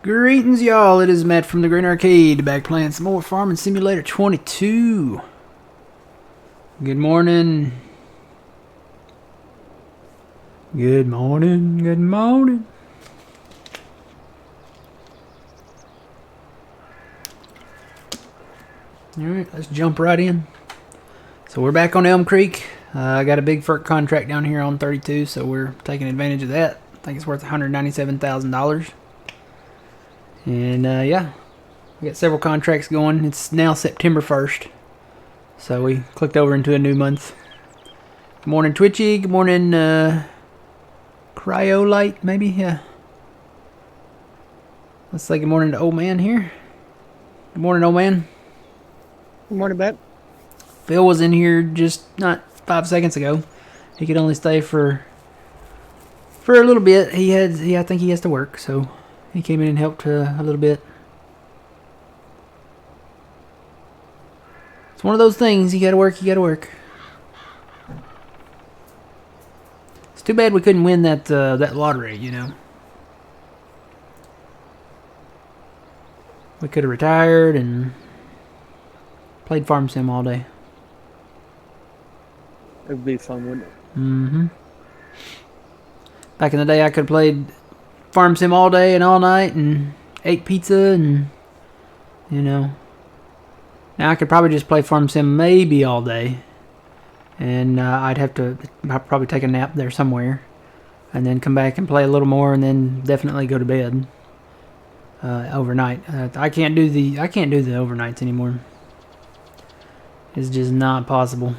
Greetings, y'all. It is Matt from the Green Arcade, back playing some more Farming Simulator 22. Good morning. Good morning. Good morning. Alright, let's jump right in. So we're back on Elm Creek. I got a big FERC contract down here on 32, so we're taking advantage of that. I think it's worth $197,000. And yeah, we got several contracts going. It's now September 1st, so we clicked over into a new month. Good morning, Twitchy. Good morning, Cryolite, maybe? Yeah. Let's say good morning to old man here. Good morning, old man. Good morning, Matt. Phil was in here just not 5 seconds ago. He could only stay for a little bit. I think he has to work, so he came in and helped a little bit. It's one of those things. You gotta work. You gotta work. It's too bad we couldn't win that lottery. You know, we could have retired and played Farm Sim all day. It would be fun, wouldn't it? Mm-hmm. Back in the day, I could have played Farm Sim all day and all night and ate pizza and, you know. Now I could probably just play Farm Sim maybe all day. And I'd probably take a nap there somewhere. And then come back and play a little more and then definitely go to bed overnight. I can't do the overnights anymore. It's just not possible.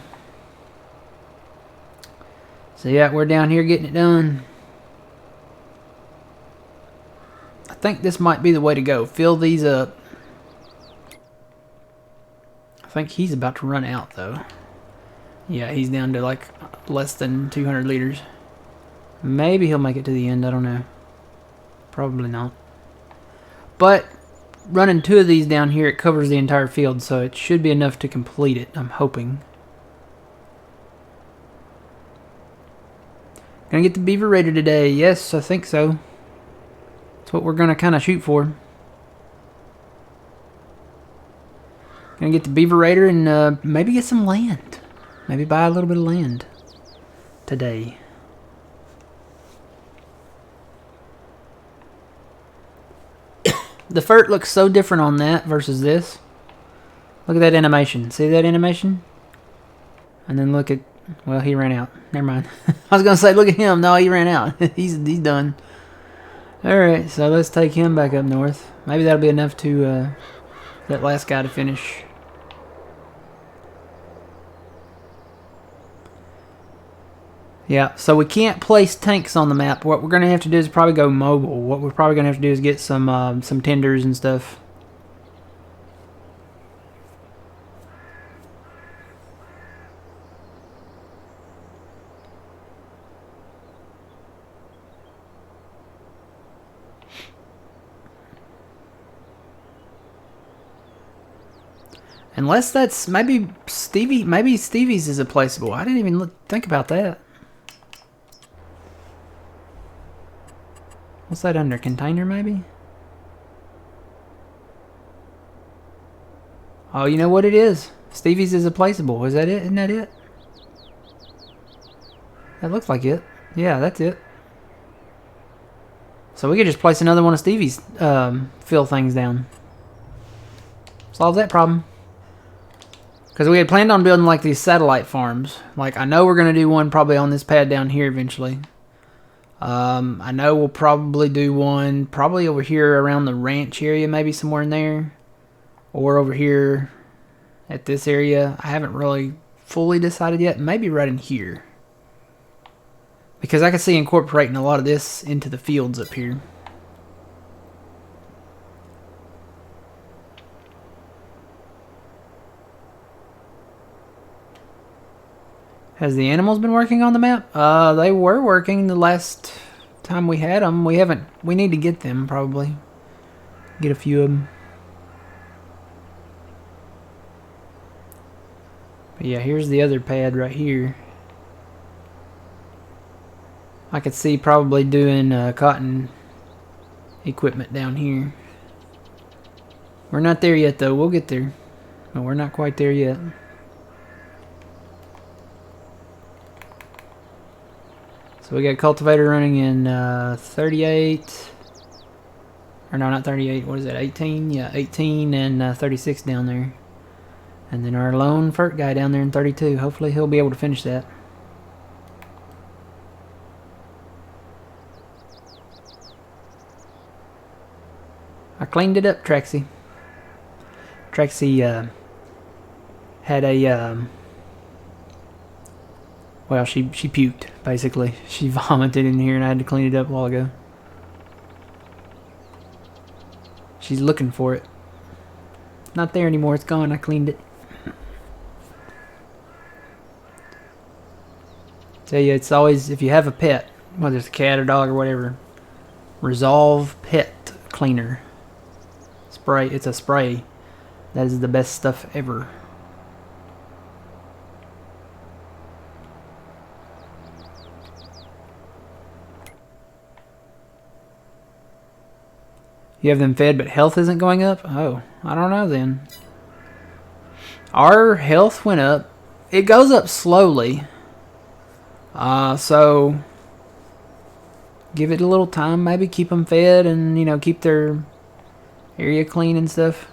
So yeah, we're down here getting it done. I think this might be the way to go. Fill these up. I think he's about to run out though. Yeah, he's down to like less than 200 liters. Maybe he'll make it to the end, I don't know. Probably not. But running 2 of these down here, it covers the entire field, so it should be enough to complete it, I'm hoping. Gonna get the beaver raider today. Yes, I think so. That's what we're gonna kind of shoot for. Gonna get the beaver raider and maybe get some land. Maybe buy a little bit of land today. The FERT looks so different on that versus this. Look at that animation. See that animation? And then look at... Well, he ran out. Never mind. I was going to say, look at him. No, he ran out. He's done. Alright, so let's take him back up north. Maybe that'll be enough to... that last guy to finish. Yeah, so we can't place tanks on the map. What we're going to have to do is probably go mobile. What we're probably going to have to do is get some tenders and stuff. Unless that's maybe Stevie. Maybe Stevie's is a placeable. I didn't even think about that. What's that under? Container, maybe? Oh, you know what it is? Stevie's is a placeable. Is that it? Isn't that it? That looks like it. Yeah, that's it. So we could just place another one of Stevie's fill things down. Solve that problem. Because we had planned on building like these satellite farms. Like, I know we're going to do one probably on this pad down here eventually. I know we'll probably do one probably over here around the ranch area, maybe somewhere in there. Or over here at this area. I haven't really fully decided yet. Maybe right in here. Because I can see incorporating a lot of this into the fields up here. Has the animals been working on the map? They were working the last time we had them. We need to get them, probably. Get a few of them. But yeah, here's the other pad right here. I could see probably doing cotton equipment down here. We're not there yet though. We'll get there. But we're not quite there yet. So we got cultivator running in 38. Or no, not 38. What is it? 18? Yeah, 18 and 36 down there. And then our lone FERT guy down there in 32. Hopefully he'll be able to finish that. I cleaned it up, Traxie. Traxie had a well, she puked basically. She vomited in here, and I had to clean it up a while ago. She's looking for it. Not there anymore. It's gone. I cleaned it. Tell you, it's always, if you have a pet, whether it's a cat or dog or whatever, Resolve Pet Cleaner spray. It's a spray. That is the best stuff ever. You have them fed, but health isn't going up? Oh, I don't know then. Our health went up. It goes up slowly. So give it a little time. Maybe keep them fed and, you know, keep their area clean and stuff.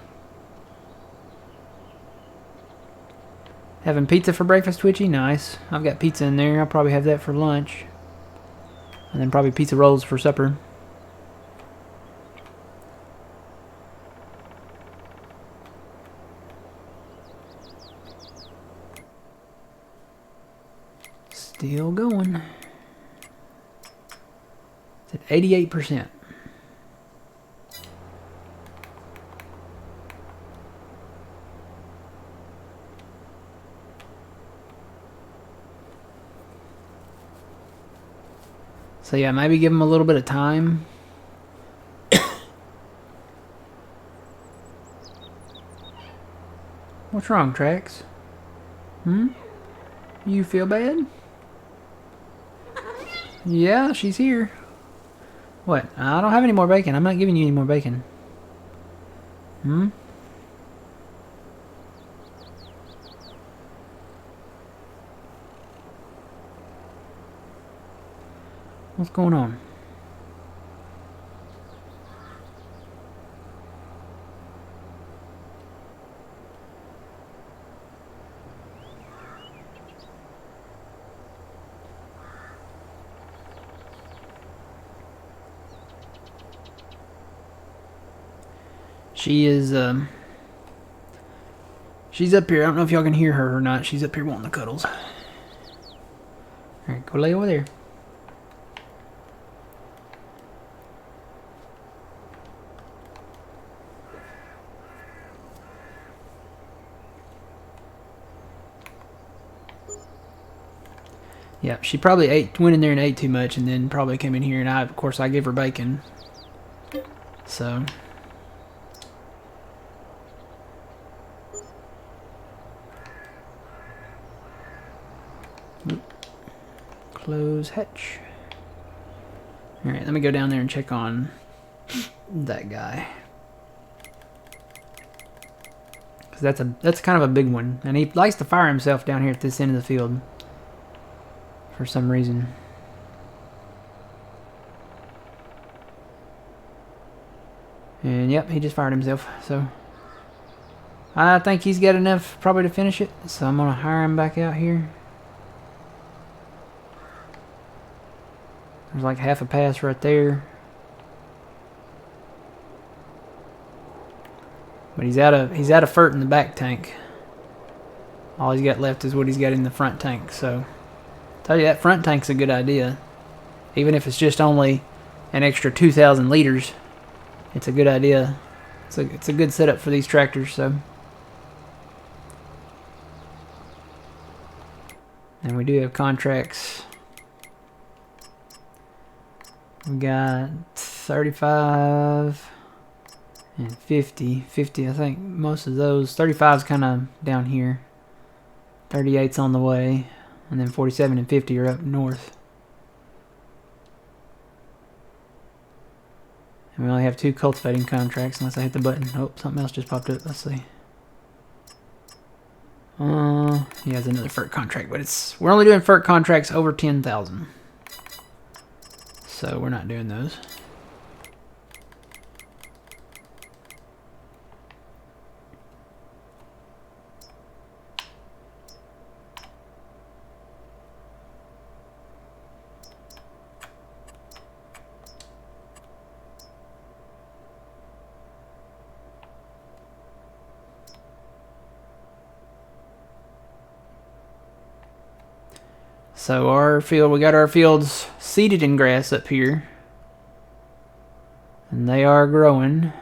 Having pizza for breakfast, Twitchy? Nice. I've got pizza in there. I'll probably have that for lunch. And then probably pizza rolls for supper. Still going. It's at 88%. So yeah, maybe give them a little bit of time. What's wrong, Trax? You feel bad? Yeah, she's here. What? I don't have any more bacon. I'm not giving you any more bacon. What's going on? She is, she's up here. I don't know if y'all can hear her or not. She's up here wanting the cuddles. Alright, go lay over there. Yeah, she probably went in there and ate too much, and then probably came in here, and of course I gave her bacon. So close hatch. Alright, let me go down there and check on that guy. Because that's kind of a big one. And he likes to fire himself down here at this end of the field. For some reason. And yep, he just fired himself. So I think he's got enough probably to finish it. So I'm going to hire him back out here. There's like half a pass right there. But he's out of FERT in the back tank. All he's got left is what he's got in the front tank. So tell you, that front tank's a good idea. Even if it's just only an extra 2,000 liters, it's a good idea. It's a good setup for these tractors. So, and we do have contracts. We got 35 and 50. 50, I think most of those. 35's kind of down here. 38's on the way. And then 47 and 50 are up north. And we only have 2 cultivating contracts unless I hit the button. Oh, something else just popped up. Let's see. Yeah, it's another FERC contract, but we're only doing FERC contracts over 10,000. So we're not doing those. So we got our fields seeded in grass up here. And they are growing.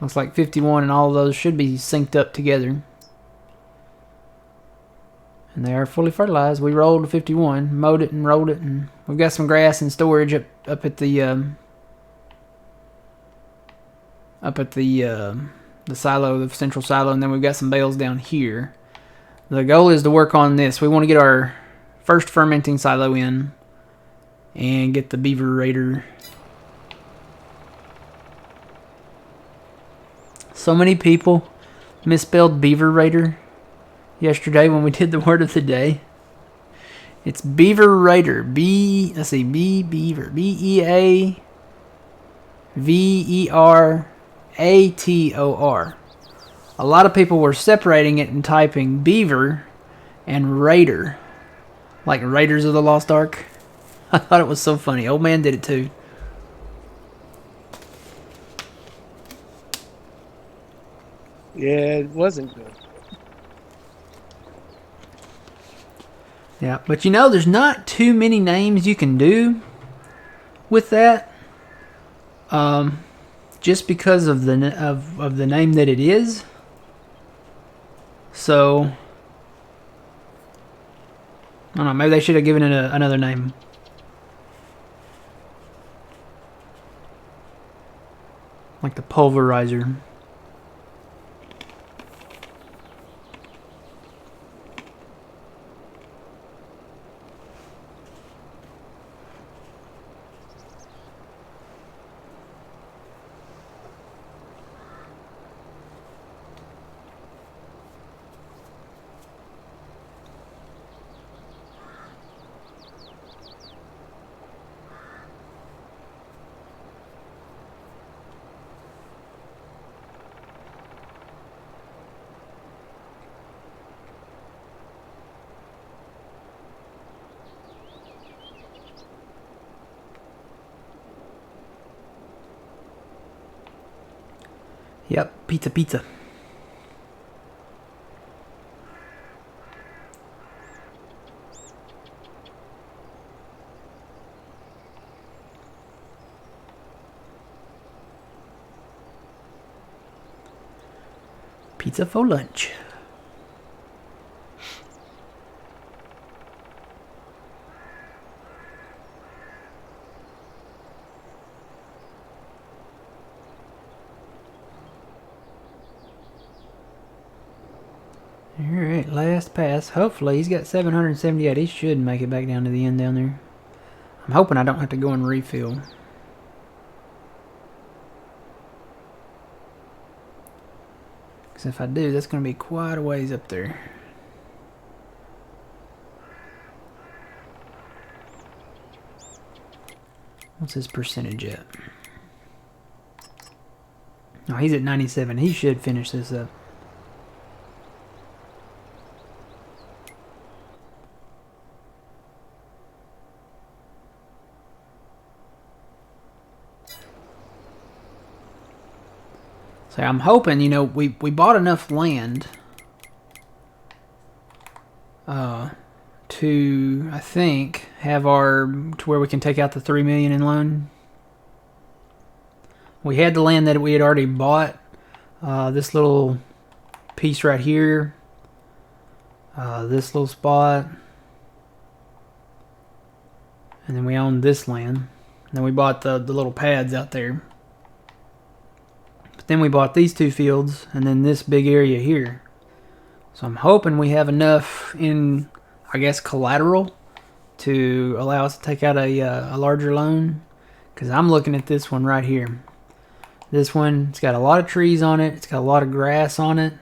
Looks like 51 and all of those should be synced up together. And they are fully fertilized. We rolled 51, mowed it and rolled it, and we've got some grass in storage up at the silo, the central silo, and then we've got some bales down here. The goal is to work on this. We want to get our first fermenting silo in and get the beaver raider. So many people misspelled beaver raider yesterday when we did the word of the day. It's beaver raider. Beaver. B-E-A-V-E-R-A-T-O-R. A lot of people were separating it and typing beaver and raider. Like Raiders of the Lost Ark. I thought it was so funny. Old man did it too. Yeah, it wasn't good. Yeah, but you know, there's not too many names you can do with that. Just because of the name that it is. So I don't know, maybe they should have given it another name. Like the pulverizer. Yep, pizza. Pizza for lunch. Alright, last pass. Hopefully he's got 778. He should make it back down to the end down there. I'm hoping I don't have to go and refill. Because if I do, that's going to be quite a ways up there. What's his percentage at? Oh, he's at 97. He should finish this up. So I'm hoping, you know, we bought enough land to, I think, have to where we can take out the $3 million in loan. We had the land that we had already bought. This little piece right here. This little spot. And then we owned this land. And then we bought the little pads out there. But then we bought these 2 fields and then this big area here. So I'm hoping we have enough in, I guess, collateral to allow us to take out a larger loan. Because I'm looking at this one right here. This one, it's got a lot of trees on it. It's got a lot of grass on it.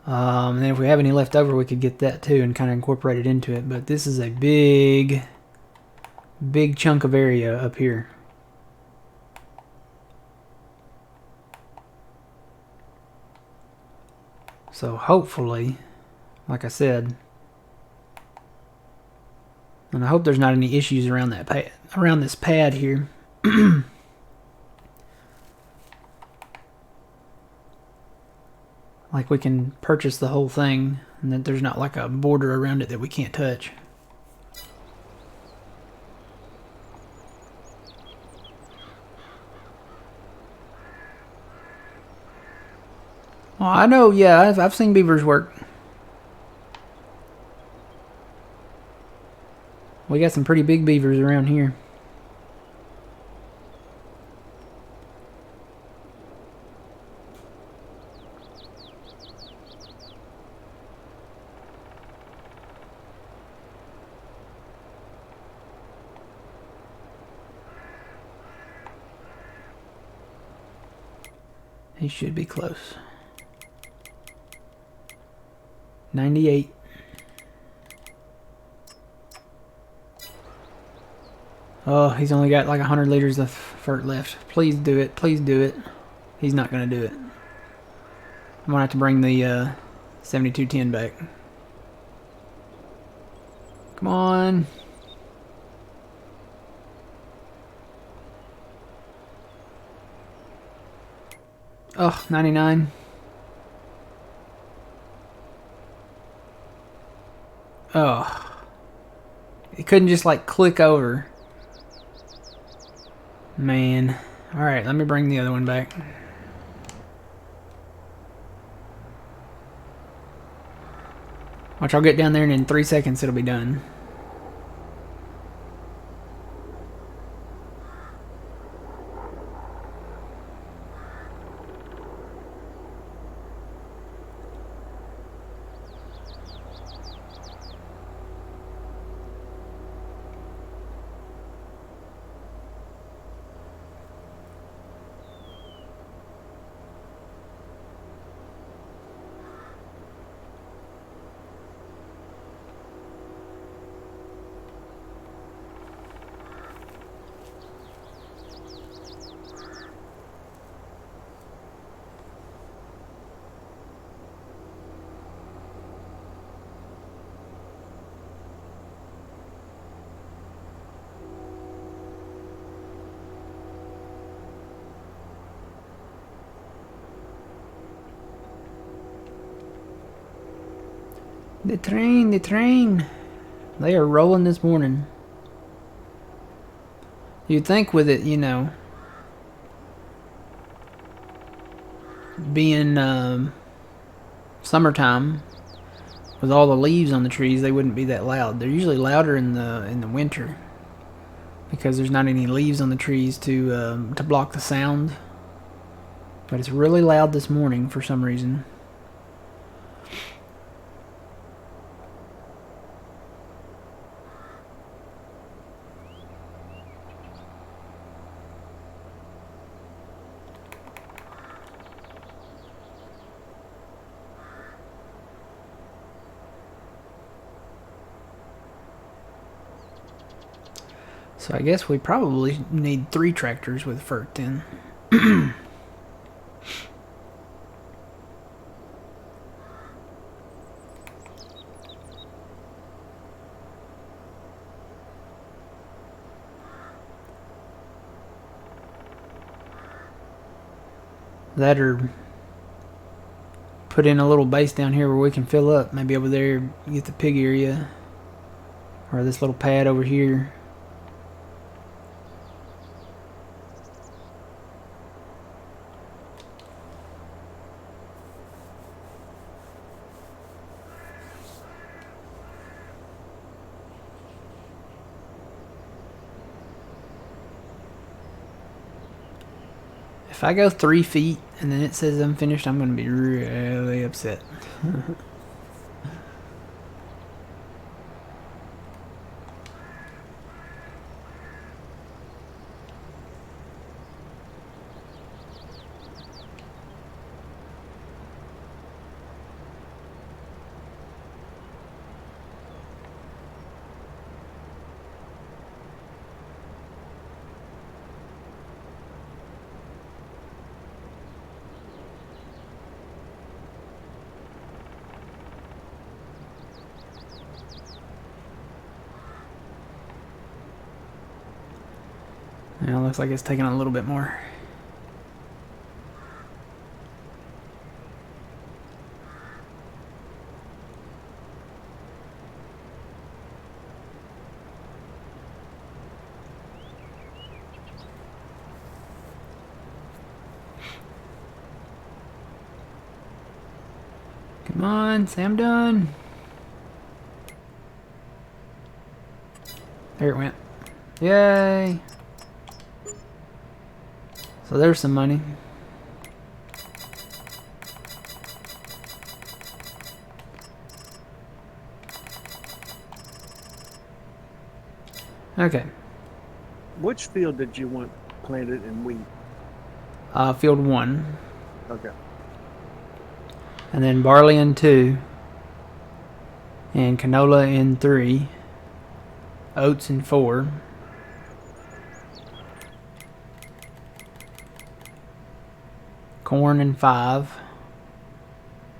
And then if we have any left over, we could get that too and kind of incorporate it into it. But this is a big chunk of area up here. So hopefully, like I said, and I hope there's not any issues around that pad, around this pad here. Like we can purchase the whole thing and that there's not like a border around it that we can't touch. Well, I know, yeah, I've seen beavers work. We got some pretty big beavers around here. He should be close. 98. Oh, he's only got like 100 liters of fert left. Please do it. Please do it. He's not going to do it. I'm going to have to bring the 7210 back. Come on. Oh, 99. Oh. It couldn't just like click over. Man. Alright, let me bring the other one back. Watch, I'll get down there and in 3 seconds it'll be done. The train, the train. They are rolling this morning. You'd think with it, you know, being summertime, with all the leaves on the trees, they wouldn't be that loud. They're usually louder in the winter because there's not any leaves on the trees to block the sound. But it's really loud this morning for some reason. So I guess we probably need 3 tractors with fert then. That or put in a little base down here where we can fill up. Maybe over there get the pig area. Or this little pad over here. If I go 3 feet and then it says I'm finished, I'm going to be really upset. Now it looks like it's taking a little bit more. Come on, say I'm done. There it went. Yay! So there's some money. Okay. Which field did you want planted in wheat? Field 1. Okay. And then barley in 2. And canola in 3. Oats in 4. Corn in 5.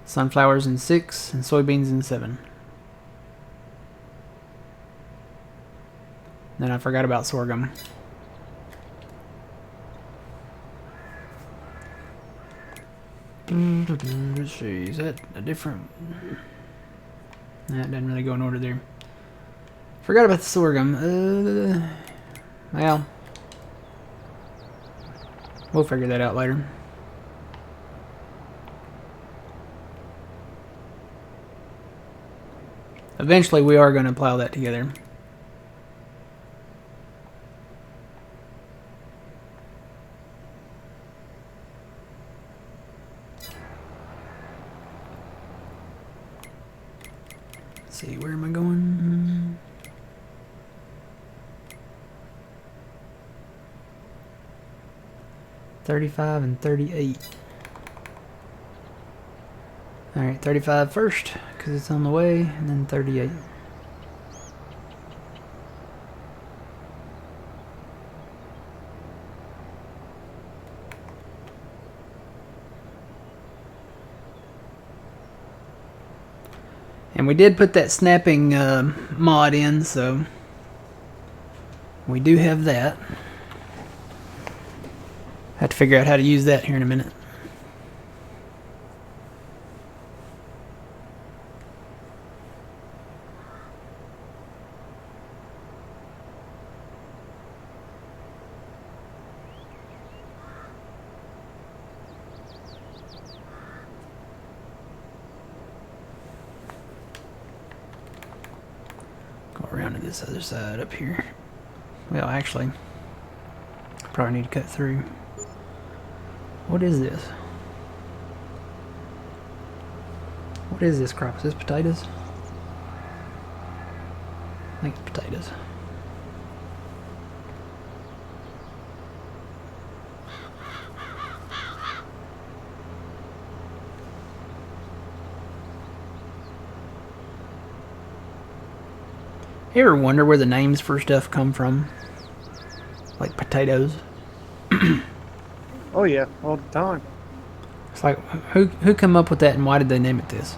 Sunflowers in 6. And soybeans in 7. Then I forgot about sorghum. Let's see, is that a different... That doesn't really go in order there. Forgot about the sorghum. Well, we'll figure that out later. Eventually we are going to plow that together. Let's see, where am I going? $35 and $38. Alright, 35 first, because it's on the way, and then 38. And we did put that snapping mod in, so we do have that. Have to figure out how to use that here in a minute. Go around to this other side up here. Well, actually, probably need to cut through. What is this? What is this crop? Is this potatoes? I think it's potatoes. You ever wonder where the names for stuff come from? Like potatoes? Oh yeah, all the time. It's like, who come up with that and why did they name it this?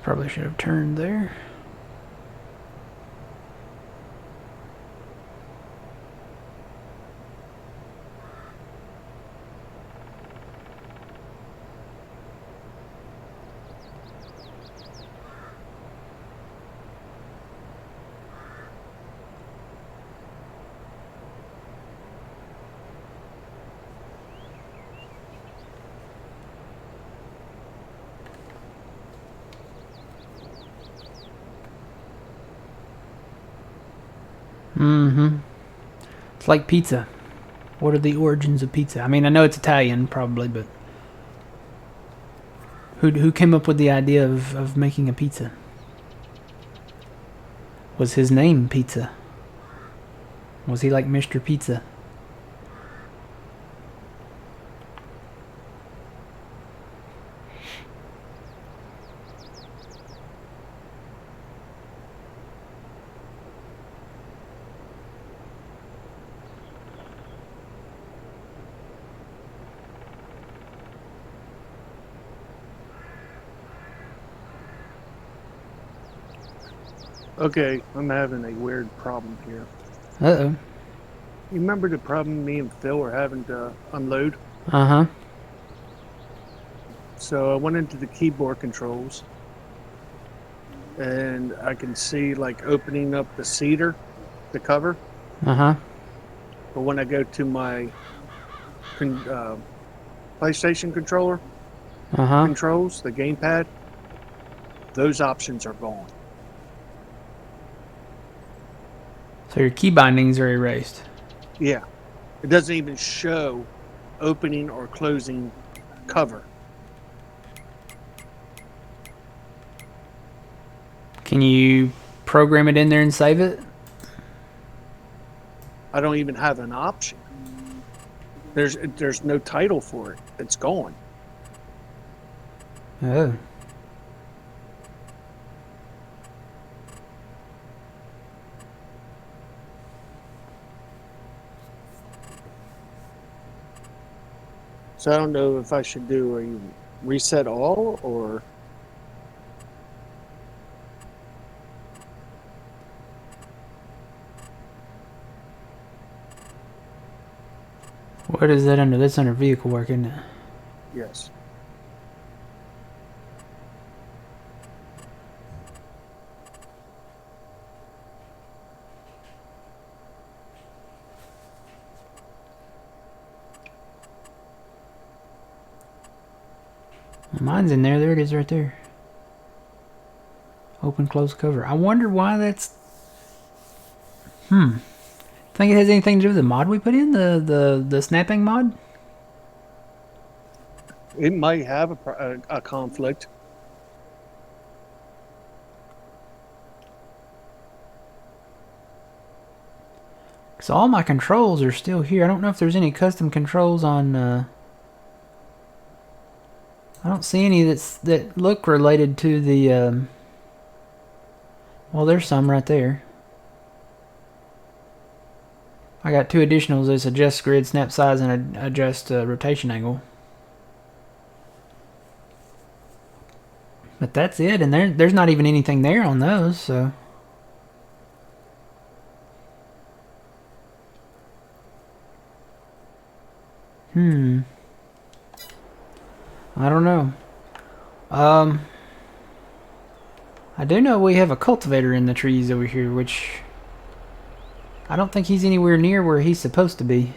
probably should have turned there. Mm-hmm. It's like pizza. What are the origins of pizza? I mean, I know it's Italian, probably, but who came up with the idea of making a pizza? Was his name Pizza? Was he like Mr. Pizza? Okay, I'm having a weird problem here. Uh-oh. You remember the problem me and Phil were having to unload? Uh-huh. So I went into the keyboard controls, and I can see like opening up the seater, the cover. Uh-huh. But when I go to my PlayStation controller Uh-huh. controls, the gamepad, those options are gone. So your key bindings are erased. Yeah, it doesn't even show opening or closing cover. Can you program it in there and save it? I don't even have an option. There's no title for it. It's gone. Oh. So I don't know if I should do a reset all or... What is that under? That's under vehicle work, isn't it? Yes. Mine's in there. There it is right there. Open, close cover. I wonder why that's... Think it has anything to do with the mod we put in? The snapping mod? It might have a conflict. So all my controls are still here. I don't know if there's any custom controls on... I don't see any that look related to the... Well, there's some right there. I got two additionals. This adjust grid, snap size, and adjust rotation angle. But that's it, and there's not even anything there on those, so... I don't know. I do know we have a cultivator in the trees over here, which... I don't think he's anywhere near where he's supposed to be.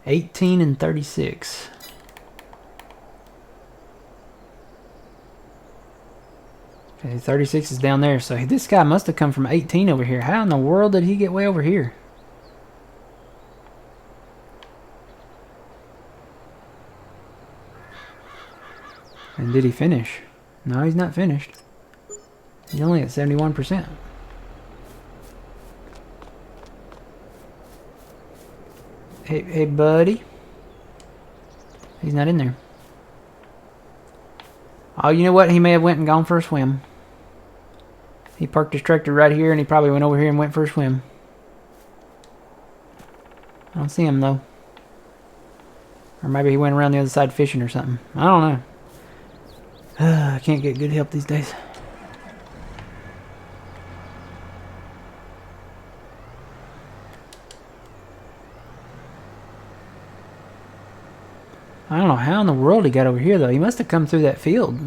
$18 and $36. Okay, 36 is down there, so this guy must have come from 18 over here. How in the world did he get way over here? And did he finish? No, he's not finished. He's only at 71%. Hey, buddy. He's not in there. Oh, you know what? He may have went and gone for a swim. He parked his tractor right here, and he probably went over here and went for a swim. I don't see him, though. Or maybe he went around the other side fishing or something. I don't know. I can't get good help these days. I don't know how in the world he got over here, though. He must have come through that field.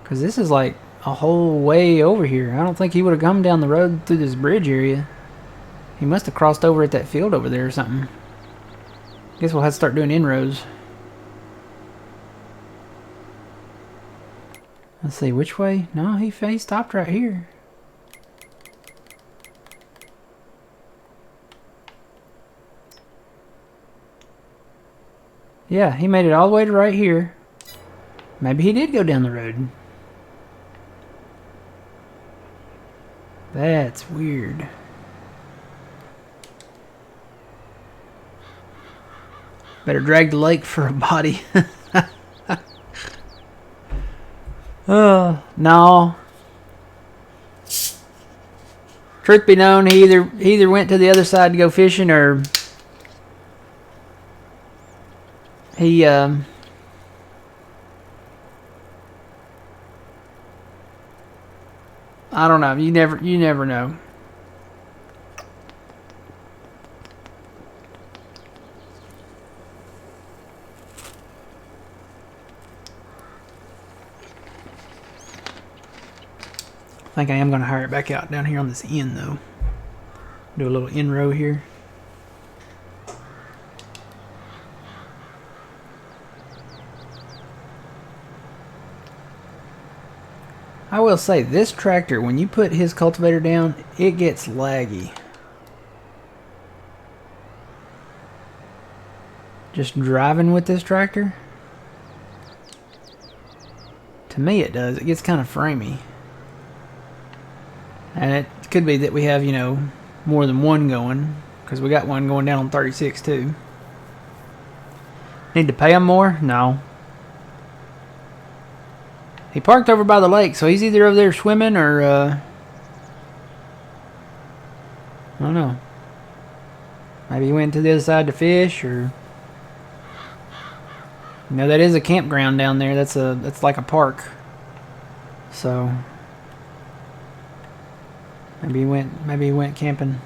Because this is like a whole way over here. I don't think he would have come down the road through this bridge area. He must have crossed over at that field over there or something. Guess we'll have to start doing inroads. Let's see, which way? No, he stopped right here. Yeah, he made it all the way to right here. Maybe he did go down the road. That's weird. Better drag the lake for a body. No. Truth be known, he either went to the other side to go fishing, or he I don't know. You never know. I think I am going to hire it back out down here on this end, though. Do a little in row here. I will say, this tractor, when you put his cultivator down, it gets laggy. Just driving with this tractor, to me it does. It gets kind of framey. And it could be that we have, you know, more than one going, because we got one going down on 36 too. Need to pay him more? No. He parked over by the lake, so he's either over there swimming or, I don't know. Maybe he went to the other side to fish, or... You know, that is a campground down there. That's like a park. So... Maybe he went camping.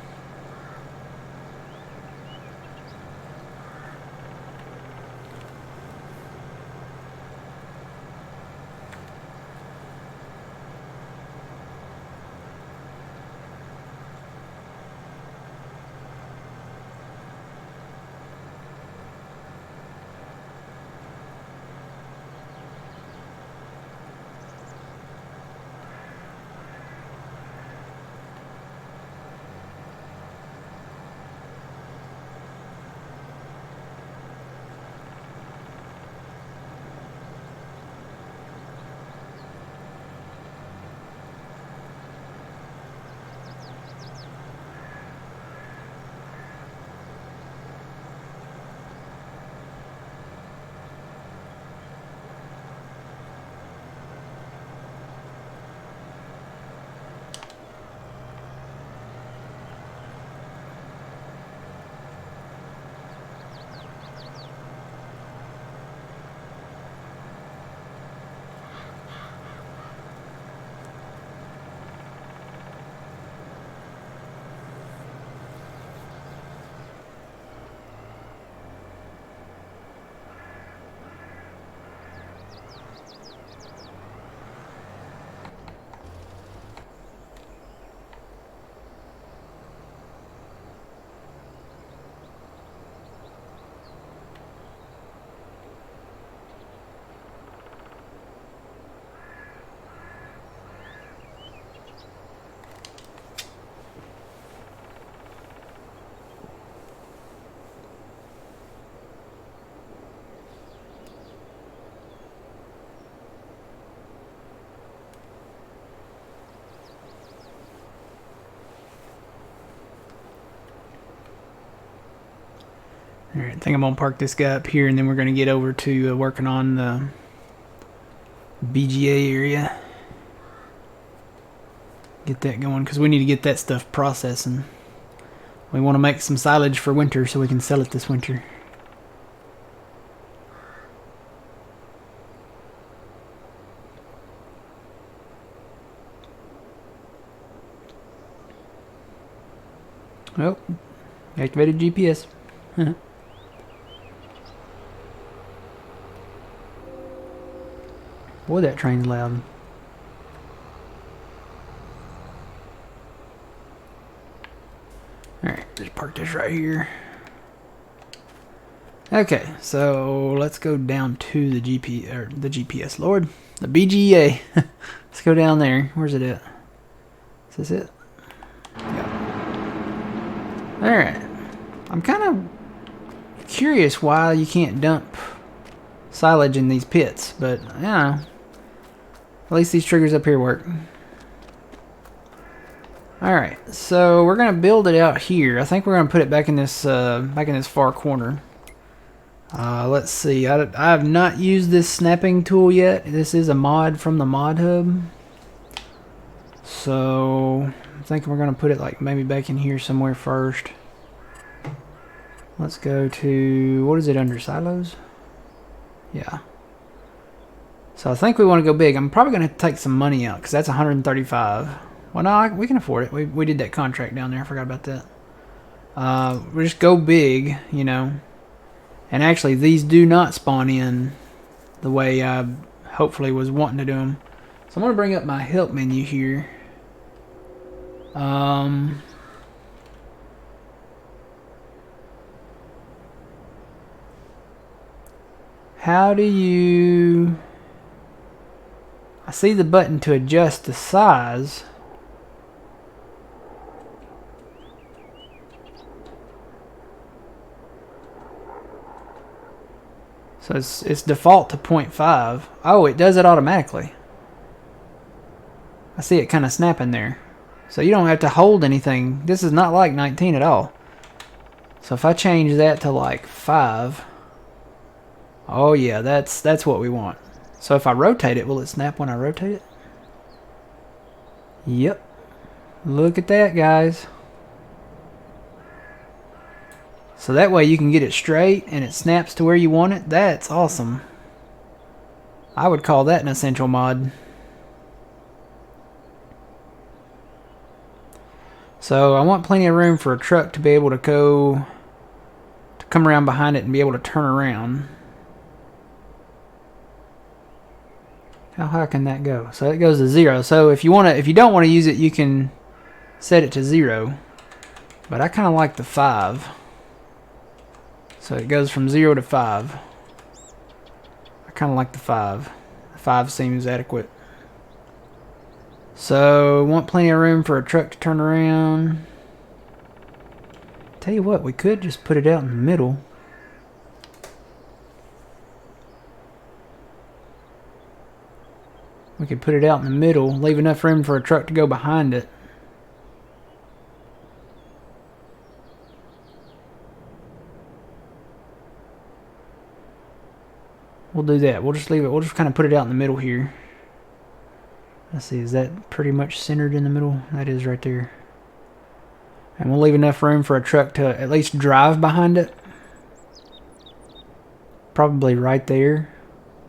Alright, I think I'm going to park this guy up here, and then we're going to get over to working on the BGA area. Get that going because we need to get that stuff processing. We want to make some silage for winter so we can sell it this winter. Oh, activated GPS. Boy, that train's loud. Alright, just park this right here. Okay, so let's go down to the GPS, Lord. The BGA. Let's go down there. Where's it at? Is this it? Yeah. Alright. I'm kind of curious why you can't dump silage in these pits, but yeah. At least these triggers up here work. Alright, so we're gonna build it out here. I think we're gonna put it back in this far corner. Let's see. I have not used this snapping tool yet. This is a mod from the mod hub. So I think we're gonna put it like maybe back in here somewhere first. Let's go to, what is it under, silos? Yeah. So I think we want to go big. I'm probably gonna take some money out because that's 135. Well, no, we can afford it. We did that contract down there. I forgot about that. We just go big, you know. And actually, these do not spawn in the way I hopefully was wanting to do them. So I'm going to bring up my help menu here. How do you... I see the button to adjust the size. So it's default to 0.5. Oh, it does it automatically. I see it kind of snapping there. So you don't have to hold anything. This is not like 19 at all. So if I change that to like 5. Oh yeah, that's what we want. So if I rotate it, will it snap when I rotate it? Yep. Look at that, guys. So that way you can get it straight and it snaps to where you want it. That's awesome. I would call that an essential mod. So I want plenty of room for a truck to be able to come around behind it and be able to turn around. How high can that go? So it goes to 0. So if you don't want to use it, you can set it to 0. But I kind of like the 5. So it goes from 0 to 5. I kind of like the 5. The 5 seems adequate. So want plenty of room for a truck to turn around. Tell you what, we could just put it out in the middle. We could put it out in the middle, leave enough room for a truck to go behind it. We'll do that. We'll just leave it. We'll just kind of put it out in the middle here. Let's see, is that pretty much centered in the middle? That is right there. And we'll leave enough room for a truck to at least drive behind it. Probably right there.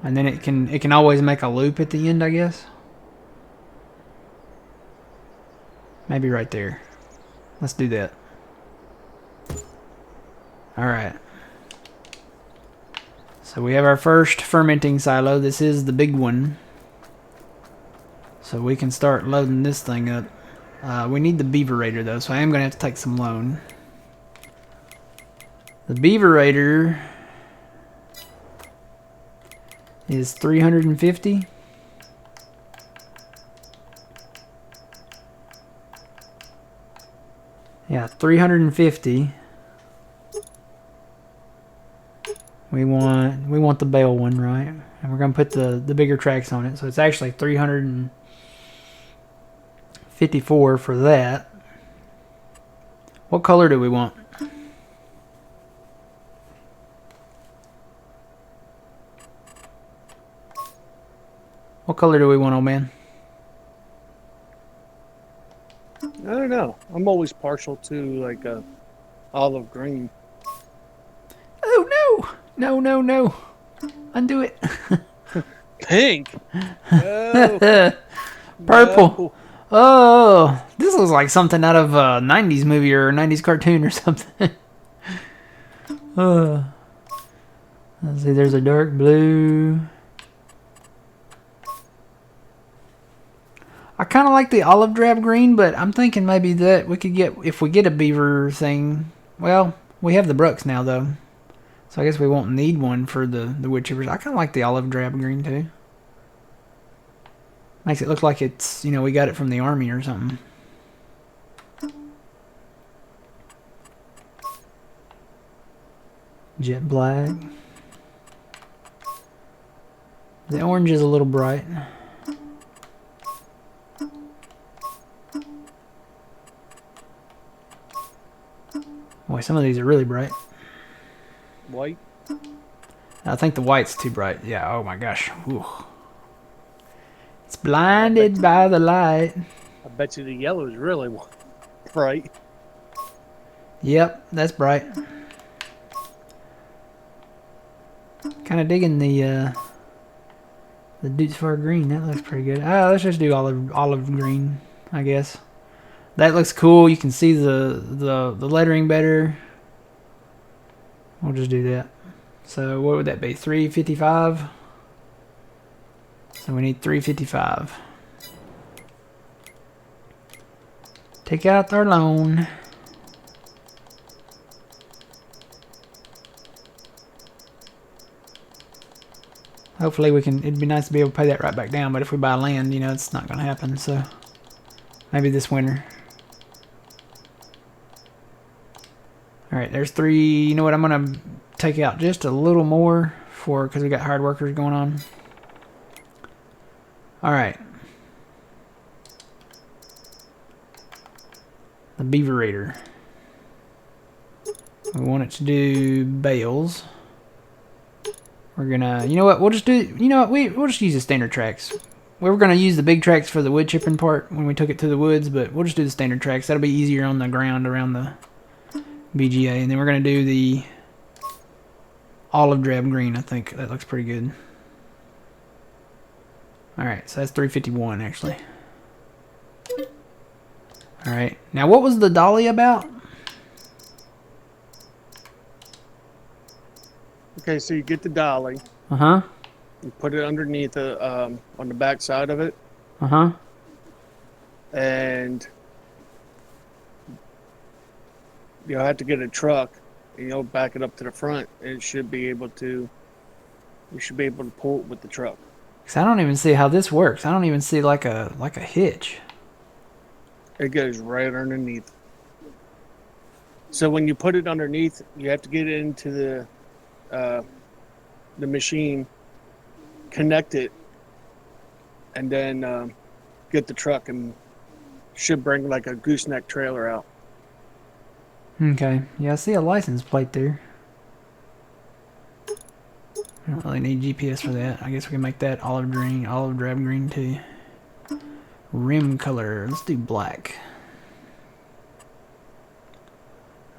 And then it can always make a loop at the end, I guess. Maybe right there. Let's do that. Alright. So we have our first fermenting silo. This is the big one. So we can start loading this thing up. We need the beaverator though, so I am going to have to take some loan. The beaverator is 350. Yeah, 350. We want the bale one, right? And we're gonna put the bigger tracks on it. So it's actually 354 for that. What color do we want? What color do we want, old man? I don't know. I'm always partial to like olive green. Oh no! No, no, no! Undo it. Pink? No, Purple. no. Oh, this looks like something out of a 90s movie or a 90s cartoon or something. uh, let's see, there's a dark blue. I kind of like the olive drab green, but I'm thinking maybe that we could get, if we get a beaver thing, well, we have the Brooks now though. So I guess we won't need one for the wood chippers. I kind of like the olive drab green too. Makes it look like it's, you know, we got it from the army or something. Jet black. The orange is a little bright. Boy, some of these are really bright. White? I think the white's too bright. Yeah, oh my gosh. Ooh. It's blinded by the light. I bet you the yellow is really bright. Yep, that's bright. Kind of digging the Dukes Far green. That looks pretty good. Let's just do olive green, I guess. That looks cool. You can see the lettering better. We'll just do that. So what would that be? 355. So we need 355. Take out our loan. Hopefully we can, it'd be nice to be able to pay that right back down, but if we buy land, you know, it's not going to happen, so maybe this winter. Alright, there's 3, you know what, I'm going to take out just a little more because we got hired workers going on. Alright. The beaverator. We want it to do bales. We're gonna, you know what, we'll just do, you know what, we'll just use the standard tracks. We were gonna use the big tracks for the wood chipping part when we took it to the woods, but we'll just do the standard tracks. That'll be easier on the ground around the BGA. And then we're gonna do the olive drab green. I think that looks pretty good. Alright, so that's 351 actually. Alright, now what was the dolly about? Okay, so you get the dolly. Uh-huh. You put it underneath on the back side of it. Uh-huh. And you'll have to get a truck and you'll back it up to the front. And it should be able to, you should be able to pull it with the truck. Cause I don't even see how this works. I don't even see like a hitch. It goes right underneath. So when you put it underneath, you have to get it into the machine, connect it, and then get the truck, and should bring like a gooseneck trailer out. Okay. Yeah, I see a license plate there. I don't really need GPS for that. I guess we can make that olive drab green too. Rim color. Let's do black.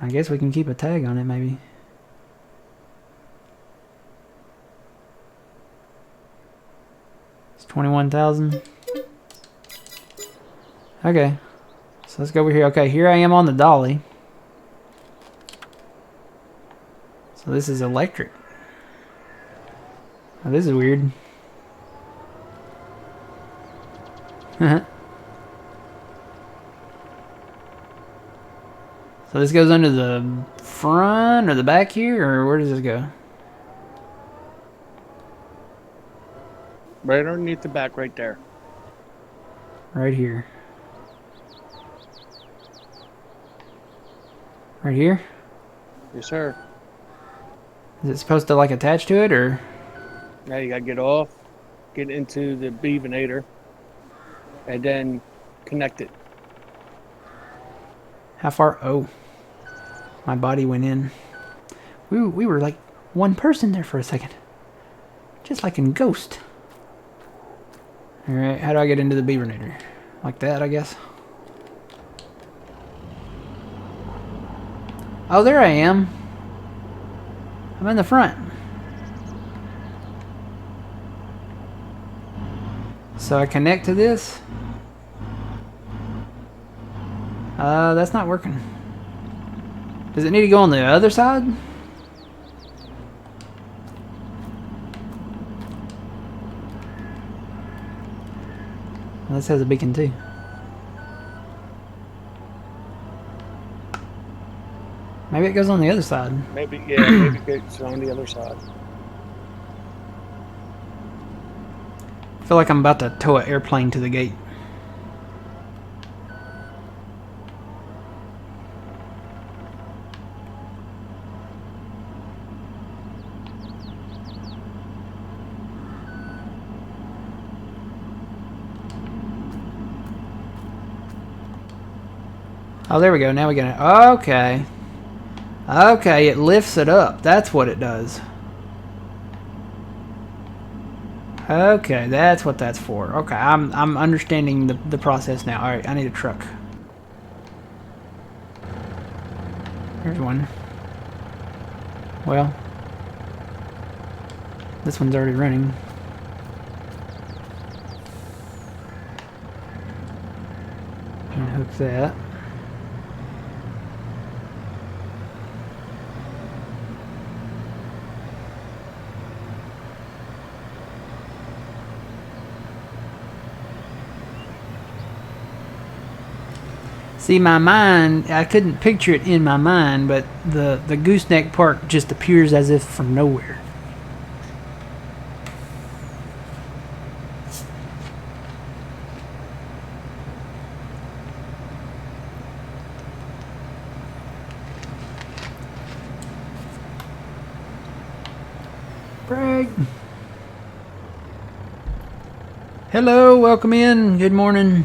I guess we can keep a tag on it maybe. It's 21,000. Okay. So let's go over here. Okay, here I am on the dolly. So this is electric. Oh, this is weird. So this goes under the front or the back here, or where does this go? Right underneath the back, right there. Right here. Right here? Yes, sir. Is it supposed to like attach to it, or? Now you gotta get off, get into the beavinator, and then connect it. How far? Oh. My body went in. We were like one person there for a second. Just like in Ghost. Alright, how do I get into the beaverinator? Like that, I guess. Oh, there I am. I'm in the front. So I connect to this. That's not working. Does it need to go on the other side? Well, this has a beacon too. Maybe it goes on the other side. Maybe, yeah, maybe it's on the other side. I feel like I'm about to tow an airplane to the gate. Oh, there we go. Now we get it. Okay. Okay, it lifts it up. That's what it does. Okay, that's what that's for. Okay, I'm understanding the process now. Alright, I need a truck. Here's one. Well, this one's already running. Unhook that. See, my mind, I couldn't picture it in my mind, but the gooseneck part just appears as if from nowhere. Brag. Hello, welcome in. Good morning.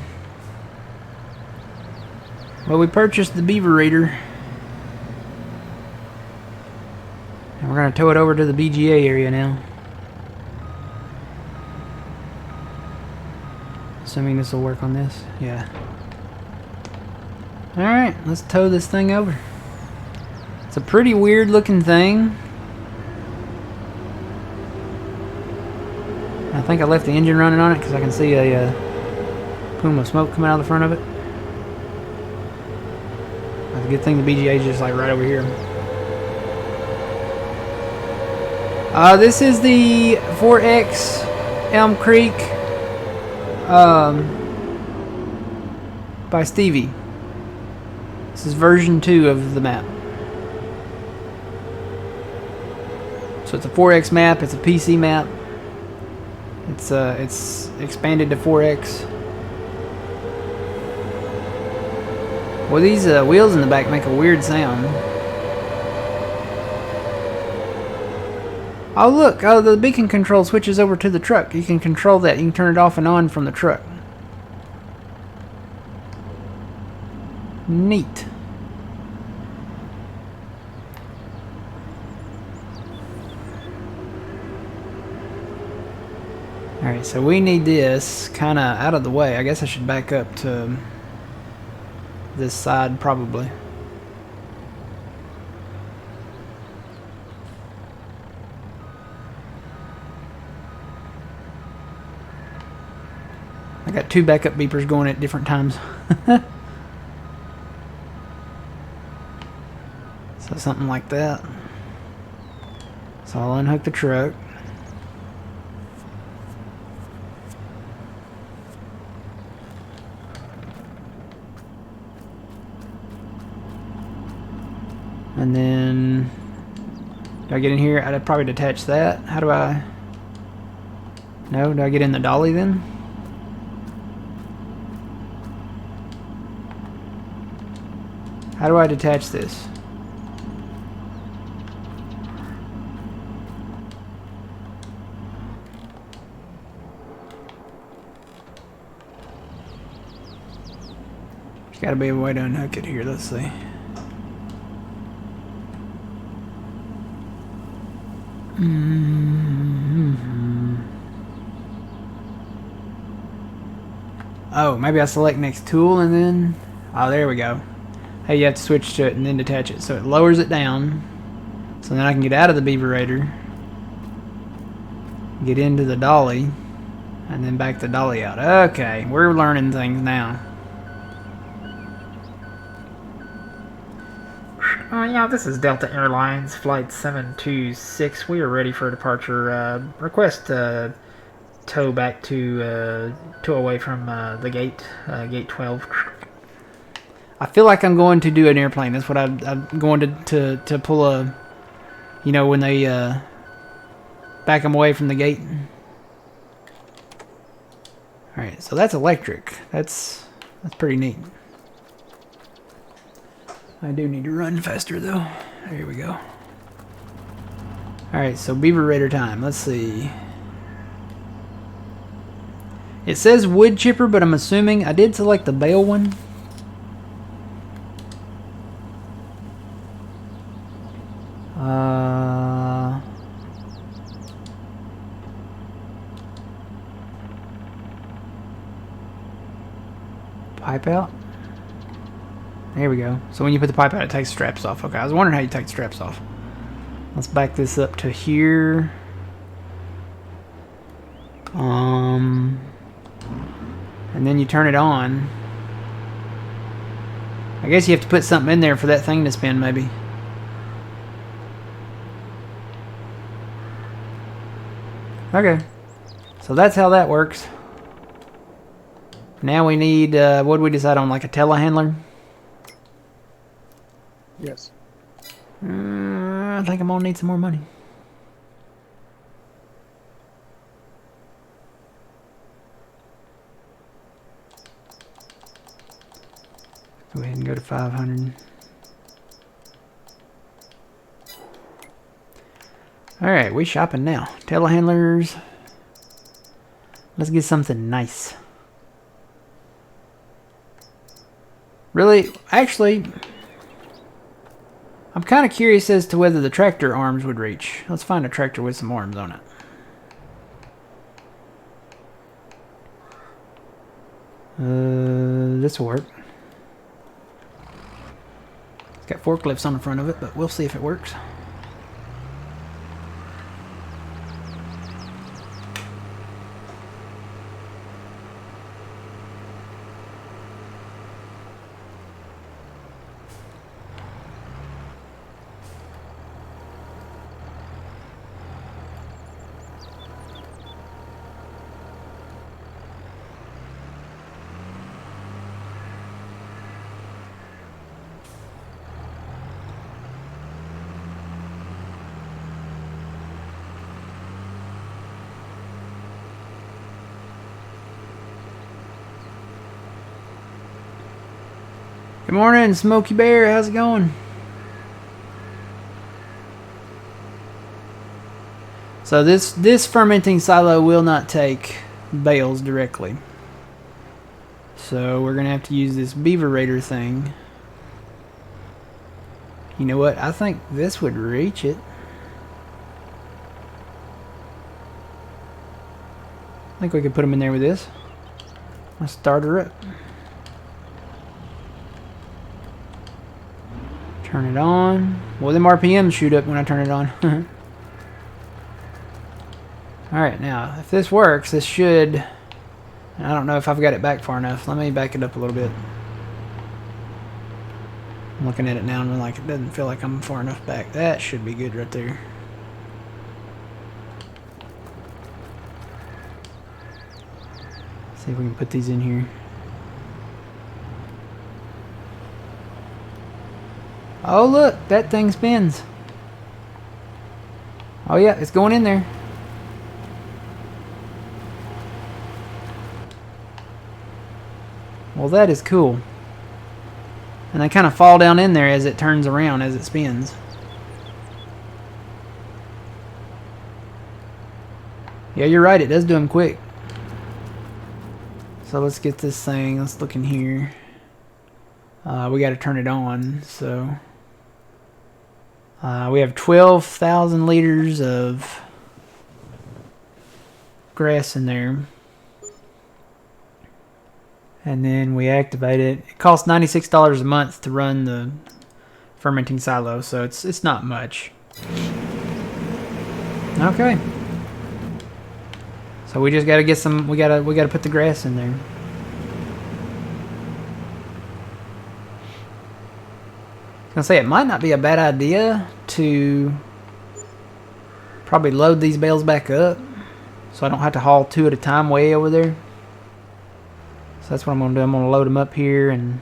Well, we purchased the Beaverator, and we're going to tow it over to the BGA area now. Assuming this will work on this. Yeah. Alright, let's tow this thing over. It's a pretty weird looking thing. I think I left the engine running on it because I can see a plume of smoke coming out of the front of it. That's a good thing the BGA is just like right over here. This is the 4X Elm Creek by Stevie. This is version 2 of the map. So it's a 4X map, it's a PC map. It's expanded to 4X. Well, these wheels in the back make a weird sound. Oh look, the beacon control switches over to the truck. You can control that. You can turn it off and on from the truck. Neat. Alright, so we need this kind of out of the way. I guess I should back up to this side probably. I got 2 backup beepers going at different times. So something like that. So I'll unhook the truck. And then, do I get in here? I'd probably detach that. How do I? No, do I get in the dolly then? How do I detach this? There's got to be a way to unhook it here. Let's see. Oh, maybe I select next tool and then... Oh, there we go. hey, you have to switch to it and then detach it. So it lowers it down. So then I can get out of the beaverator, get into the dolly, and then back the dolly out. Okay, we're learning things now. Yeah, this is Delta Airlines, Flight 726. We are ready for departure. Request tow back to tow away from the gate, gate 12. I feel like I'm going to do an airplane. That's what I'm going to pull a, you know, when they back them away from the gate. All right, so that's electric. That's pretty neat. I do need to run faster though. There we go. All right, so beaver raider time. Let's see. It says wood chipper, but I'm assuming I did select the bale one. Pipe out. There we go. So when you put the pipe out, it takes the straps off. Okay, I was wondering how you take the straps off. Let's back this up to here. And then you turn it on. I guess you have to put something in there for that thing to spin, maybe. Okay. So that's how that works. Now we need, what did we decide on, like a telehandler? Yes. I think I'm gonna need some more money. Go ahead and go to 500. Alright, we shopping now. Telehandlers. Let's get something nice. Really, actually, I'm kind of curious as to whether the tractor arms would reach. Let's find a tractor with some arms on it. This will work. It's got forklifts on the front of it, but we'll see if it works. Good morning, Smokey Bear. How's it going? So this fermenting silo will not take bales directly. So we're gonna have to use this beaver raider thing. You know what? I think this would reach it. I think we could put them in there with this. Let's start her up. Turn it on. Well, them RPMs shoot up when I turn it on. Alright, now, if this works, this should... I don't know if I've got it back far enough. Let me back it up a little bit. I'm looking at it now and I'm like, it doesn't feel like I'm far enough back. That should be good right there. See if we can put these in here. Oh look, that thing spins. Oh yeah, it's going in there. Well, that is cool. And they kind of fall down in there as it turns around, as it spins. Yeah, you're right, it does do them quick. So let's get this thing, let's look in here. We got to turn it on, so... we have 12,000 liters of grass in there. And then we activate it. It costs $96 a month to run the fermenting silo, so it's not much. Okay. So we just gotta get some. We gotta put the grass in there. I was gonna say it might not be a bad idea to probably load these bales back up, so I don't have to haul 2 at a time way over there. So that's what I'm gonna do. I'm gonna load them up here and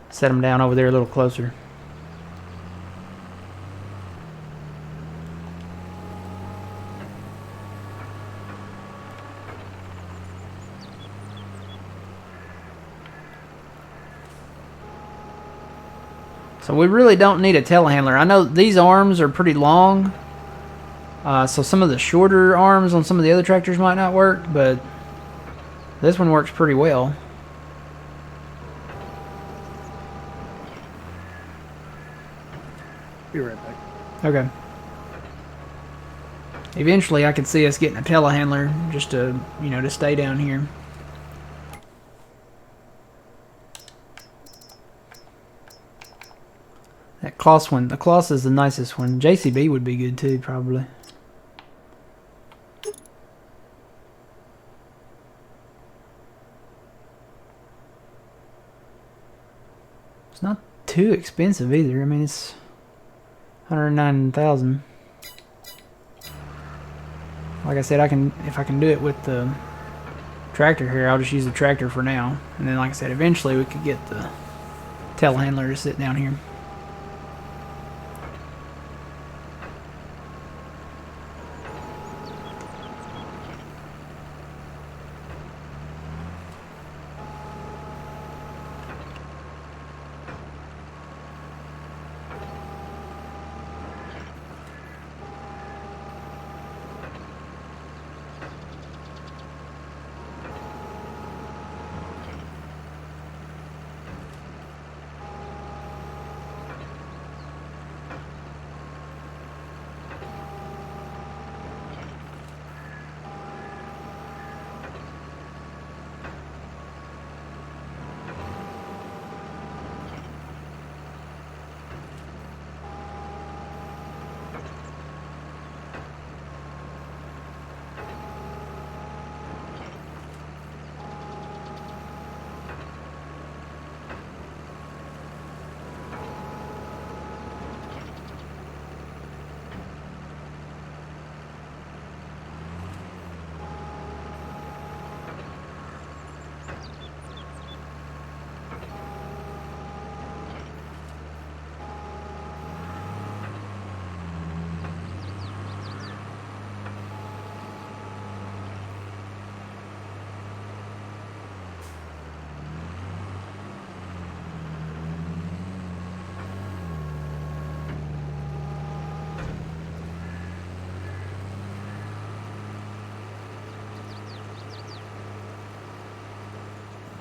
set them down over there a little closer. So we really don't need a telehandler. I know these arms are pretty long, so some of the shorter arms on some of the other tractors might not work, but this one works pretty well. Be right back. Okay. Eventually I could see us getting a telehandler just to, you know, to stay down here. That Kloss one, the Kloss is the nicest one. JCB would be good too, probably. It's not too expensive either. I mean, it's 109,000. Like I said, if I can do it with the tractor here, I'll just use the tractor for now. And then, like I said, eventually we could get the telehandler to sit down here.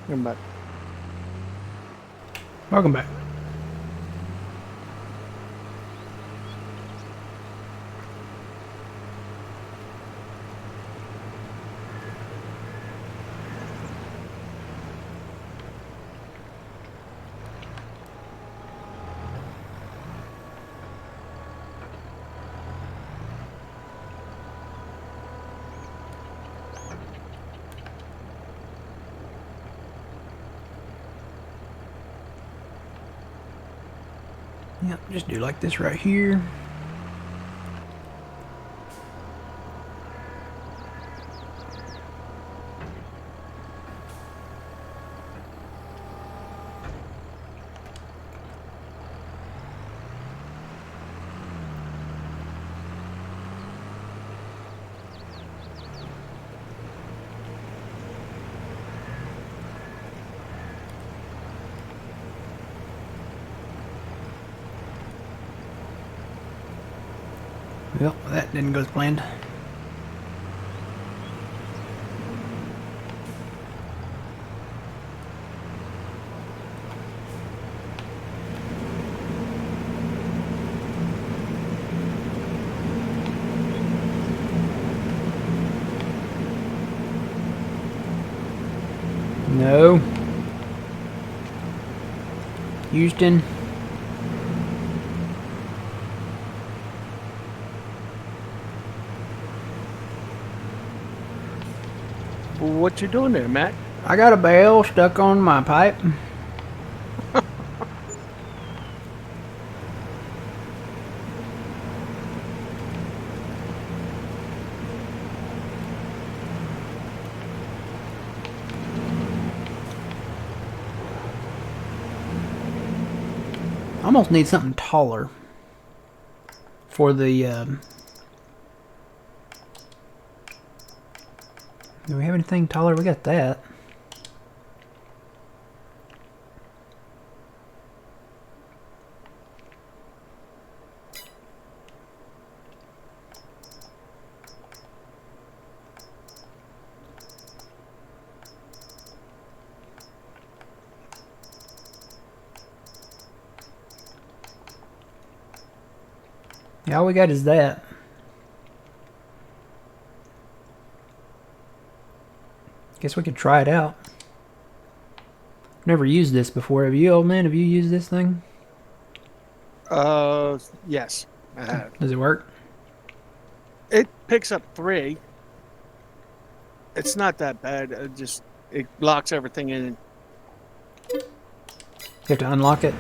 I'm back. Welcome back. Yep, just do like this right here. Well, that didn't go as planned. No. Houston. What you doing there, Matt? I got a bale stuck on my pipe. I almost need something taller for the. Do we have anything taller? We got that. Yeah, all we got is that. Guess we could try it out. Never used this before. Have you, old man? Have you used this thing? Yes, I have. Does it work? It picks up 3. It's not that bad. It locks everything in. You have to unlock it.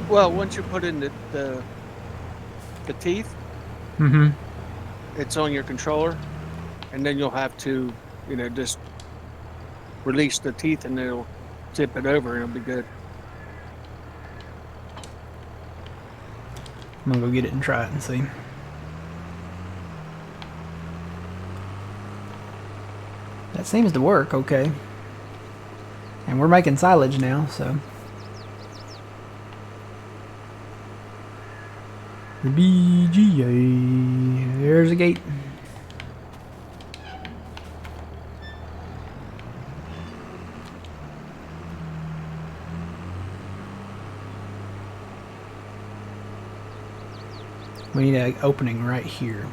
Well, once you put in the teeth, Mm-hmm. it's on your controller, and then you'll have to, just release the teeth, and it'll tip it over, and it'll be good. I'm gonna go get it and try it and see. That seems to work okay. And we're making silage now, so. The BGA. There's a gate. We need an opening right here.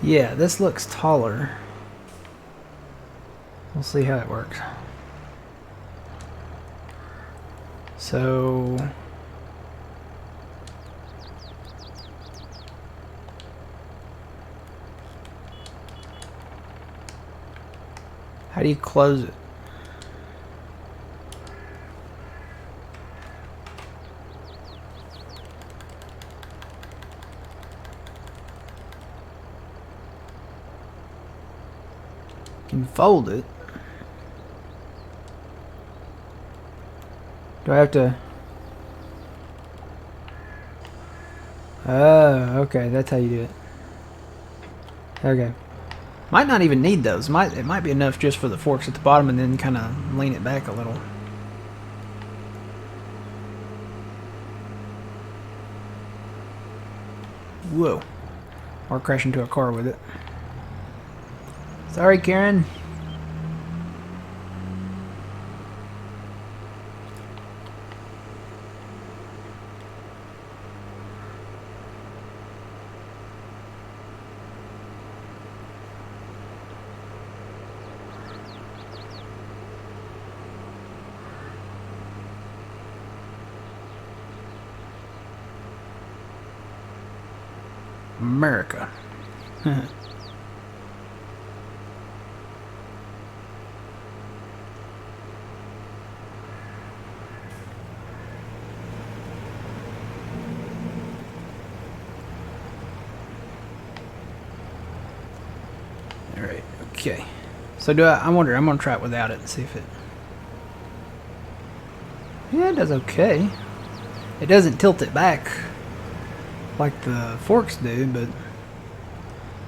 Yeah, this looks taller. We'll see how it works. So how do you close it? You can fold it. Do I have to? Oh, okay, that's how you do it. Okay. Might not even need those. It might be enough just for the forks at the bottom and then kind of lean it back a little. Whoa. Or crash into a car with it. Sorry, Karen. America. Alright, okay. So I wonder, I'm gonna try it without it and see if it. Yeah, it does okay. It doesn't tilt it back like the forks do, but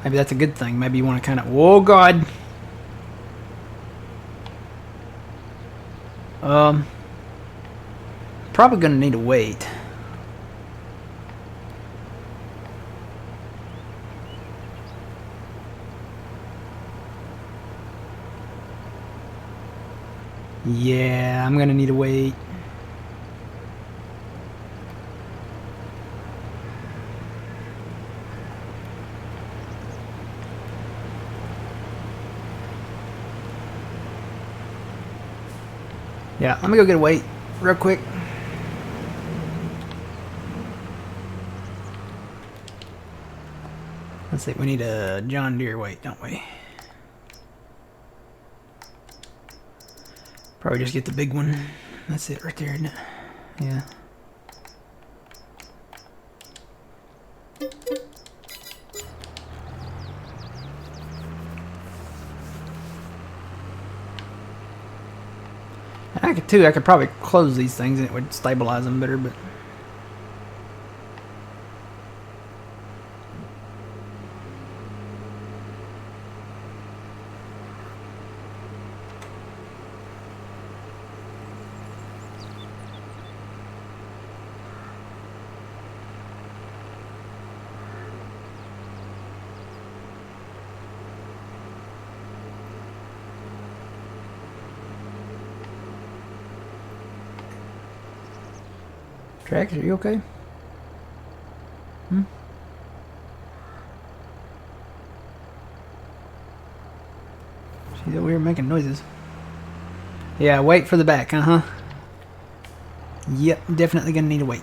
maybe that's a good thing. Maybe you want to kind of. Whoa, God! Probably gonna need to wait. Yeah, I'm gonna need to wait. Yeah, let me go get a weight real quick. Let's see, we need a John Deere weight, don't we? Probably just get the big one. That's it right there, isn't it? Yeah. I could probably close these things and it would stabilize them better, but... Trax, are you okay? Hmm? She's over here making noises. Yeah, wait for the back, uh-huh. Yep, definitely gonna need to wait.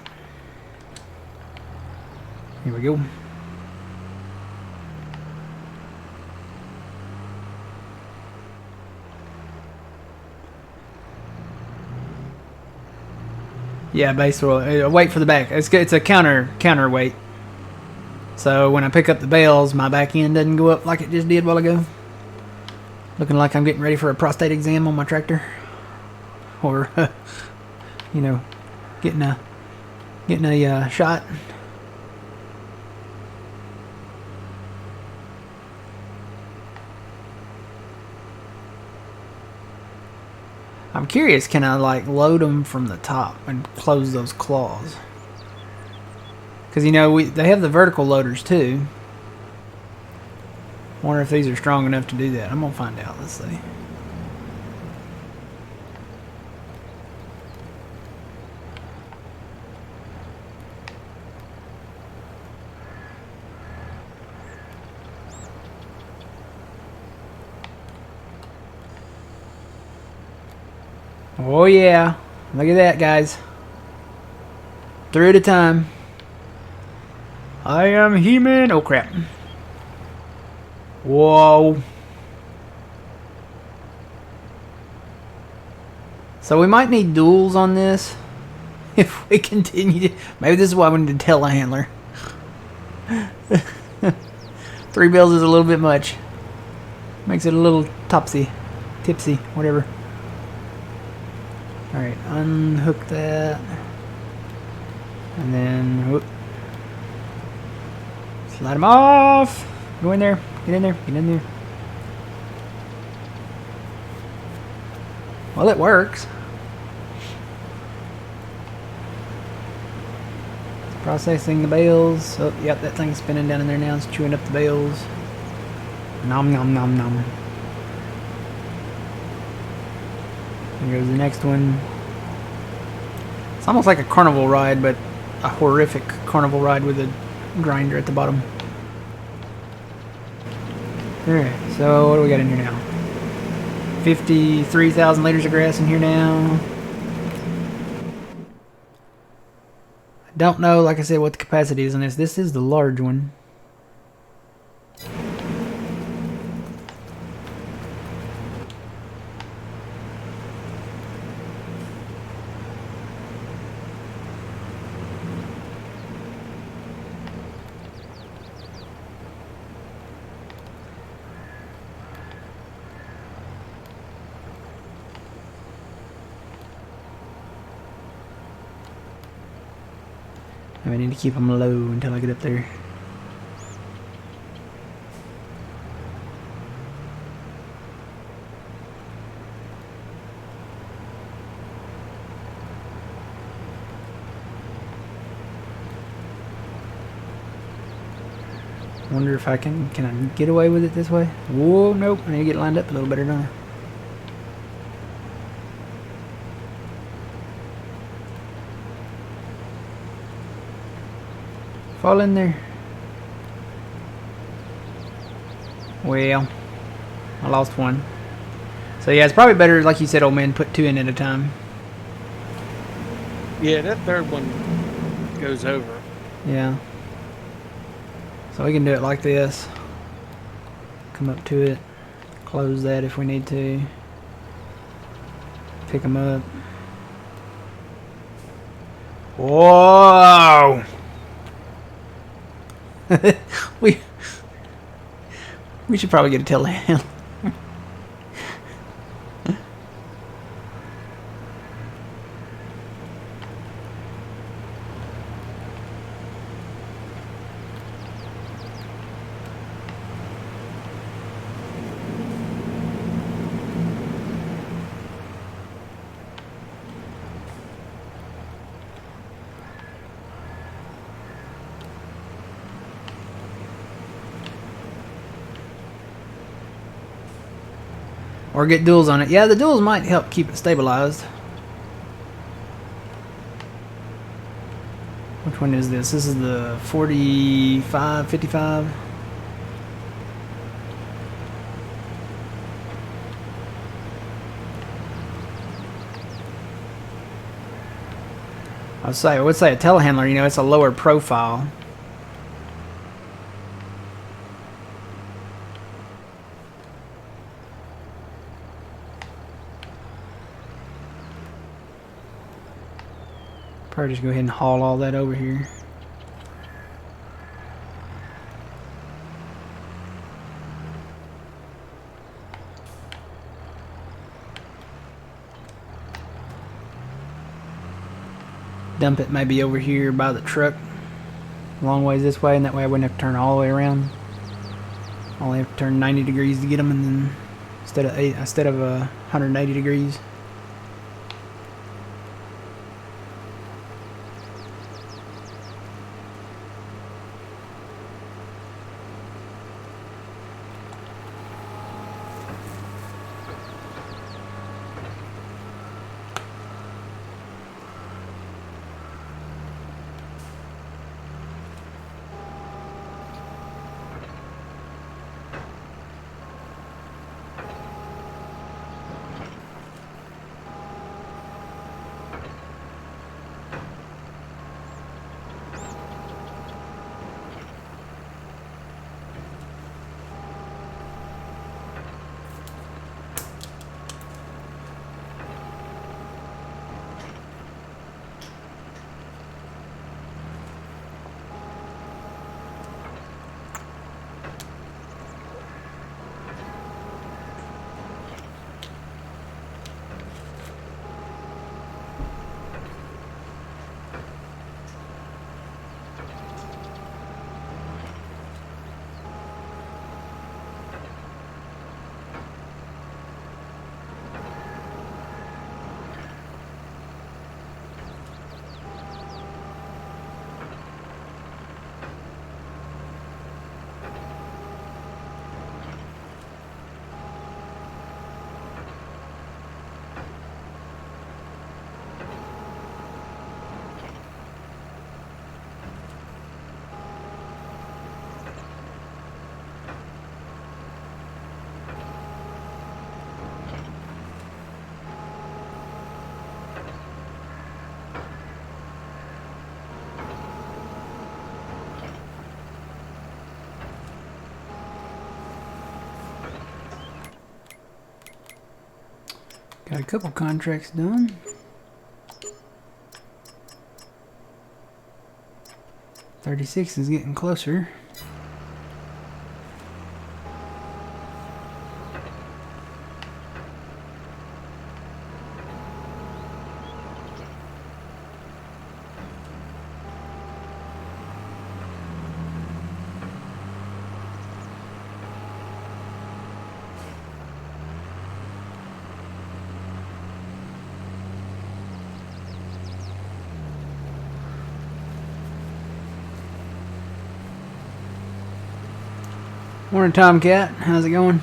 Here we go. Yeah, base roll. Wait for the back. It's a counter weight. So when I pick up the bales, my back end doesn't go up like it just did a while ago. Looking like I'm getting ready for a prostate exam on my tractor, or you know, getting a shot. I'm curious, can I like load them from the top and close those claws? Because you know they have the vertical loaders too. Wonder if these are strong enough to do that. I'm gonna find out. Let's see. Oh yeah, look at that, guys. 3 at a time. I am He-Man. Oh crap. Whoa. So we might need duals on this if we continue to... Maybe this is why we need a telehandler. 3 bales is a little bit much. Makes it a little tipsy, whatever. Alright, unhook that. And then... Whoop. Slide them off! Go in there. Get in there. Get in there. Well, it works. Processing the bales. Oh, yep, that thing's spinning down in there now. It's chewing up the bales. Nom nom nom nom. Here goes the next one. It's almost like a carnival ride, but a horrific carnival ride with a grinder at the bottom. Alright, so what do we got in here now? 53,000 liters of grass in here now. I don't know, like I said, what the capacity is on this. This is the large one. I need to keep them low until I get up there. Wonder if I can I get away with it this way? Whoa, nope. I need to get lined up a little better, don't I? Fall in there. Well, I lost one. So yeah, it's probably better, like you said, old man, put 2 in at a time. Yeah, that third one goes over. Yeah. So we can do it like this. Come up to it. Close that if we need to. Pick them up. Whoa! we should probably get a telehandler. Or get duals on it. Yeah, the duals might help keep it stabilized. Which one is this? This is the 45, 55. I would say a telehandler, you know, it's a lower profile. Probably just go ahead and haul all that over here. Dump it maybe over here by the truck. A long ways this way, and that way I wouldn't have to turn all the way around. Only have to turn 90 degrees to get them, and then instead of 180 degrees. Got a couple contracts done. $36 is getting closer. Morning, Tomcat. How's it going?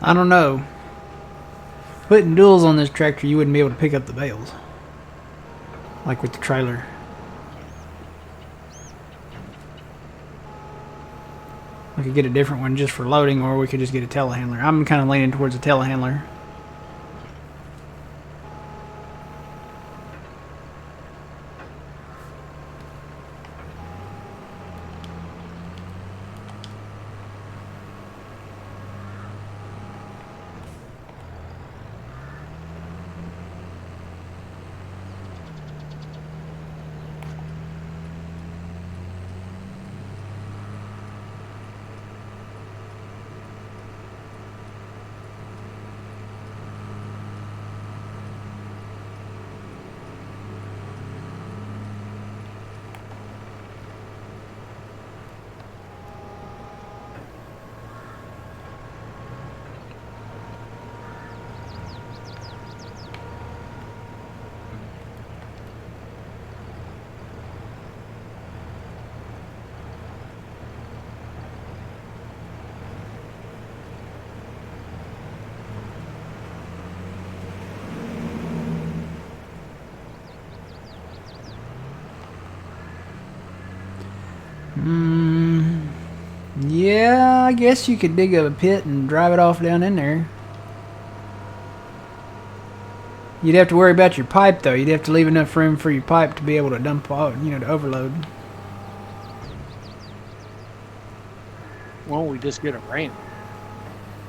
I don't know. Putting duals on this tractor, you wouldn't be able to pick up the bales. Like with the trailer. We could get a different one just for loading, or we could just get a telehandler. I'm kind of leaning towards a telehandler. Yeah, I guess you could dig a pit and drive it off down in there. You'd have to worry about your pipe, though. You'd have to leave enough room for your pipe to be able to dump out, to overload. Why don't we just get a ramp?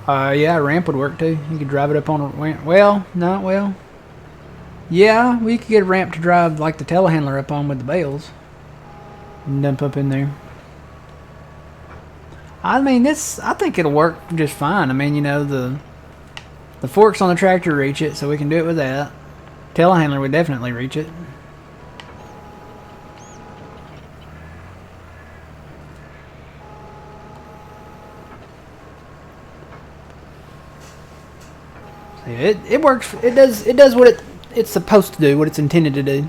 Yeah, a ramp would work, too. You could drive it up on a ramp. Well, not well. Yeah, we could get a ramp to drive, like, the telehandler up on with the bales. And dump up in there. I mean, I think it'll work just fine. I mean, the forks on the tractor reach it, so we can do it with that. Telehandler would definitely reach it. So yeah, it works. It does what it's supposed to do, what it's intended to do.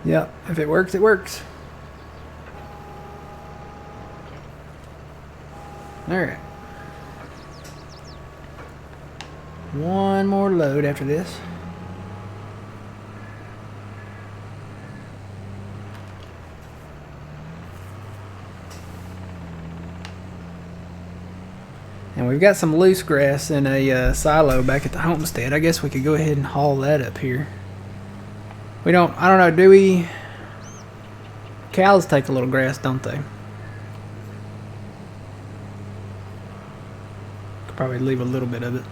Yep, if it works, it works. Alright. One more load after this. And we've got some loose grass in a silo back at the homestead. I guess we could go ahead and haul that up here. I don't know, do we? Cows take a little grass, don't they? Could probably leave a little bit of it.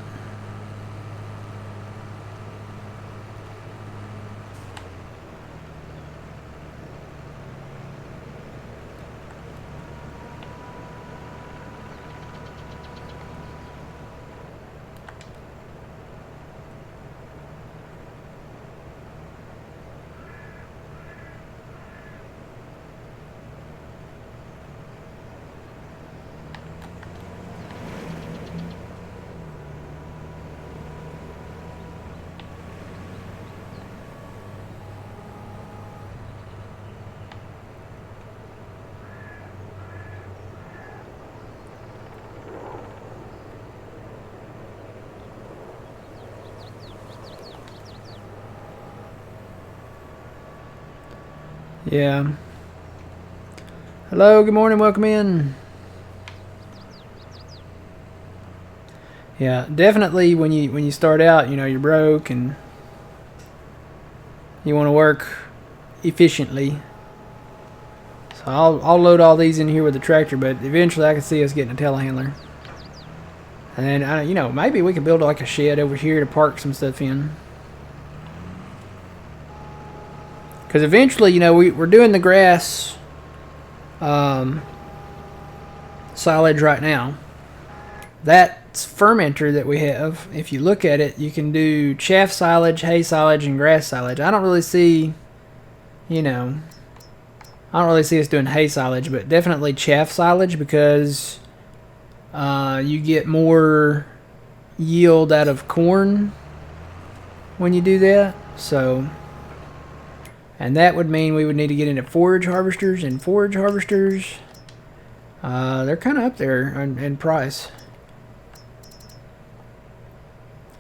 Yeah. Hello, good morning, welcome in. Yeah, definitely when you start out, you know, you're broke and you want to work efficiently. So I'll load all these in here with the tractor, but eventually I can see us getting a telehandler. And then, you know, maybe we could build like a shed over here to park some stuff in. Because eventually, you know, we're doing the grass silage right now. That fermenter that we have, if you look at it, you can do chaff silage, hay silage, and grass silage. I don't really see, you know, I don't really see us doing hay silage, but definitely chaff silage because you get more yield out of corn when you do that. So, and that would mean we would need to get into forage harvesters, and forage harvesters, they're kind of up there in price.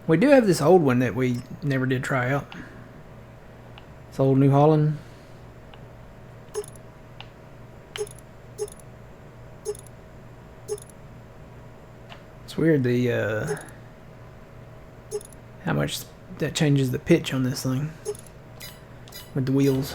We do have this old one that we never did try out. It's old New Holland. It's weird the how much that changes the pitch on this thing with the wheels.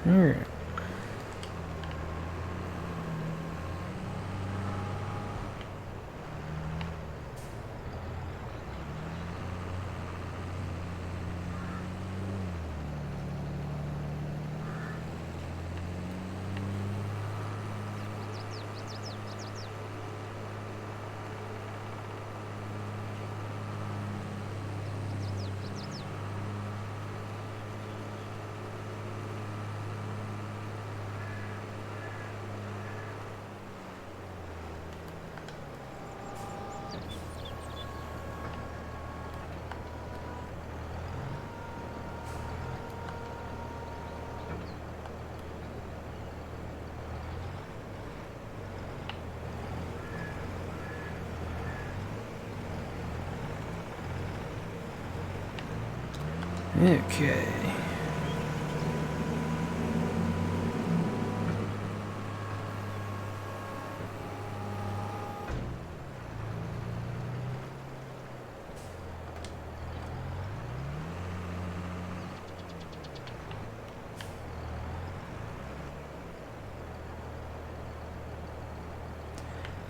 Alright. Okay.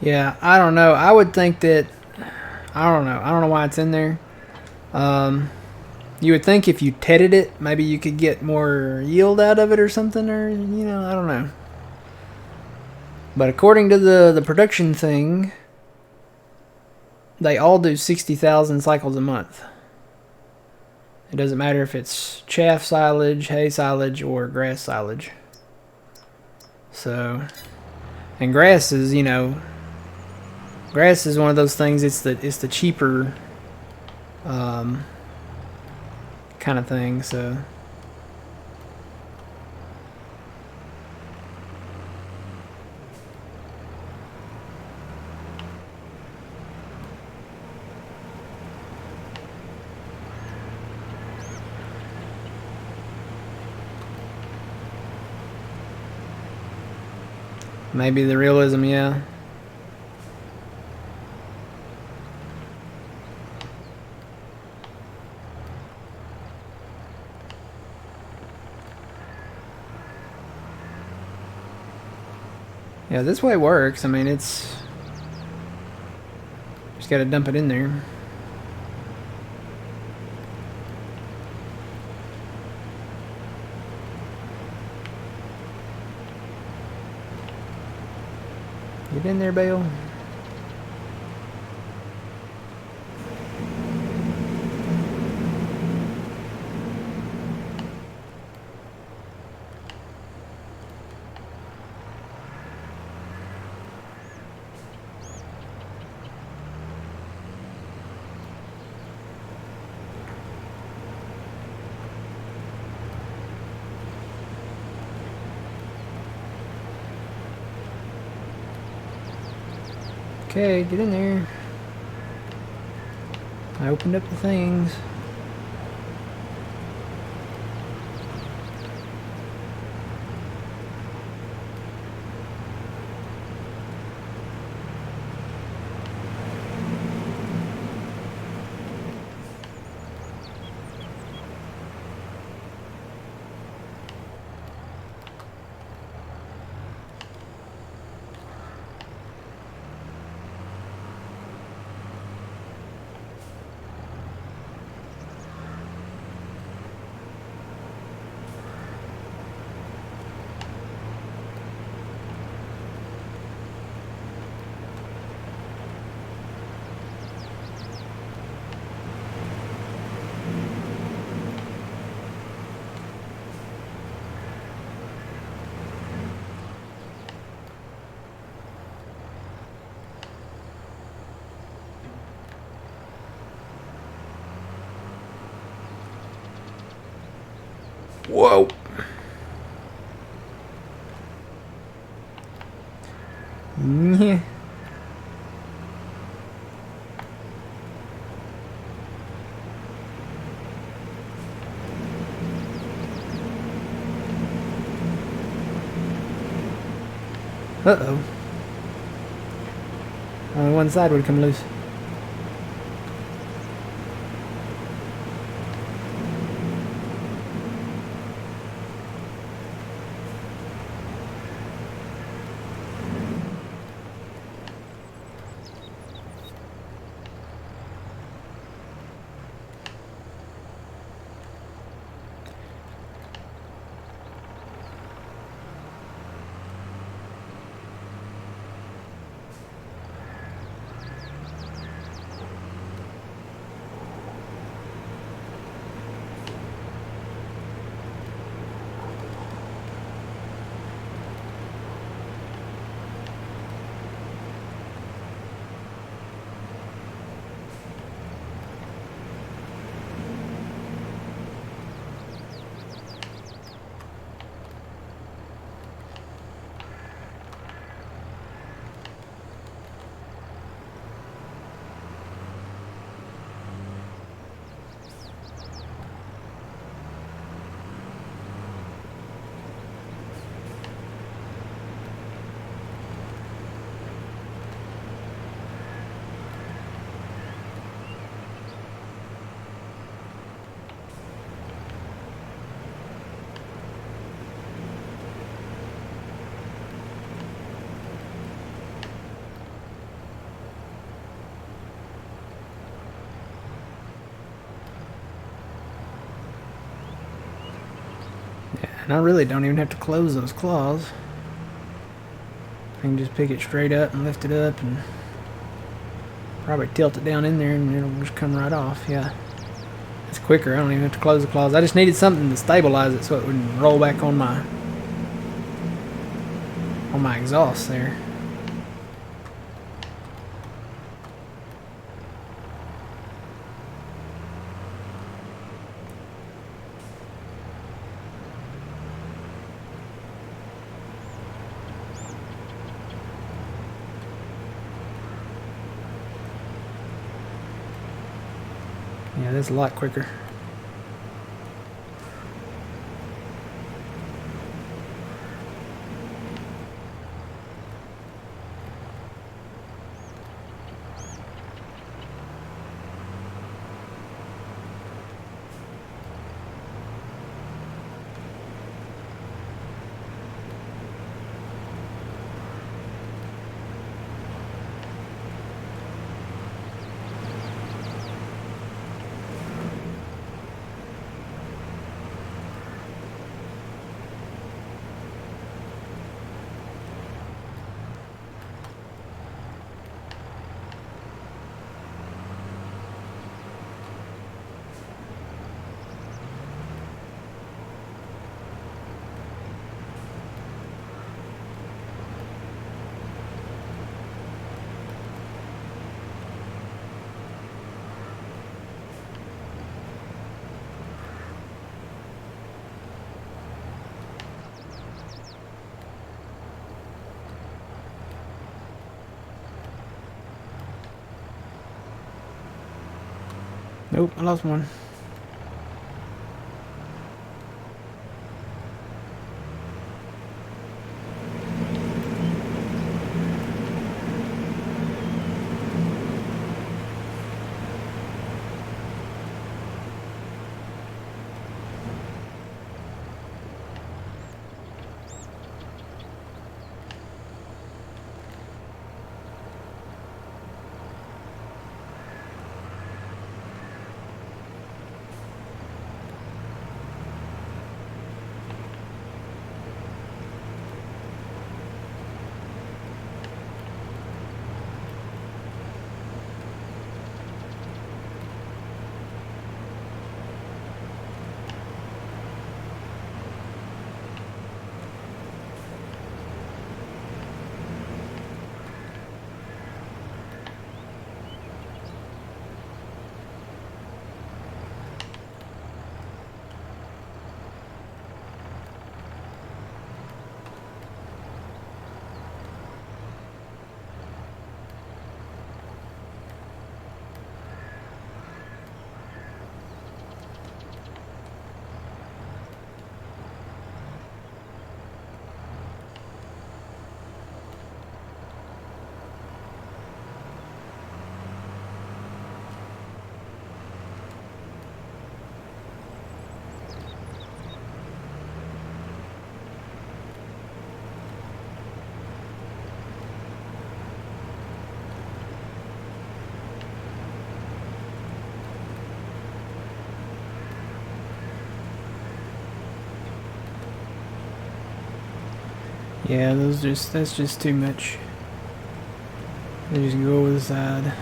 Yeah, I don't know. I would think that I don't know. I don't know why it's in there. You would think if you tedded it, maybe you could get more yield out of it or something, or you know, I don't know. But according to the production thing, they all do 60,000 cycles a month. It doesn't matter if it's chaff silage, hay silage, or grass silage. So, and grass is, you know, grass is one of those things. It's the cheaper kind of thing. So. Maybe the realism, yeah. Yeah, this way works. I mean, it's... Just gotta dump it in there. Get in there, Bale. Okay, get in there. I opened up the things. Whoa. Yeah. Uh-oh. Only one side would come loose. And I really don't even have to close those claws. I can just pick it straight up and lift it up and probably tilt it down in there and it'll just come right off. Yeah, it's quicker. I don't even have to close the claws. I just needed something to stabilize it so it wouldn't roll back on my exhaust there. Yeah, that's a lot quicker. Nope, I lost one. Yeah, that's just too much. They just go over the side.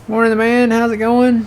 Morning, man. How's it going?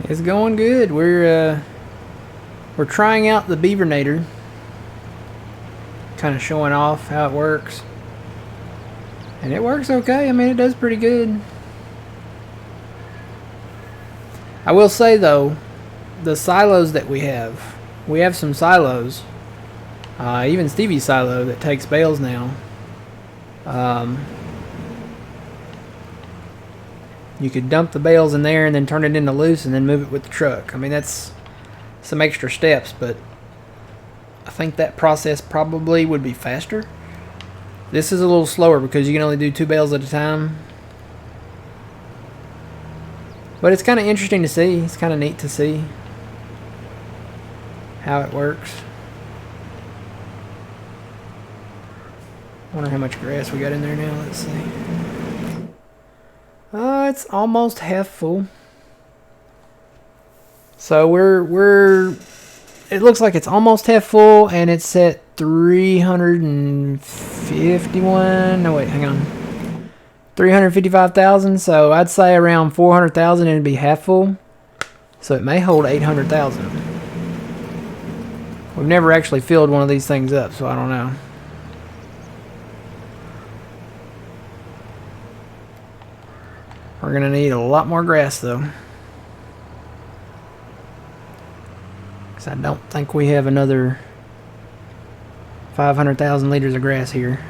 It's going good. We're trying out the Beavernator, kind of showing off how it works, and it works okay. I mean, it does pretty good. I will say though, the silos that we have some silos, even Stevie's silo that takes bales now. You could dump the bales in there and then turn it into loose and then move it with the truck. I mean, that's some extra steps, but I think that process probably would be faster. This is a little slower because you can only do 2 bales at a time. But it's kind of interesting to see. It's kind of neat to see how it works. Wonder how much grass we got in there now. Let's see. It's almost half full. So it looks like it's almost half full, and it's at 351. No, wait, hang on. 355,000. So I'd say around 400,000 and it'd be half full. So it may hold 800,000. We've never actually filled one of these things up, so I don't know. We're gonna need a lot more grass though, because I don't think we have another 500,000 liters of grass here.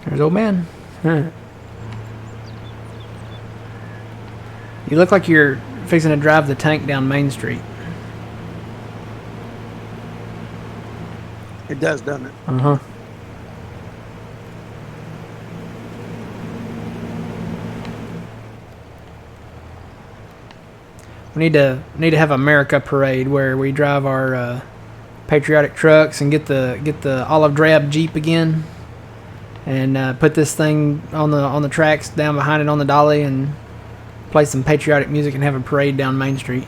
There's old man. Huh. You look like you're fixing to drive the tank down Main Street. It does, doesn't it? Uh-huh. We need to have America parade where we drive our patriotic trucks and get the olive drab Jeep again, and put this thing on the tracks down behind it on the dolly and play some patriotic music and have a parade down Main Street.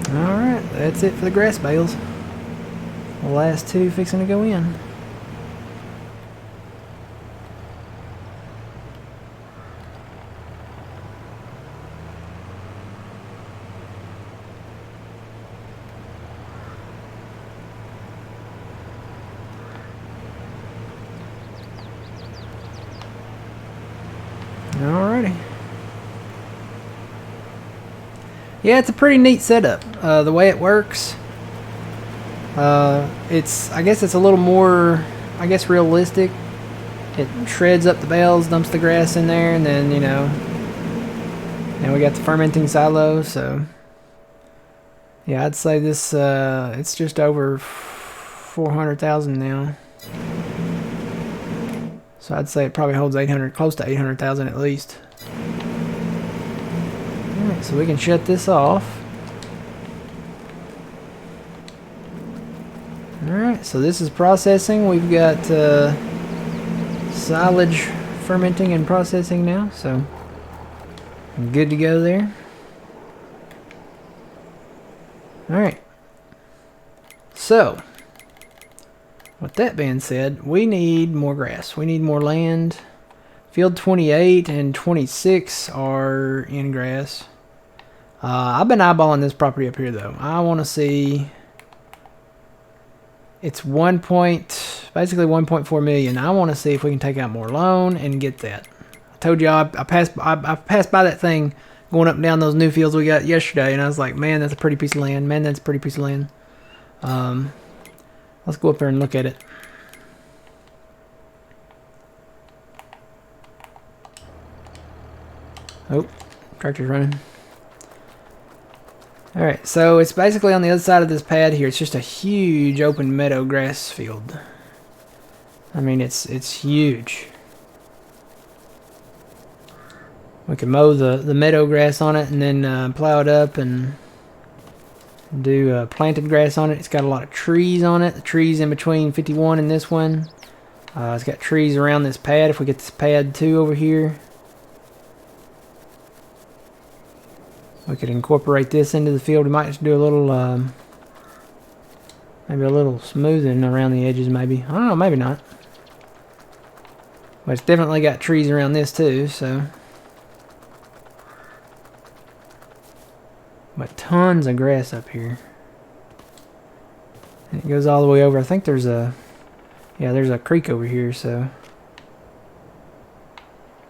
Alright, that's it for the grass bales. The last 2 fixing to go in. Alrighty. Yeah, it's a pretty neat setup. The way it works, I guess it's a little more, I guess, realistic. It shreds up the bales, dumps the grass in there, and then, you know, and we got the fermenting silo, so yeah, I'd say this, it's just over 400,000 now. So I'd say it probably holds 800, close to 800,000 at least. Alright, so we can shut this off. Alright, so this is processing. We've got silage fermenting and processing now, so good to go there. Alright. So, with that being said, we need more grass. We need more land. Field 28 and 26 are in grass. I've been eyeballing this property up here, though. I want to see... It's basically 1.4 million. I want to see if we can take out more loan and get that. I told you I passed by that thing going up and down those new fields we got yesterday, and I was like, man, that's a pretty piece of land. Man, that's a pretty piece of land. Let's go up there and look at it. Oh, tractor's running. Alright, so it's basically on the other side of this pad here. It's just a huge open meadow grass field. I mean, it's huge. We can mow the meadow grass on it and then plow it up and do planted grass on it. It's got a lot of trees on it. The trees in between 51 and this one. It's got trees around this pad. If we get this pad 2 over here, we could incorporate this into the field. We might just do a little, maybe a little smoothing around the edges, maybe. I don't know, maybe not. But it's definitely got trees around this too, so. But tons of grass up here. And it goes all the way over. I think there's a, yeah, there's a creek over here, so.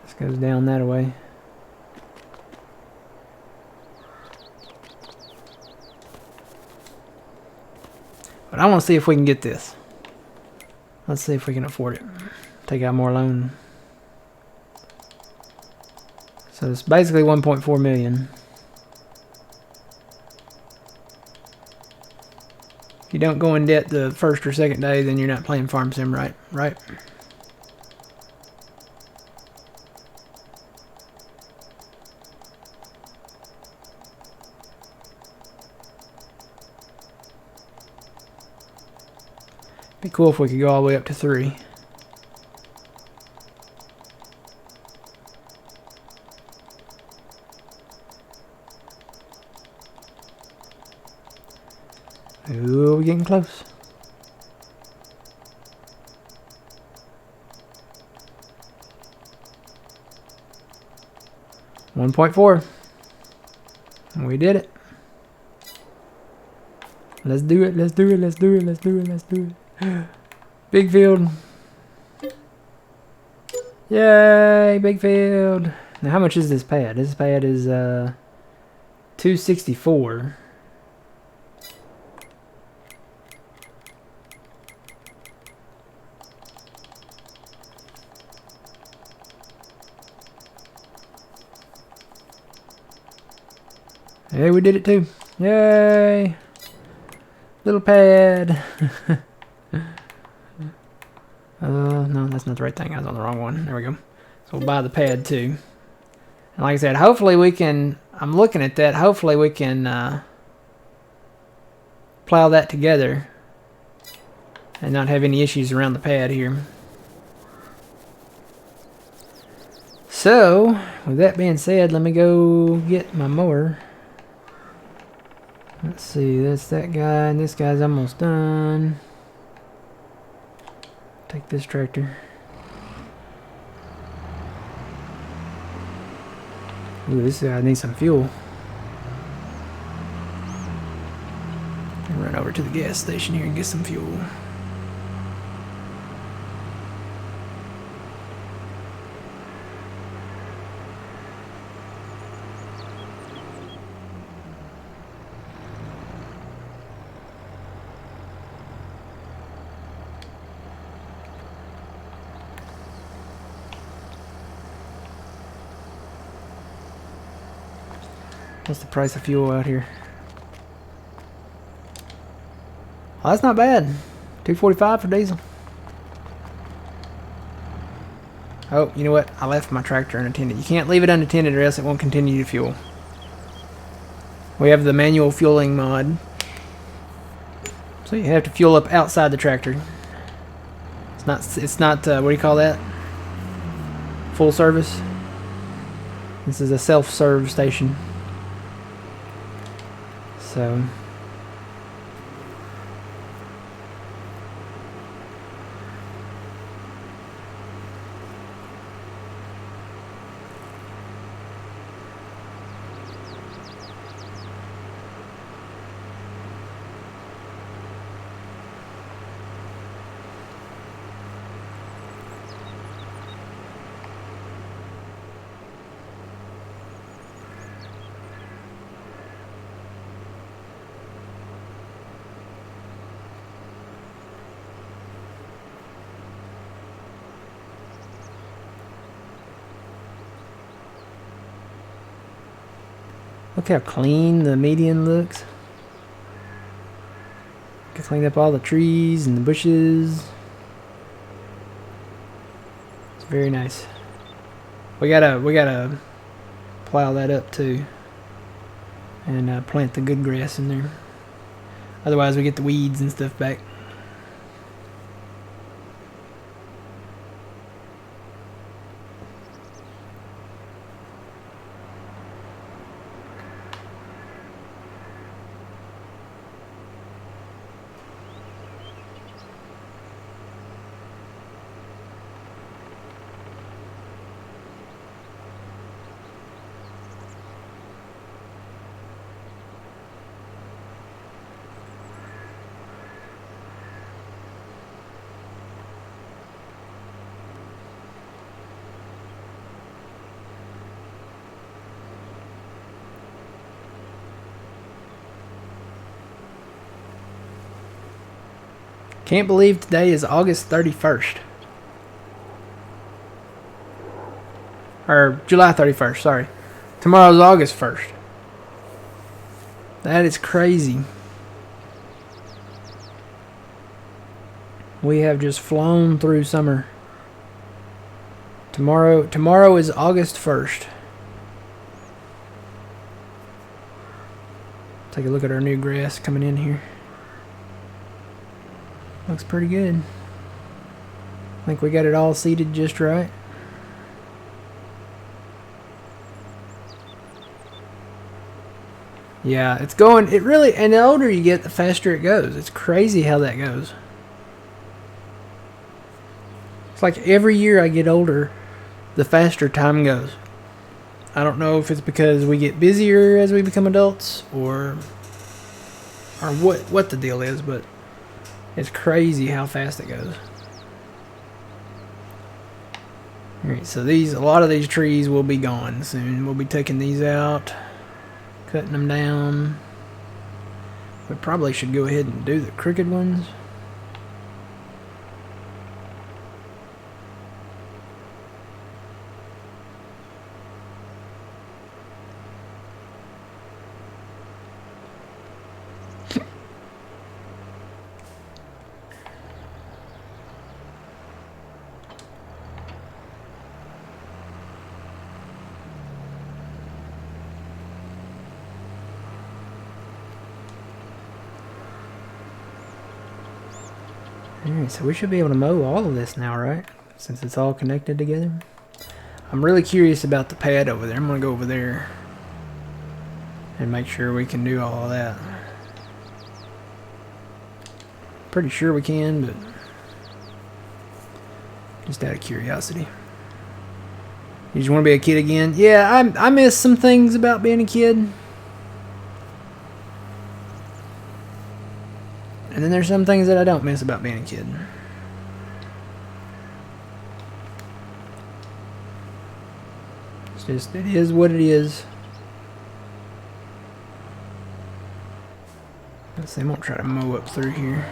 This goes down that way. But I want to see if we can get this. Let's see if we can afford it. Take out more loan. So it's basically 1.4 million. If you don't go in debt the first or second day, then you're not playing Farm Sim right? Right? Be cool if we could go all the way up to 3. Ooh, we're getting close. $1.4. We did it. Let's do it, let's do it, let's do it, let's do it, let's do it. Big field. Yay, big field. Now how much is this pad? This pad is 264. Hey, we did it too. Yay! Little pad. No, that's not the right thing. I was on the wrong one. There we go. So we'll buy the pad too. And like I said, hopefully we can, I'm looking at that, hopefully we can plow that together and not have any issues around the pad here. So, with that being said, let me go get my mower. Let's see, that's that guy, and this guy's almost done. Take this tractor. Ooh, this guy needs some fuel. Run over to the gas station here and get some fuel. What's the price of fuel out here? Oh, that's not bad. $2.45 for diesel. Oh, you know what? I left my tractor unattended. You can't leave it unattended or else it won't continue to fuel. We have the manual fueling mod. So you have to fuel up outside the tractor. It's not what do you call that? Full service. This is a self-serve station. So look how clean the median looks. Cleaned up all the trees and the bushes. It's very nice. We gotta plow that up too, and plant the good grass in there. Otherwise, we get the weeds and stuff back. Can't believe today is August 31st. Or July 31st, sorry. Tomorrow's August 1st. That is crazy. We have just flown through summer. Tomorrow is August 1st. Take a look at our new grass coming in here. Looks pretty good. I think we got it all seeded just right. Yeah, it's going, it really, and the older you get, the faster it goes. It's crazy how that goes. It's like every year I get older, the faster time goes. I don't know if it's because we get busier as we become adults or what the deal is, but it's crazy how fast it goes. Alright, so a lot of these trees will be gone soon. We'll be taking these out, cutting them down. We probably should go ahead and do the crooked ones. Alright, so we should be able to mow all of this now, right? Since it's all connected together. I'm really curious about the pad over there. I'm going to go over there and make sure we can do all of that. Pretty sure we can, but just out of curiosity. You just want to be a kid again? Yeah, I miss some things about being a kid. And then there's some things that I don't miss about being a kid. It's just, it is what it is. Let's see, I'm gonna try to mow up through here.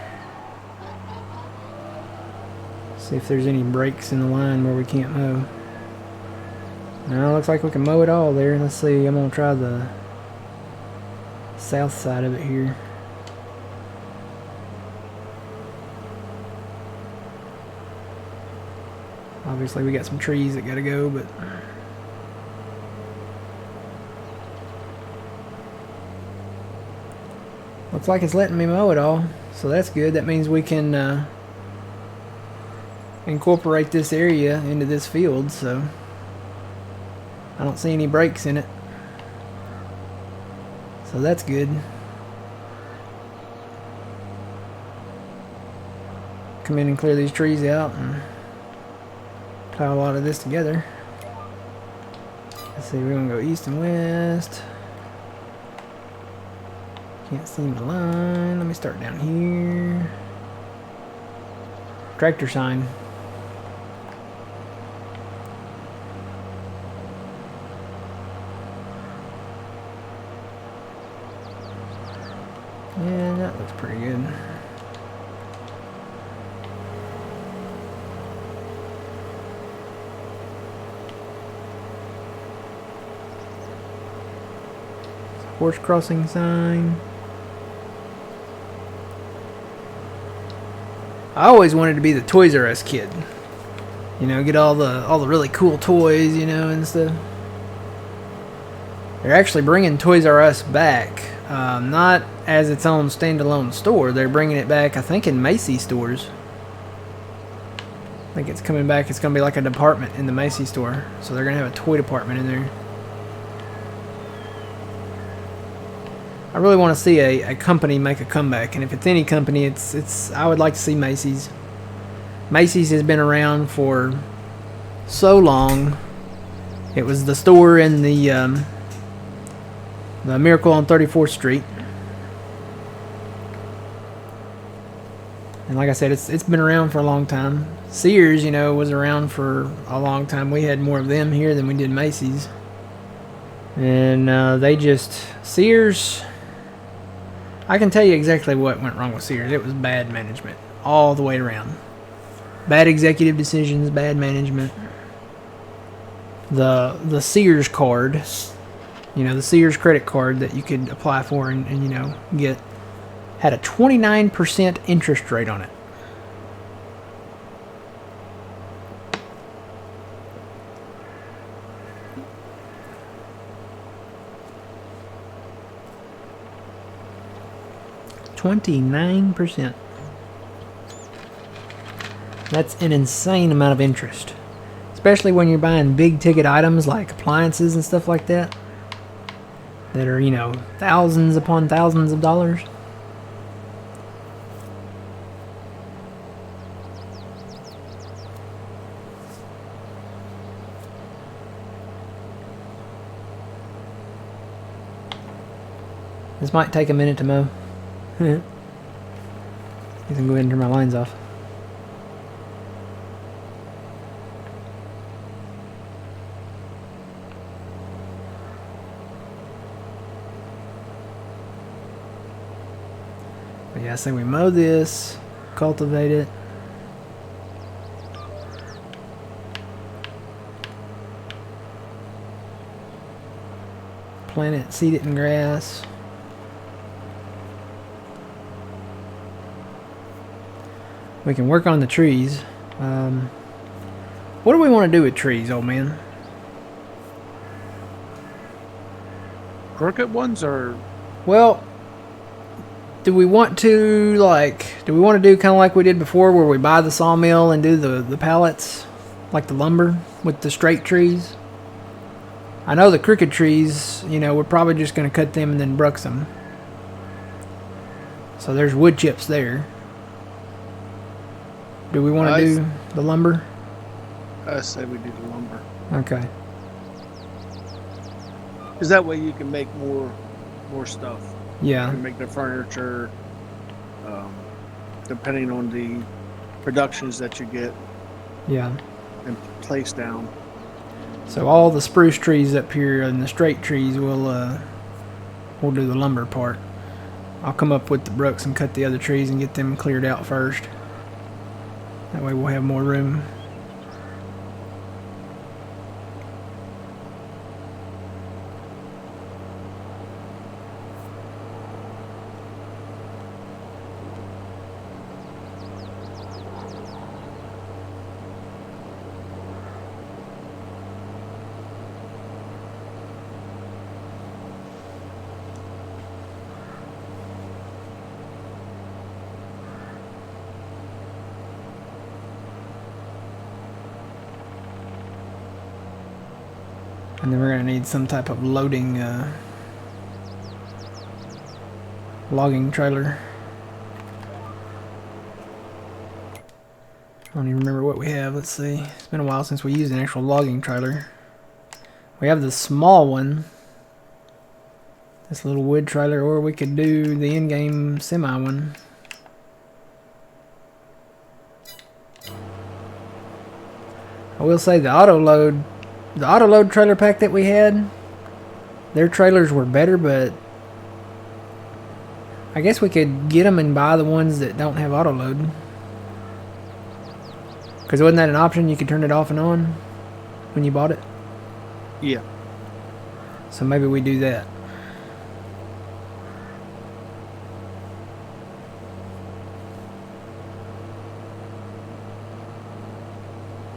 See if there's any breaks in the line where we can't mow. No, looks like we can mow it all there. Let's see, I'm gonna try the south side of it here. Obviously we got some trees that gotta go, but looks like it's letting me mow it all, so that's good. That means we can incorporate this area into this field, so I don't see any breaks in it, so that's good. Come in and clear these trees out and pile a lot of this together. Let's see, we're gonna go east and west. Can't see my line. Let me start down here. Tractor sign. Yeah, that looks pretty good. Horse crossing sign. I always wanted to be the Toys R Us kid. You know, get all the really cool toys, you know, and stuff. They're actually bringing Toys R Us back, not as its own standalone store. They're bringing it back, I think, in Macy's stores. I think it's coming back. It's going to be like a department in the Macy's store. So they're going to have a toy department in there. I really want to see a company make a comeback, and if it's any company, I would like to see Macy's. Macy's has been around for so long. It was the store in the Miracle on 34th Street, and like I said, it's been around for a long time. Sears, you know, was around for a long time. We had more of them here than we did Macy's, and Sears. I can tell you exactly what went wrong with Sears. It was bad management all the way around. Bad executive decisions, bad management. The Sears card, you know, the Sears credit card that you could apply for and you know, get, had a 29% interest rate on it. $29%. That's an insane amount of interest, especially when you're buying big ticket items like appliances and stuff like that are, you know, thousands upon thousands of dollars. This might take a minute to mow. You can go ahead and turn my lines off. But yeah, so we mow this, cultivate it. Plant it, seed it in grass. We can work on the trees. What do we want to do with trees, old man? Crooked ones or? Well, do we want to do kind of like we did before, where we buy the sawmill and do the pallets, like the lumber, with the straight trees? I know the crooked trees, you know, we're probably just going to cut them and then brux them. So there's wood chips there. Do we want to do the lumber? I say we do the lumber. Okay. Because that way you can make more stuff. Yeah. You can make the furniture, depending on the productions that you get. Yeah. And place down. So all the spruce trees up here and the straight trees we'll do the lumber part. I'll come up with the brooks and cut the other trees and get them cleared out first. That way we'll have more room. And then we're going to need some type of loading logging trailer. I don't even remember what we have. Let's see. It's been a while since we used an actual logging trailer. We have the small one. This little wood trailer, or we could do the in-game semi one. I will say the auto load trailer pack that we had, their trailers were better, but I guess we could get them and buy the ones that don't have auto load. Because wasn't that an option? You could turn it off and on when you bought it? Yeah. So maybe we do that.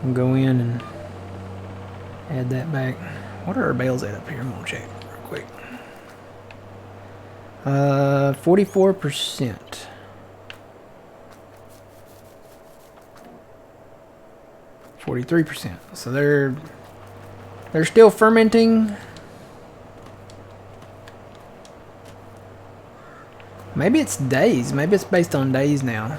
We'll go in and add that back. What are our bales at up here? I'm gonna check real quick. 44%. 43%. So they're still fermenting. Maybe it's days. Maybe it's based on days now.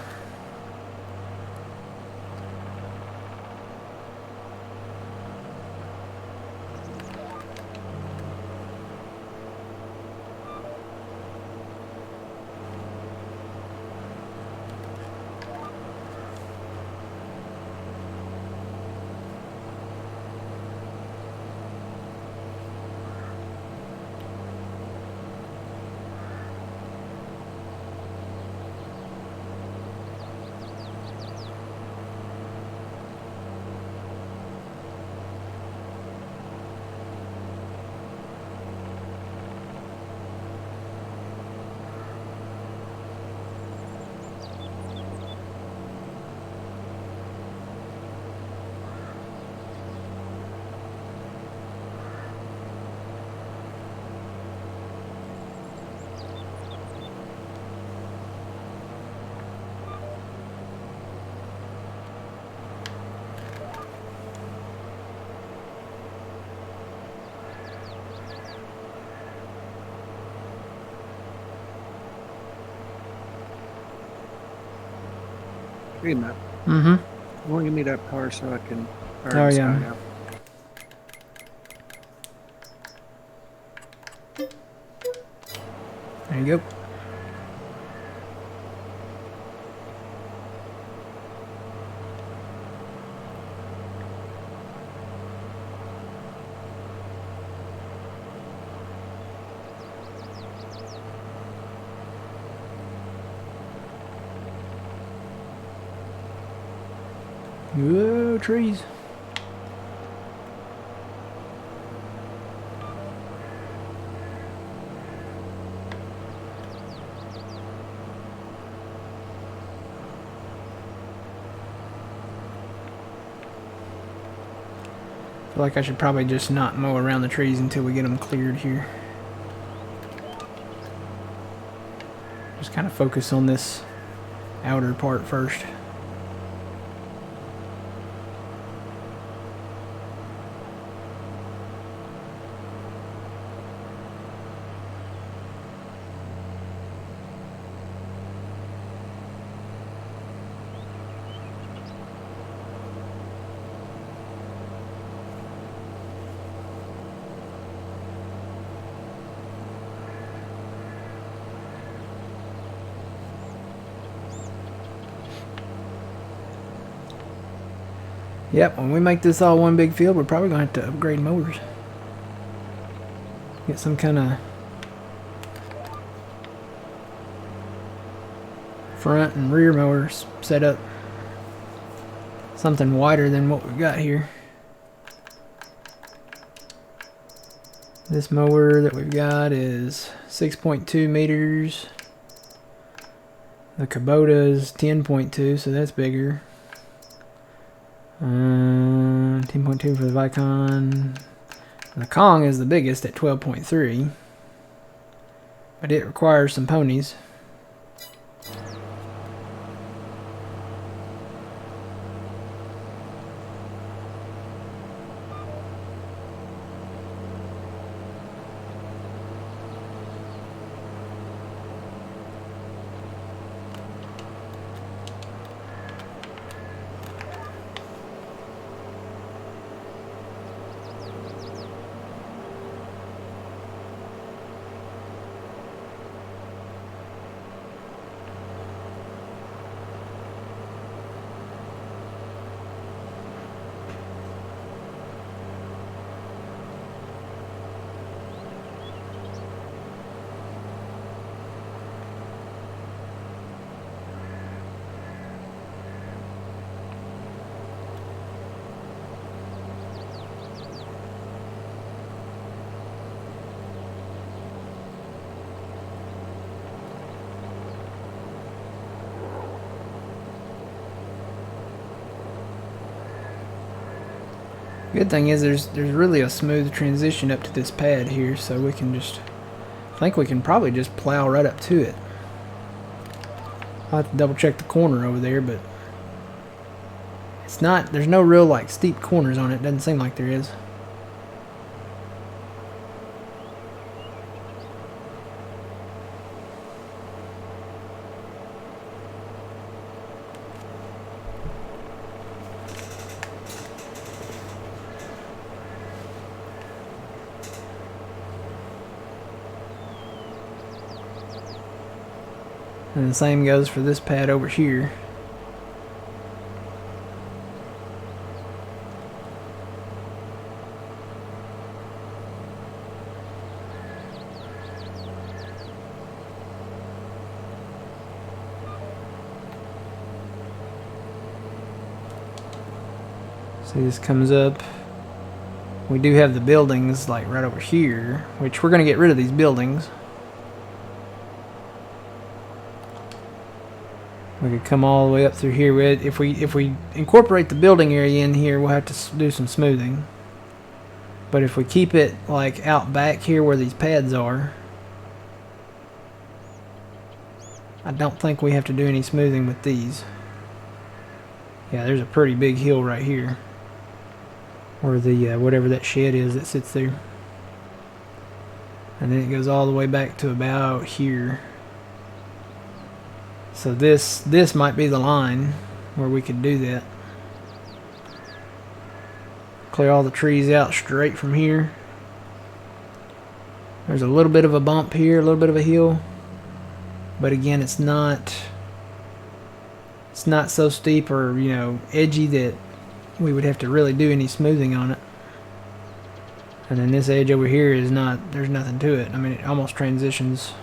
Hey, Matt. Mm-hmm. You want to give me that power so I can Oh, fire this yeah. guy out? There you go. Whoa, trees. I feel like I should probably just not mow around the trees until we get them cleared here. Just kind of focus on this outer part first. Yep, when we make this all one big field, we're probably going to have to upgrade mowers. Get some kind of front and rear mowers set up. Something wider than what we've got here. This mower that we've got is 6.2 meters. The Kubota is 10.2, so that's bigger. 10.2 for the Vicon. The Kong is the biggest at 12.3, but it requires some ponies. Good thing is there's really a smooth transition up to this pad here, so we can just, I think we can probably just plow right up to it. I'll have to double check the corner over there, but it's not, there's no real like steep corners on it. Doesn't seem like there is. And the same goes for this pad over here. See, this comes up. We do have the buildings like right over here, which we're going to get rid of these buildings. We could come all the way up through here. If we incorporate the building area in here, we'll have to do some smoothing. But if we keep it like out back here where these pads are, I don't think we have to do any smoothing with these. Yeah, there's a pretty big hill right here, where the whatever that shed is that sits there, and then it goes all the way back to about here. So this might be the line where we could do that. Clear all the trees out straight from here. There's a little bit of a bump here, a little bit of a hill, but again, it's not so steep or, you know, edgy that we would have to really do any smoothing on it. And then this edge over here is not, there's nothing to it. I mean, it almost transitions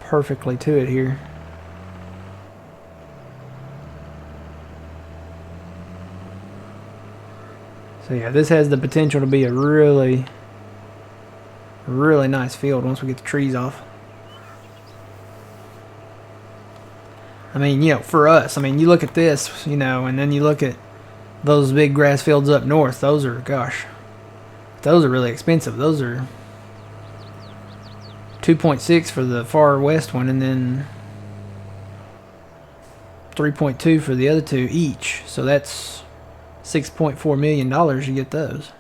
perfectly to it here. So yeah, this has the potential to be a really nice field once we get the trees off. I mean, you know, for us, I mean, you look at this, you know, and then you look at those big grass fields up north. Those are, gosh, those are really expensive. Those are 2.6 for the far west one, and then 3.2 for the other two each. So that's $6.4 million to get those.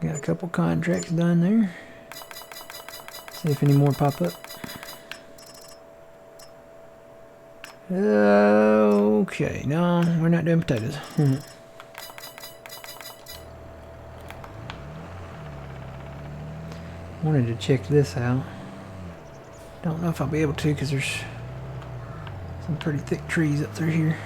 Got a couple contracts done there. See if any more pop up. Okay, no, we're not doing potatoes. Wanted to check this out. Don't know if I'll be able to because there's some pretty thick trees up through here.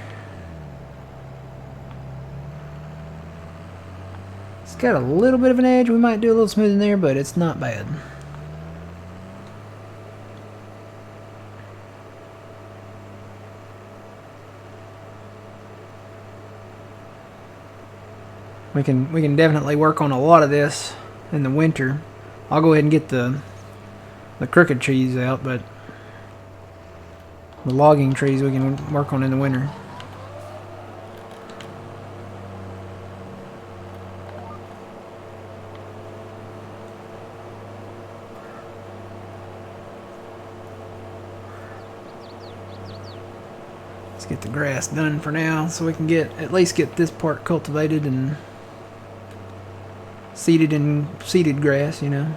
It's got a little bit of an edge. We might do a little smoothing there, but it's not bad. We can definitely work on a lot of this in the winter. I'll go ahead and get the crooked trees out, but the logging trees we can work on in the winter. Let's get the grass done for now so we can at least get this part cultivated and seeded grass, you know.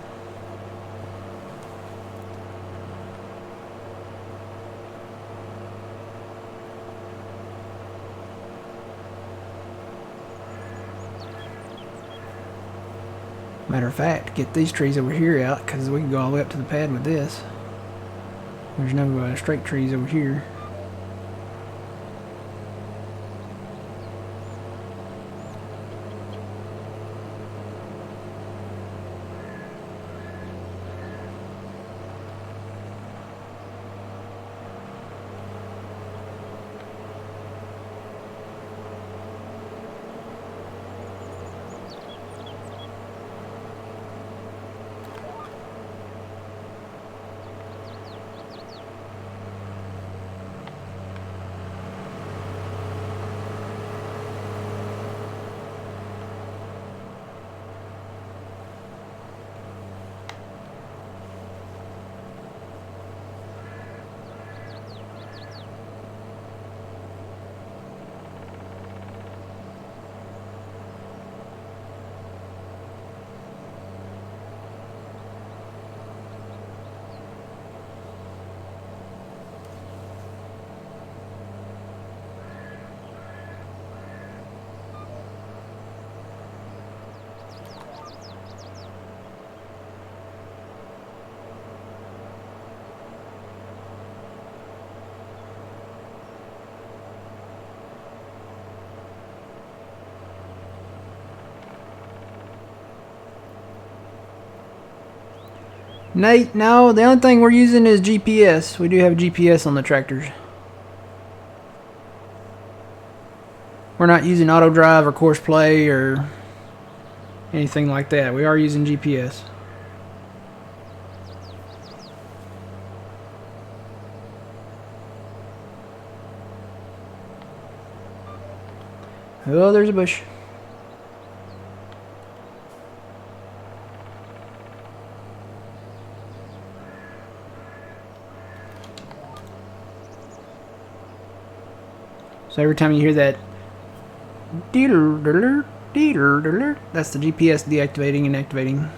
Matter of fact, get these trees over here out because we can go all the way up to the pad with this. There's no straight trees over here. Nate, no, the only thing we're using is GPS. We do have GPS on the tractors. We're not using auto drive or course play or anything like that. We are using GPS. Oh, there's a bush. So every time you hear that, that's the GPS deactivating and activating.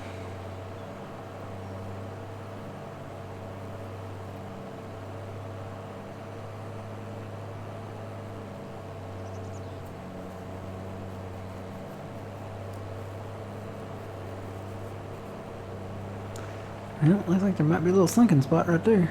Well, looks like there might be a little sunken spot right there.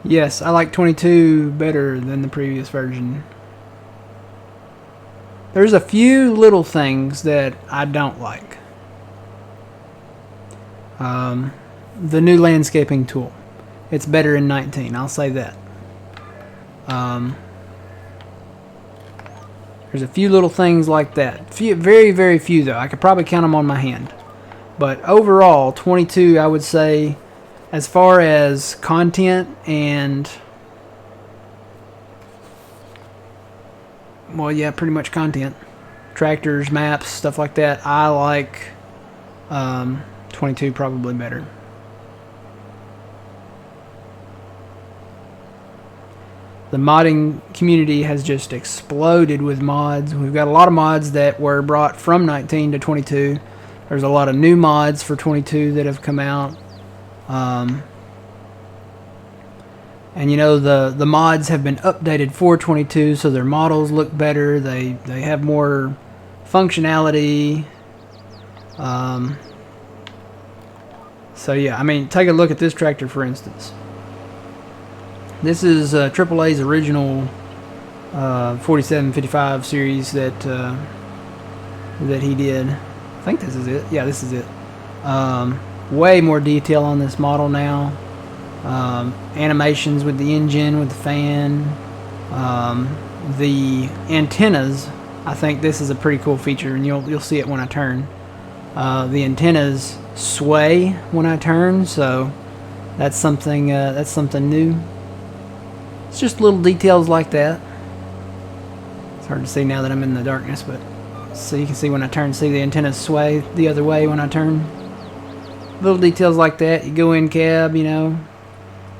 Yes, I like 22 better than the previous version. There's a few little things that I don't like. The new landscaping tool. It's better in 19, I'll say that. There's a few little things like that. Very, very few though. I could probably count them on my hand. But overall, 22, I would say, as far as content and, well, yeah, pretty much content, tractors, maps, stuff like that, I like 22 probably better. The modding community has just exploded with mods. We've got a lot of mods that were brought from 19 to 22. There's a lot of new mods for 22 that have come out. And you know, the mods have been updated for 22, so their models look better. They have more functionality. So yeah, I mean, take a look at this tractor for instance. This is AAA's original 4755 series that he did. I think this is it. Yeah, this is it. Way more detail on this model now. Animations with the engine, with the fan, the antennas. I think this is a pretty cool feature, and you'll see it when I turn. The antennas sway when I turn, so that's something new. It's just little details like that. It's hard to see now that I'm in the darkness, but so you can see when I turn, see the antennas sway the other way when I turn. Little details like that. You go in cab, you know,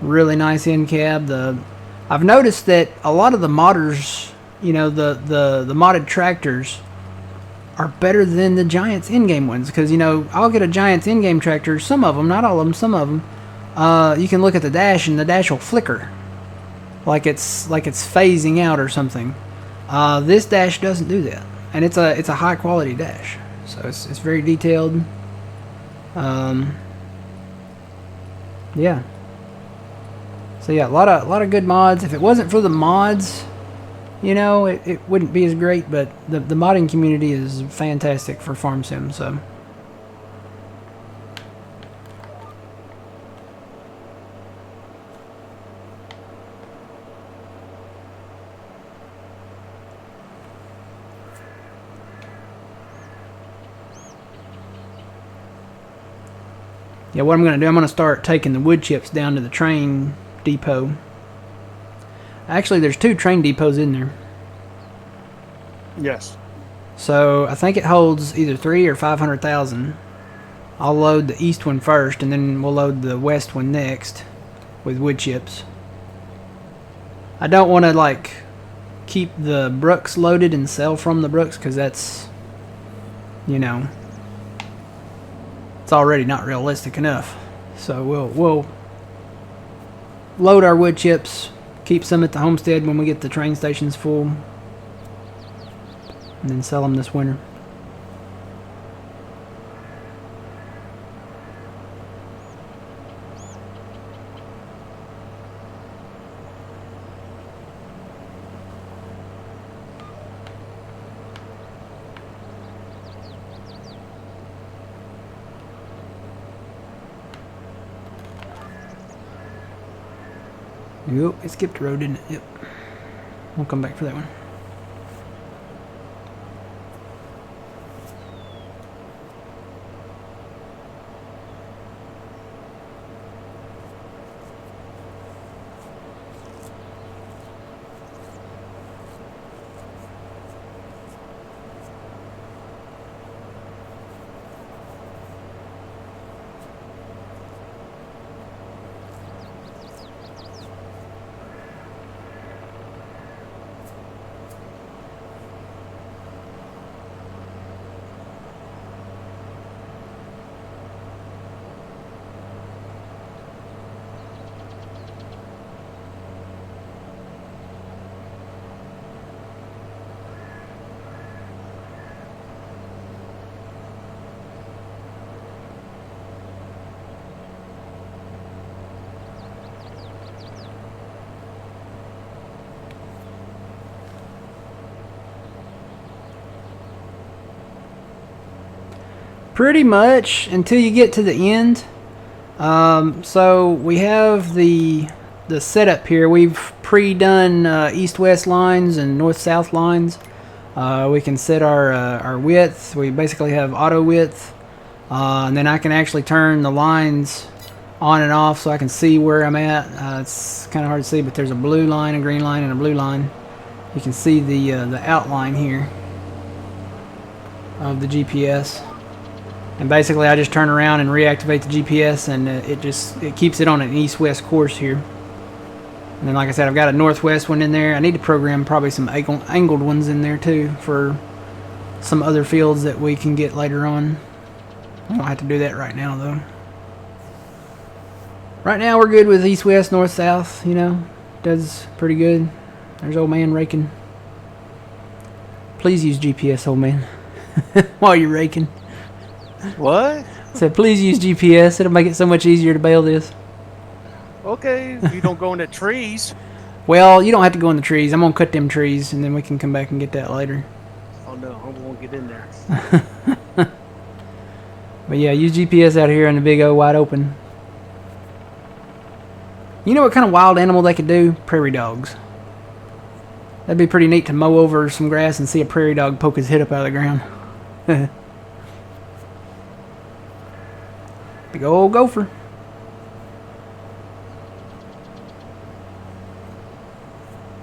really nice in cab. I've noticed that a lot of the modders, you know, the modded tractors are better than the Giants in-game ones, because you know, I'll get a Giants in-game tractor, some of them, not all of them, some of them. You can look at the dash and the dash will flicker, like it's phasing out or something. This dash doesn't do that, and it's a high quality dash, so it's very detailed. Yeah. So yeah, a lot of good mods. If it wasn't for the mods, you know, it wouldn't be as great. But the modding community is fantastic for farm sim. So. Yeah, what I'm going to do, I'm going to start taking the wood chips down to the train depot. Actually, there's 2 train depots in there. Yes. So I think it holds either 3 or 500,000. I'll load the east one first, and then we'll load the west one next with wood chips. I don't want to like keep the Brooks loaded and sell from the Brooks, because that's, you know, it's already not realistic enough. So we'll load our wood chips, keep some at the homestead when we get the train stations full, and then sell them this winter. Yep, it skipped a road, didn't it? Yep. We'll come back for that one. Pretty much until you get to the end. So we have the setup here. We've pre-done east-west lines and north-south lines. We can set our width. We basically have auto width, and then I can actually turn the lines on and off so I can see where I'm at. It's kind of hard to see, but there's a blue line, a green line, and a blue line. You can see the outline here of the GPS. And basically I just turn around and reactivate the GPS, and it keeps it on an east-west course here. And then, like I said, I've got a northwest one in there. I need to program probably some angled ones in there too for some other fields that we can get later on. I don't have to do that right now though. Right now we're good with east-west, north-south, you know. Does pretty good. There's old man raking. Please use GPS, old man, while you're raking. What? Said please use GPS. It'll make it so much easier to bale this. Okay, you don't go into trees. Well, you don't have to go in the trees. I'm gonna cut them trees, and then we can come back and get that later. Oh no, I won't get in there. But yeah, use GPS out here in the big O wide open. You know what kind of wild animal they could do? Prairie dogs. That'd be pretty neat to mow over some grass and see a prairie dog poke his head up out of the ground. Big old gopher.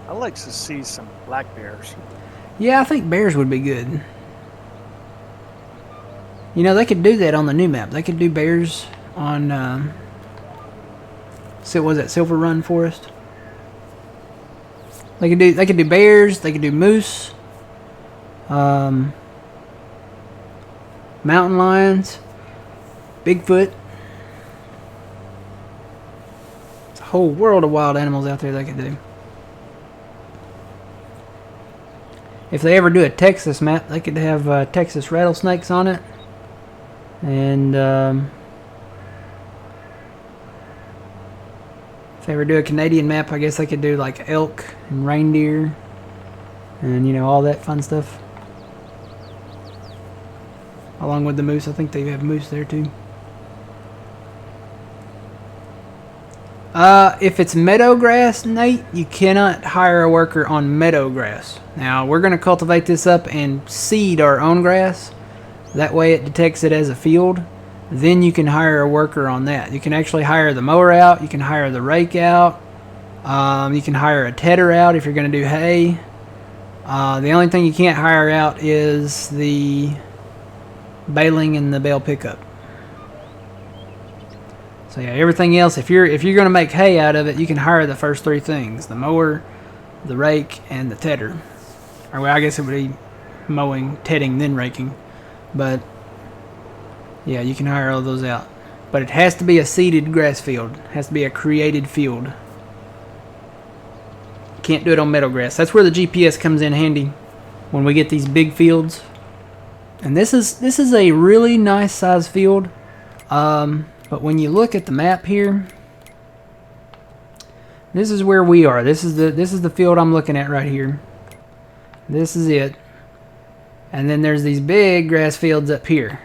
I like to see some black bears. Yeah, I think bears would be good. You know, they could do that on the new map. They could do bears on, so was that Silver Run Forest? They could do bears. They could do moose, mountain lions, Bigfoot. It's a whole world of wild animals out there they could do. If they ever do a Texas map, they could have Texas rattlesnakes on it. And if they ever do a Canadian map, I guess they could do like elk and reindeer and, you know, all that fun stuff. Along with the moose. I think they have moose there too. If it's meadow grass, Nate, you cannot hire a worker on meadow grass. Now, we're going to cultivate this up and seed our own grass. That way it detects it as a field. then you can hire a worker on that. You can actually hire the mower out. You can hire the rake out. You can hire a tedder out if you're going to do hay. The only thing you can't hire out is the baling and the bale pickup. So yeah, everything else, if you're going to make hay out of it, you can hire the first three things: the mower, the rake, and the tedder. Or well, I guess it would be mowing, tedding, then raking. But yeah, you can hire all those out. But it has to be a seeded grass field. It has to be a created field. Can't do it on meadow grass. That's where the GPS comes in handy when we get these big fields. And this is a really nice size field. But when you look at the map here, this is where we are. This is the field I'm looking at right here. This is it. And then there's these big grass fields up here.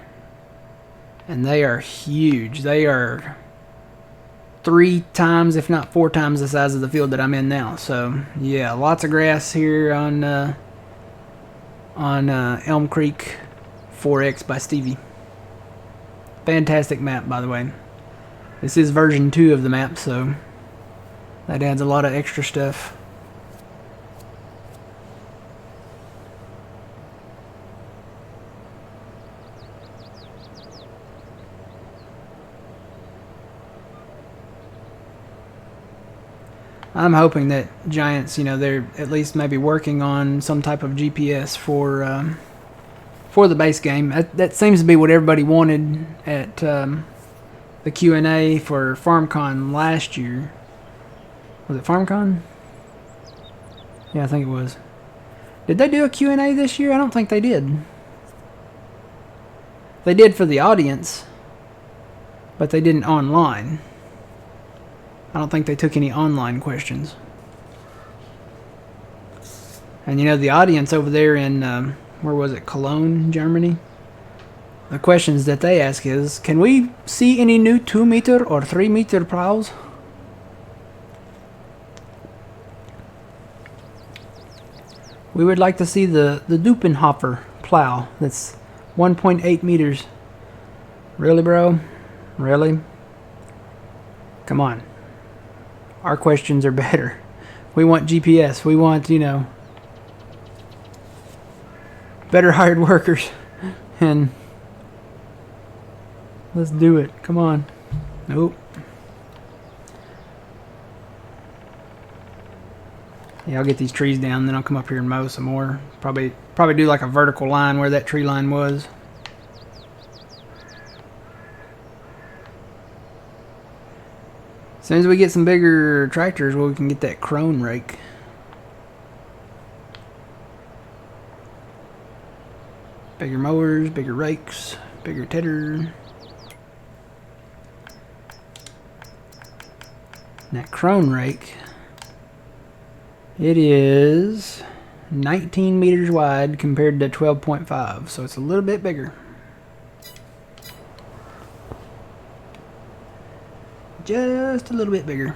And they are huge. They are 3 times, if not 4 times the size of the field that I'm in now. So yeah, lots of grass here on Elm Creek 4X by Stevie. Fantastic map, by the way. This is version 2 of the map, so that adds a lot of extra stuff. I'm hoping that Giants, they're at least maybe working on some type of GPS for the base game. That seems to be what everybody wanted at the Q&A for FarmCon last year. Was it FarmCon? Yeah, I think it was. Did they do a Q&A this year? I don't think they did. They did for the audience, but they didn't online. I don't think they took any online questions. And the audience over there in, where was it, Cologne, Germany? The questions that they ask is, can we see any new 2-meter or 3-meter plows? We would like to see the Dupenhofer plow that's 1.8 meters. Really, bro? Really? Come on. Our questions are better. We want GPS. We want, better hired workers. And let's do it. Come on. Nope. Yeah, I'll get these trees down, then I'll come up here and mow some more. Probably do like a vertical line where that tree line was. As soon as we get some bigger tractors, well, we can get that crone rake. Bigger mowers, bigger rakes, bigger tedder. And that crone rake, it is 19 meters wide compared to 12.5, so it's a little bit bigger. Just a little bit bigger.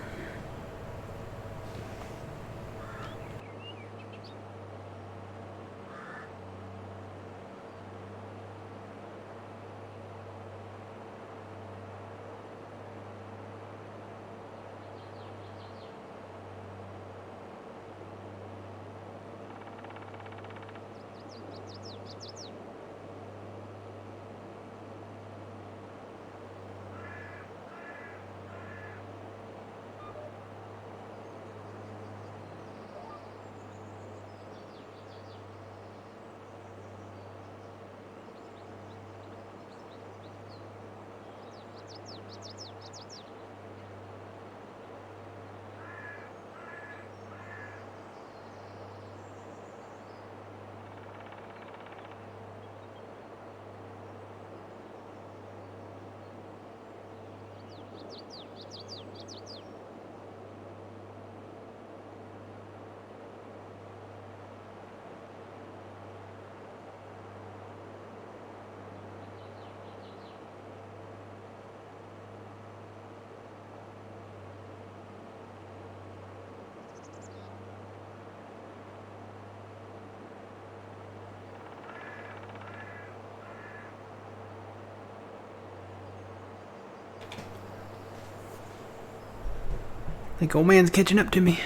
I think old man's catching up to me.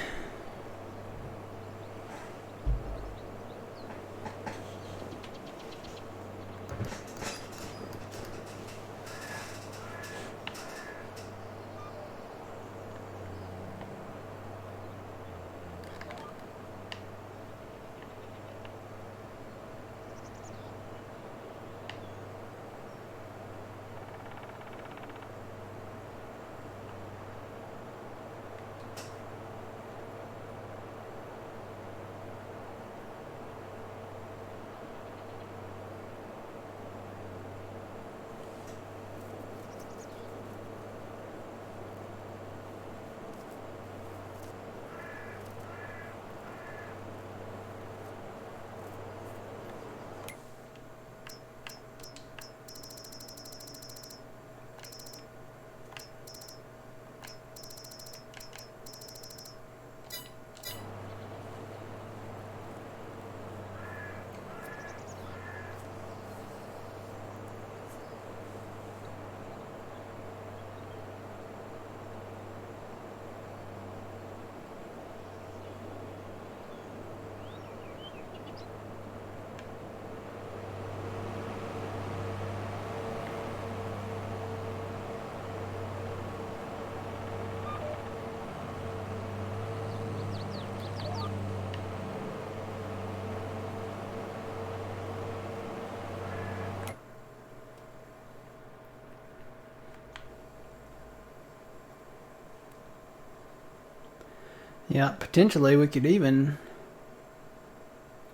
Yeah, potentially we could even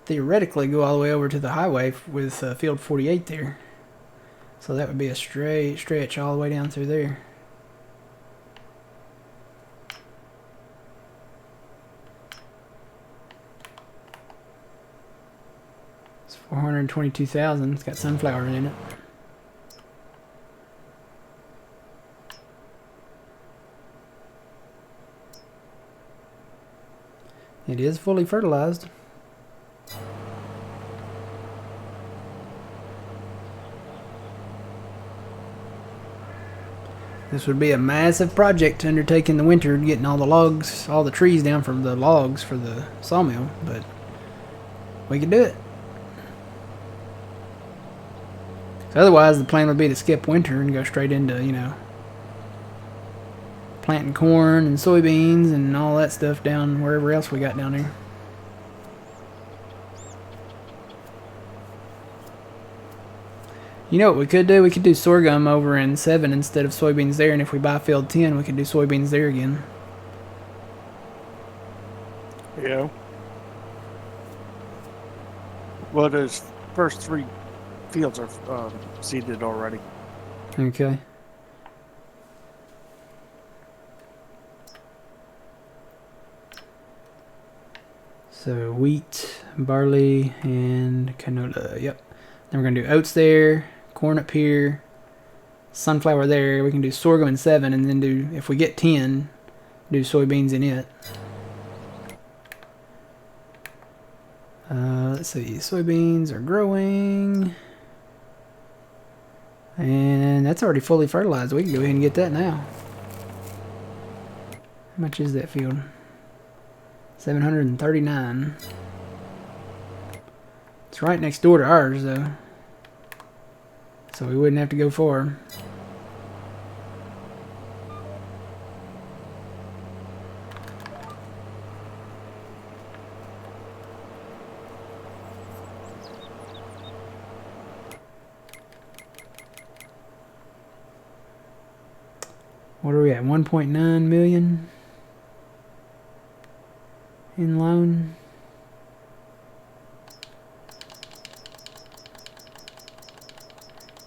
theoretically go all the way over to the highway with field 48 there. So that would be a straight stretch all the way down through there. It's 422,000. It's got sunflower in it. It is fully fertilized. This would be a massive project to undertake in the winter, getting all the logs, all the trees down from the logs for the sawmill, but we could do it. So otherwise, the plan would be to skip winter and go straight into, you know, planting corn and soybeans and all that stuff down wherever else we got down there. You know what we could do? We could do sorghum over in 7 instead of soybeans there, and if we buy field 10, we could do soybeans there again. Yeah. Well, those first 3 fields are seeded already. Okay. So wheat, barley, and canola. Yep. Then we're going to do oats there, corn up here, sunflower there. We can do sorghum in 7, and then do, if we get 10, do soybeans in it. Let's see. Soybeans are growing. And that's already fully fertilized. We can go ahead and get that now. How much is that field? 739. It's right next door to ours, though. So we wouldn't have to go far. What are we at? 1.9 million in loan.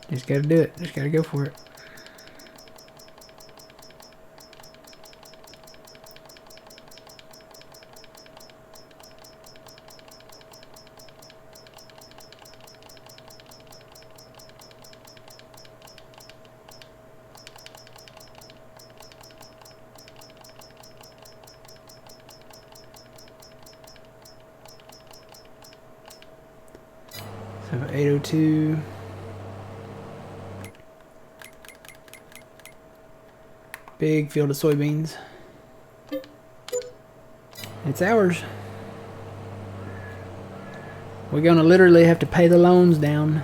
Just gotta do it. Just gotta go for it. So 802. Big field of soybeans. It's ours. We're gonna literally have to pay the loans down.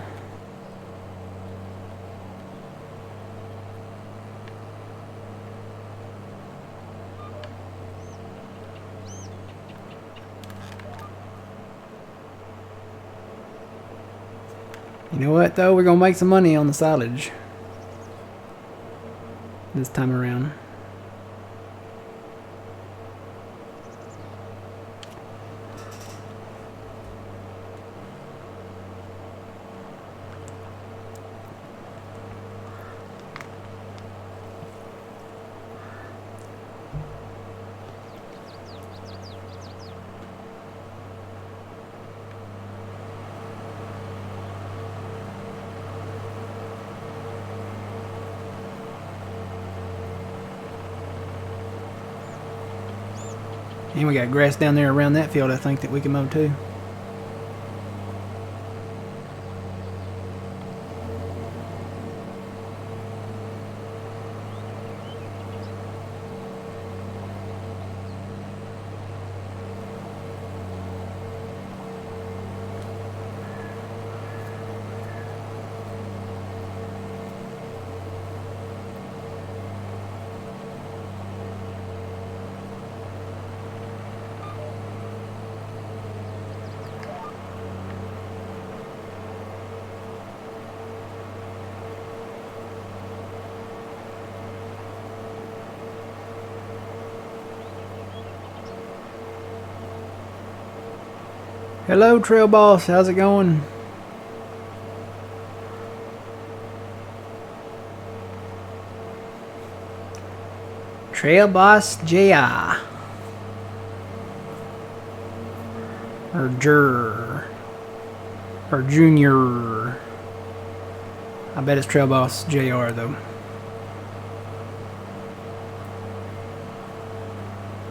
You know what though? We're gonna make some money on the silage this time around. And we got grass down there around that field, I think, that we can mow too. Hello, Trail Boss. How's it going? Trail Boss JR. Or Jur. Or Junior. I bet it's Trail Boss JR though.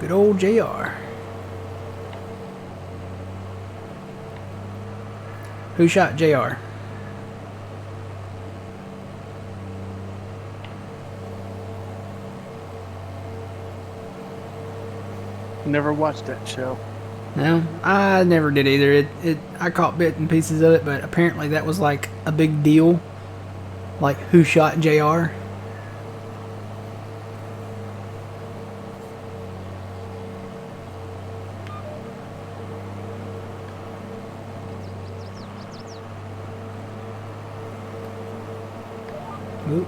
Good old JR. Who shot JR? Never watched that show. No, I never did either. I caught bits and pieces of it, but apparently that was like a big deal. Like, who shot JR? Oop.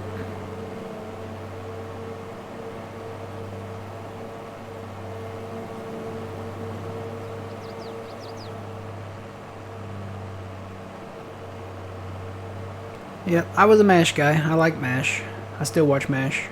Yep, I was a MASH guy. I like MASH. I still watch MASH.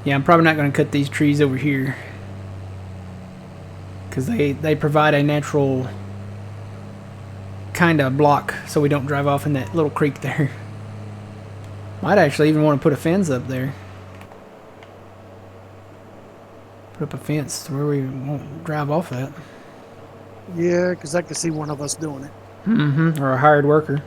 Yeah, I'm probably not going to cut these trees over here, because they provide a natural kind of block so we don't drive off in that little creek there. Might actually even want to put a fence up there. Put up a fence where we won't drive off at. Yeah, because I can see one of us doing it. Mm-hmm. Or a hired worker.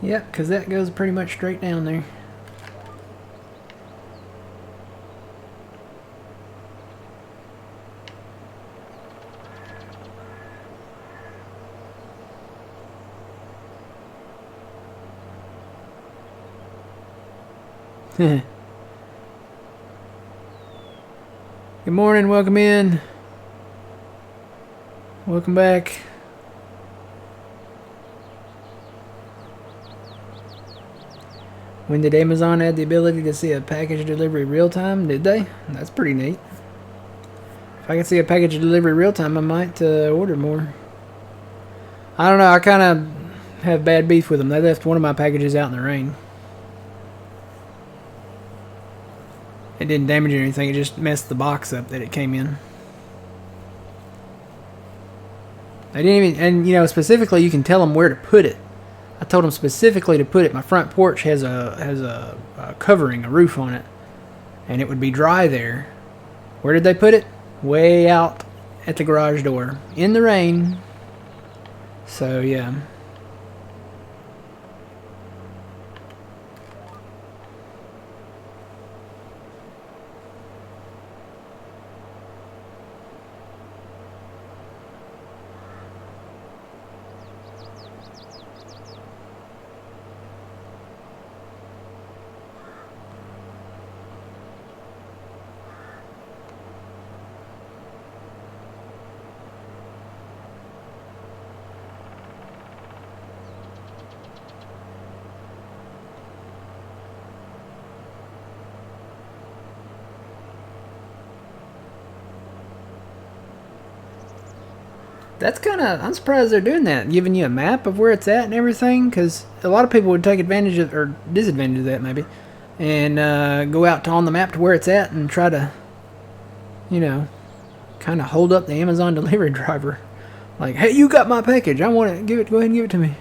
Yep, because that goes pretty much straight down there. Good morning, welcome in. Welcome back. When did Amazon add the ability to see a package delivery real time? Did they? That's pretty neat. If I can see a package delivery real time, I might order more. I don't know, I kind of have bad beef with them. They left one of my packages out in the rain. It didn't damage anything, it just messed the box up that it came in. I didn't even, and you know, specifically you can tell them where to put it. I told them specifically to put it. My front porch has a covering, a roof on it, and it would be dry there. Where did they put it? Way out at the garage door in the rain. So yeah. That's kind of, I'm surprised they're doing that, giving you a map of where it's at and everything, because a lot of people would take advantage of, or disadvantage of that maybe, and go out to on the map to where it's at and try to, you know, kind of hold up the Amazon delivery driver. Like, hey, you got my package, I want it, go ahead and give it to me.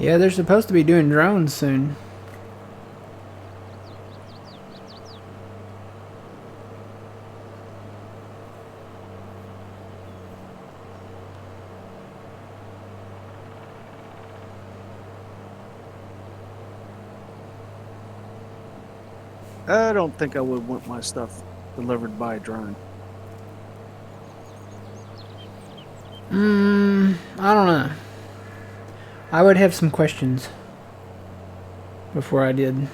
Yeah, they're supposed to be doing drones soon. I don't think I would want my stuff delivered by drone. I don't know. I would have some questions before I did.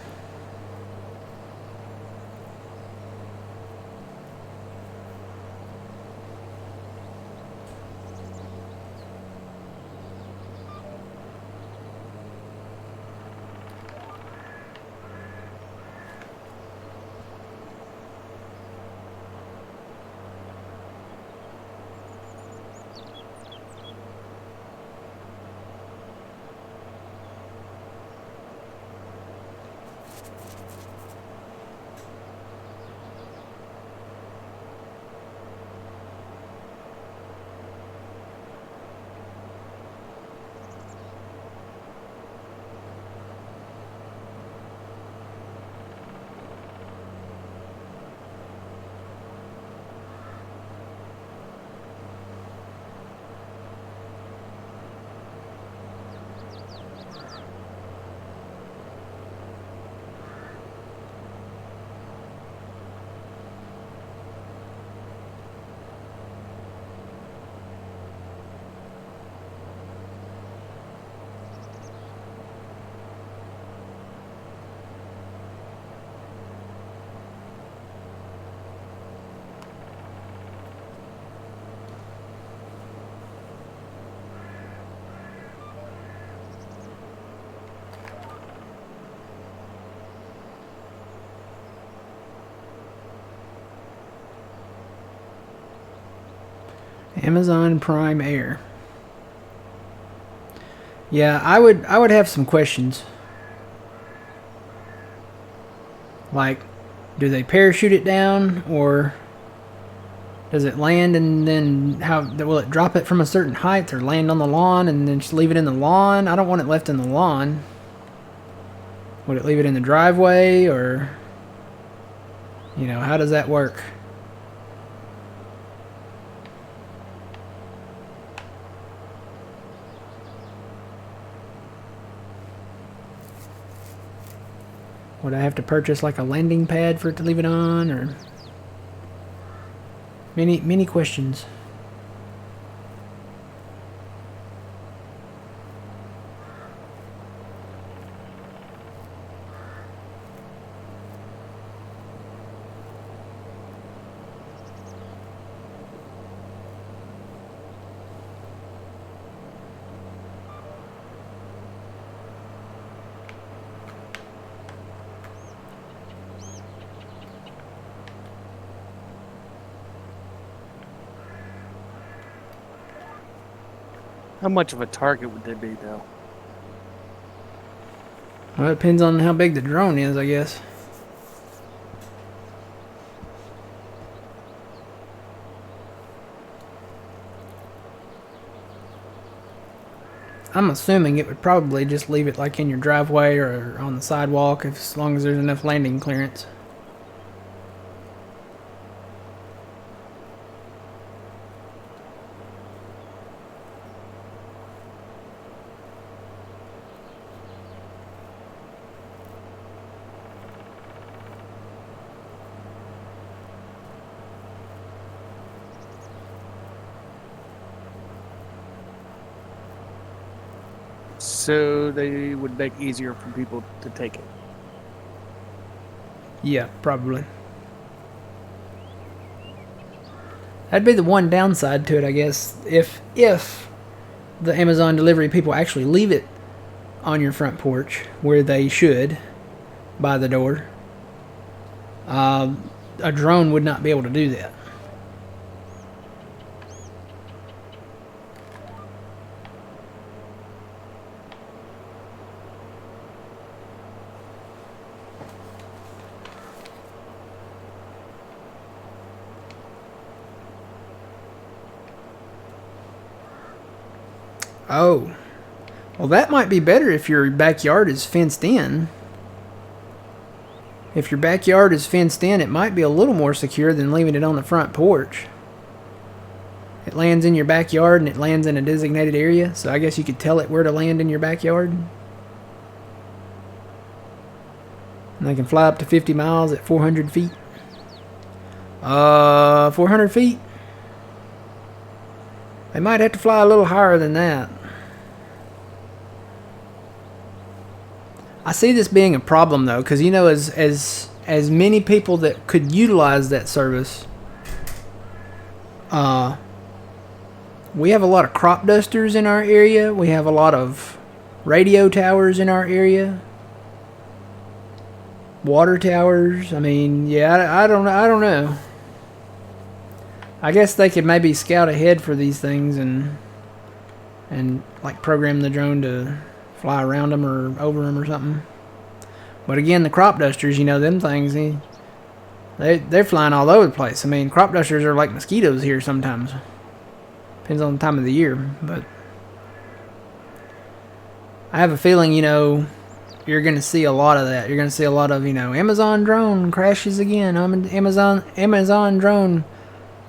Amazon Prime Air. Yeah, I would have some questions. Like, do they parachute it down, or does it land and then how will it drop it from a certain height, or land on the lawn and then just leave it in the lawn? I don't want it left in the lawn. Would it leave it in the driveway, or how does that work? Would I have to purchase like a landing pad for it to leave it on, or many questions. How much of a target would they be, though? Well, it depends on how big the drone is, I guess. I'm assuming it would probably just leave it like in your driveway or on the sidewalk, as long as there's enough landing clearance. So they would make it easier for people to take it. Yeah, probably. That'd be the one downside to it, I guess. If the Amazon delivery people actually leave it on your front porch where they should, by the door, a drone would not be able to do that. Oh, Well, that might be better if your backyard is fenced in. If your backyard is fenced in, it might be a little more secure than leaving it on the front porch. It lands in your backyard and it lands in a designated area, so I guess you could tell it where to land in your backyard. And they can fly up to 50 miles at 400 feet. 400 feet? They might have to fly a little higher than that. I see this being a problem though, because you know, as many people that could utilize that service, we have a lot of crop dusters in our area. We have a lot of radio towers in our area. Water towers. I mean, yeah, I don't know. I guess they could maybe scout ahead for these things and like program the drone to fly around them or over them or something. But again, the crop dusters, you know, them things, they're flying all over the place. I mean, crop dusters are like mosquitoes here sometimes. Depends on the time of the year, but I have a feeling, you know, you're going to see a lot of that. You're going to see a lot of, you know, Amazon drone crashes again. Amazon drone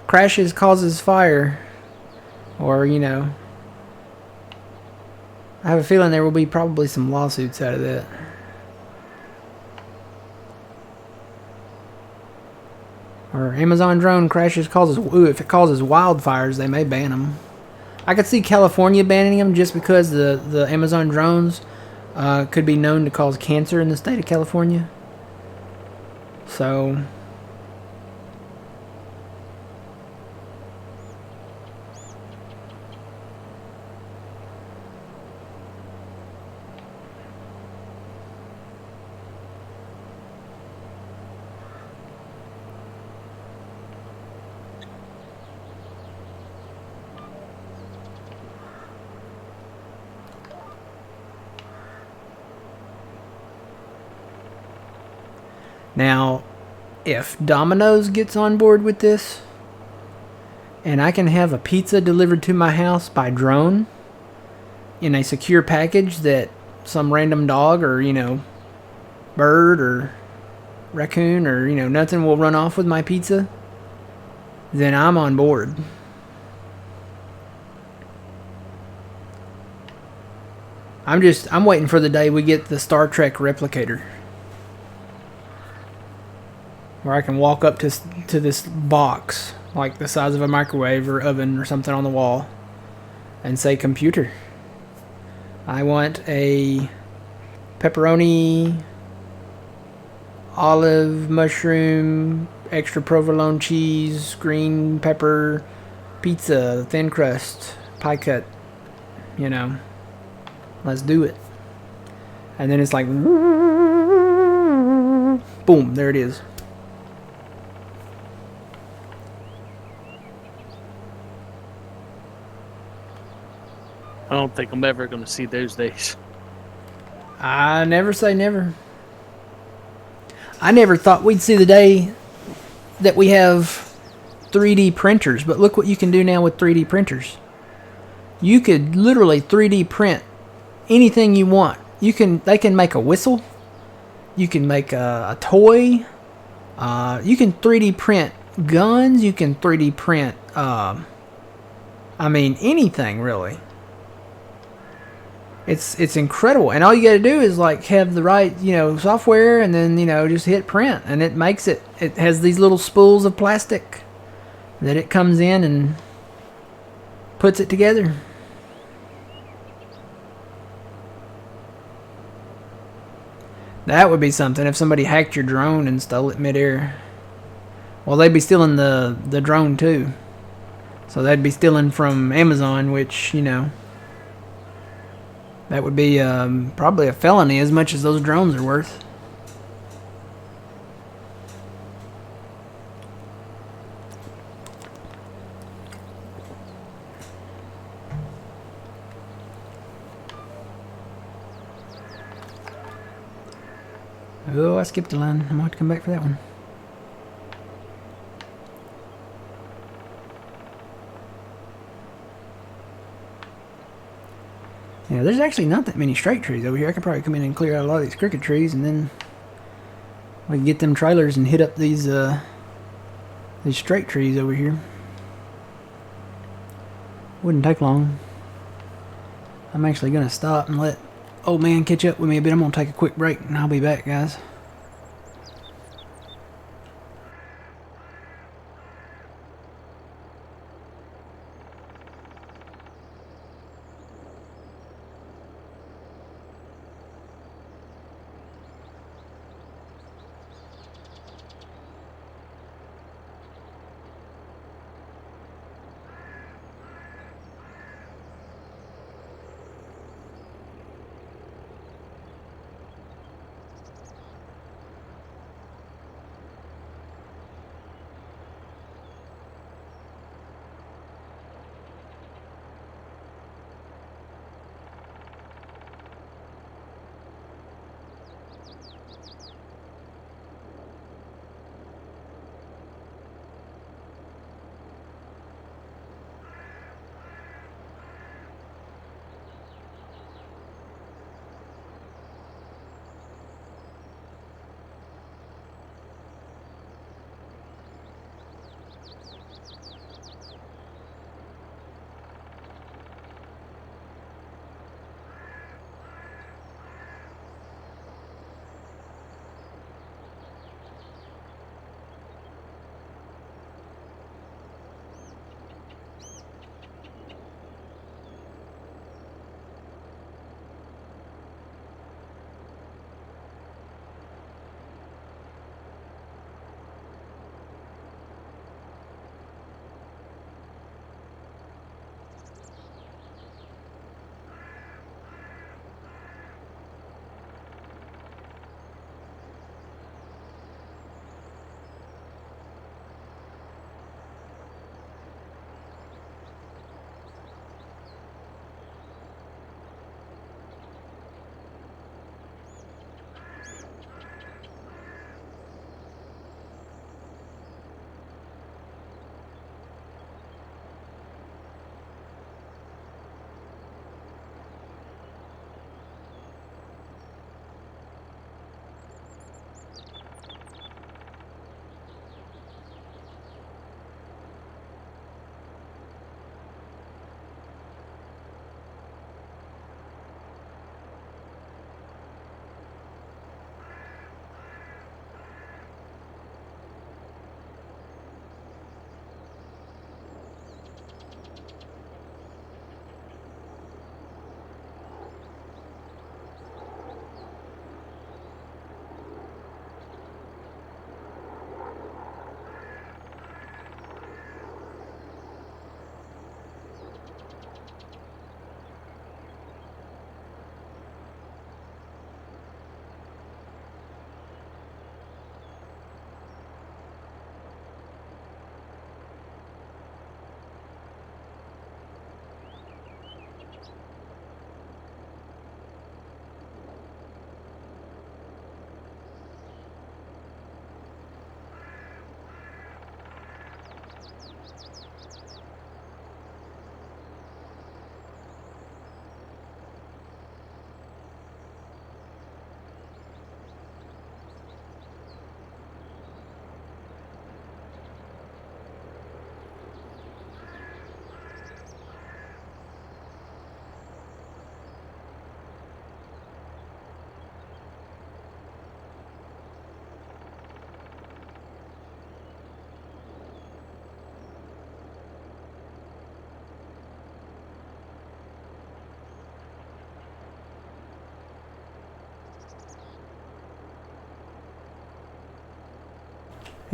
crashes, causes fire. Or, you know, I have a feeling there will be probably some lawsuits out of that. Or Amazon drone crashes causes... Ooh, if it causes wildfires, they may ban them. I could see California banning them just because the Amazon drones could be known to cause cancer in the state of California. So... Now, if Domino's gets on board with this, and I can have a pizza delivered to my house by drone in a secure package that some random dog or, you know, bird or raccoon or, you know, nothing will run off with my pizza, then I'm on board. I'm waiting for the day we get the Star Trek replicator, where I can walk up to this box, like the size of a microwave or oven or something on the wall, and say, computer, I want a pepperoni, olive, mushroom, extra provolone cheese, green pepper, pizza, thin crust, pie cut, you know, let's do it. And then it's like, boom, there it is. I don't think I'm ever going to see those days. I never say never. I never thought we'd see the day that we have 3D printers, but look what you can do now with 3D printers. You could literally 3D print anything you want. They can make a whistle. You can make a toy. You can 3D print guns. You can 3D print, I mean, anything really. It's incredible, and all you got to do is like have the right, you know, software, and then, you know, just hit print, and it makes it. It has these little spools of plastic that it comes in and puts it together. That would be something if somebody hacked your drone and stole it midair. Well, they'd be stealing the drone too, so they'd be stealing from Amazon, which, you know, that would be probably a felony as much as those drones are worth. Oh, I skipped a line. I'm going to have to come back for that one. Yeah, Yeah, there's actually not that many straight trees over here. I could probably come in and clear out a lot of these crooked trees, and then we can get them trailers and hit up these straight trees over here. Wouldn't take long. I'm actually gonna stop and let old man catch up with me a bit. I'm gonna take a quick break, and I'll be back, guys.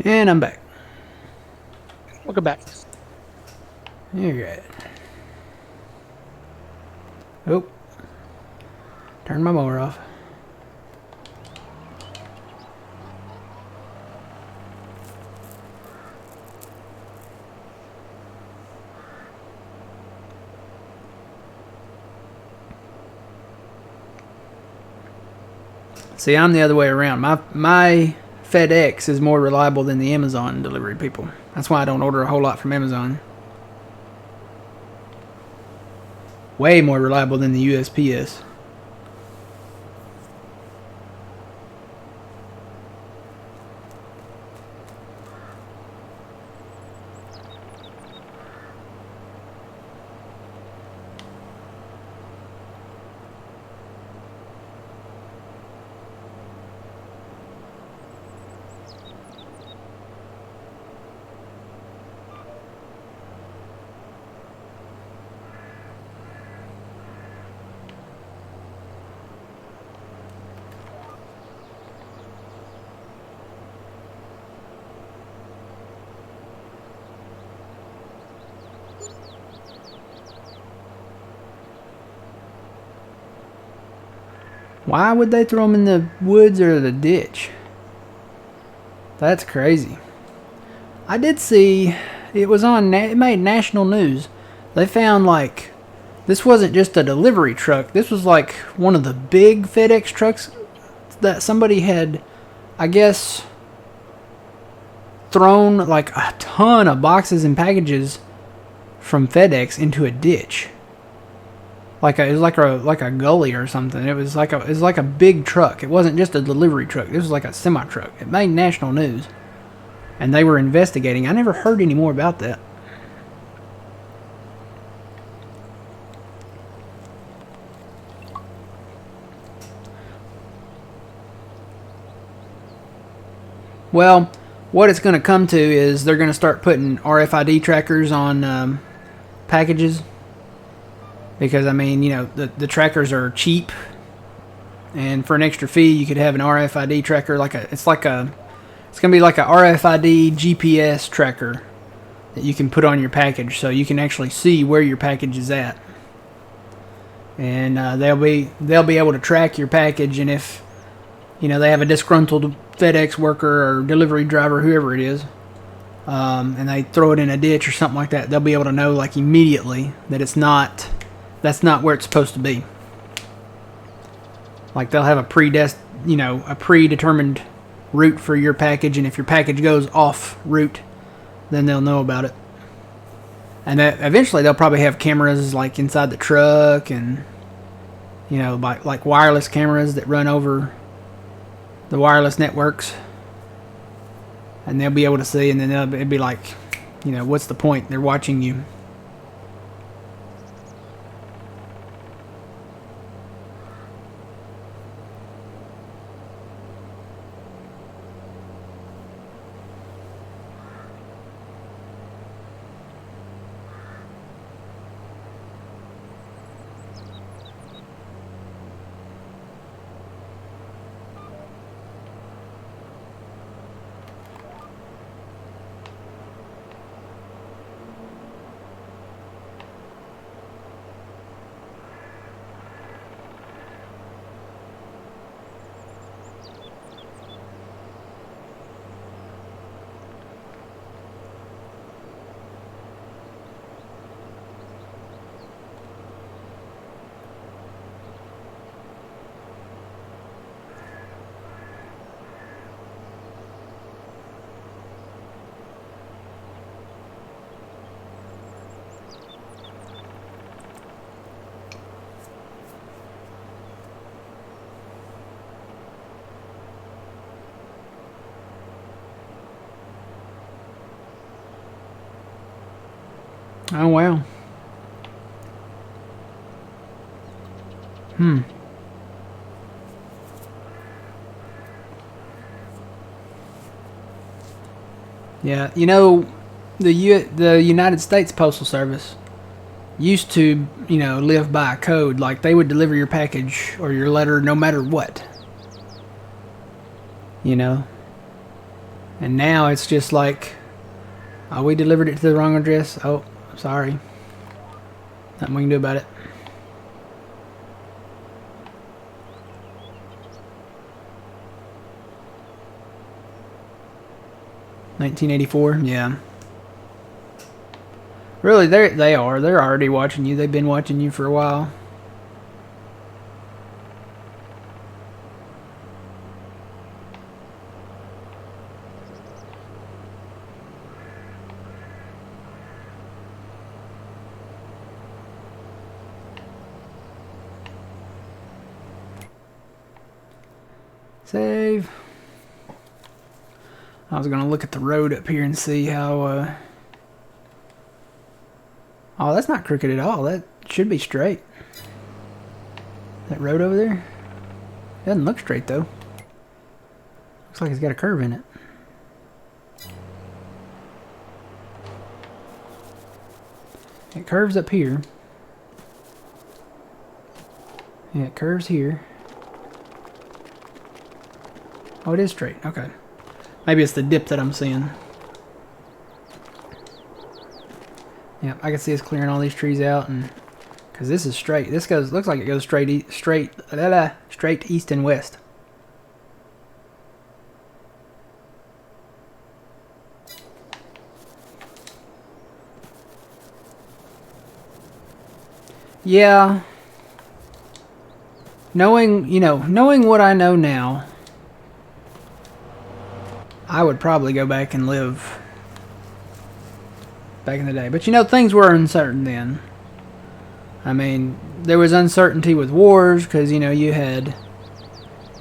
And I'm back. Welcome back. Alright. Oh. Turn my mower off. See, I'm the other way around. My FedEx is more reliable than the Amazon delivery people. That's why I don't order a whole lot from Amazon. way more reliable than the USPS. Why would they throw them in the woods or the ditch? That's crazy. I did see it was on. It made national news. They found like this wasn't just a delivery truck. This was like one of the big FedEx trucks that somebody had, I guess, thrown like a ton of boxes and packages from FedEx into a ditch. It was like a gully or something. It was like a big truck. It wasn't just a delivery truck. This was like a semi truck. It made national news, and they were investigating. I never heard any more about that. Well, what it's going to come to is they're going to start putting RFID trackers on packages. Because, I mean, you know, the trackers are cheap. And for an extra fee, you could have an RFID tracker. It's going to be like a RFID GPS tracker that you can put on your package. So you can actually see where your package is at. And they'll be able to track your package. And if, you know, they have a disgruntled FedEx worker or delivery driver, whoever it is, and they throw it in a ditch or something like that, they'll be able to know, like, immediately that that's not where it's supposed to be. Like, they'll have a predetermined route for your package, and if your package goes off route, then they'll know about it. And eventually they'll probably have cameras like inside the truck, and, you know, like wireless cameras that run over the wireless networks, and they'll be able to see, and then it'll be like, you know, what's the point? They're watching you. Oh, wow. Yeah, you know, the United States Postal Service used to, you know, live by a code. Like, they would deliver your package or your letter no matter what. You know? And now it's just like, oh, we delivered it to the wrong address. Oh, sorry. Nothing we can do about it. $1984, yeah. Really, they are. They're already watching you. They've been watching you for a while. Save. I was going to look at the road up here and see how... Oh, that's not crooked at all. That should be straight. That road over there? Doesn't look straight, though. Looks like it's got a curve in it. It curves up here. Yeah, it curves here. Oh, it is straight. Okay. Maybe it's the dip that I'm seeing. Yeah, I can see it's clearing all these trees out, and because this is straight. This looks like it goes straight east and west. Yeah. Knowing what I know now, I would probably go back and live back in the day. But things were uncertain then. I mean, there was uncertainty with wars because, you had,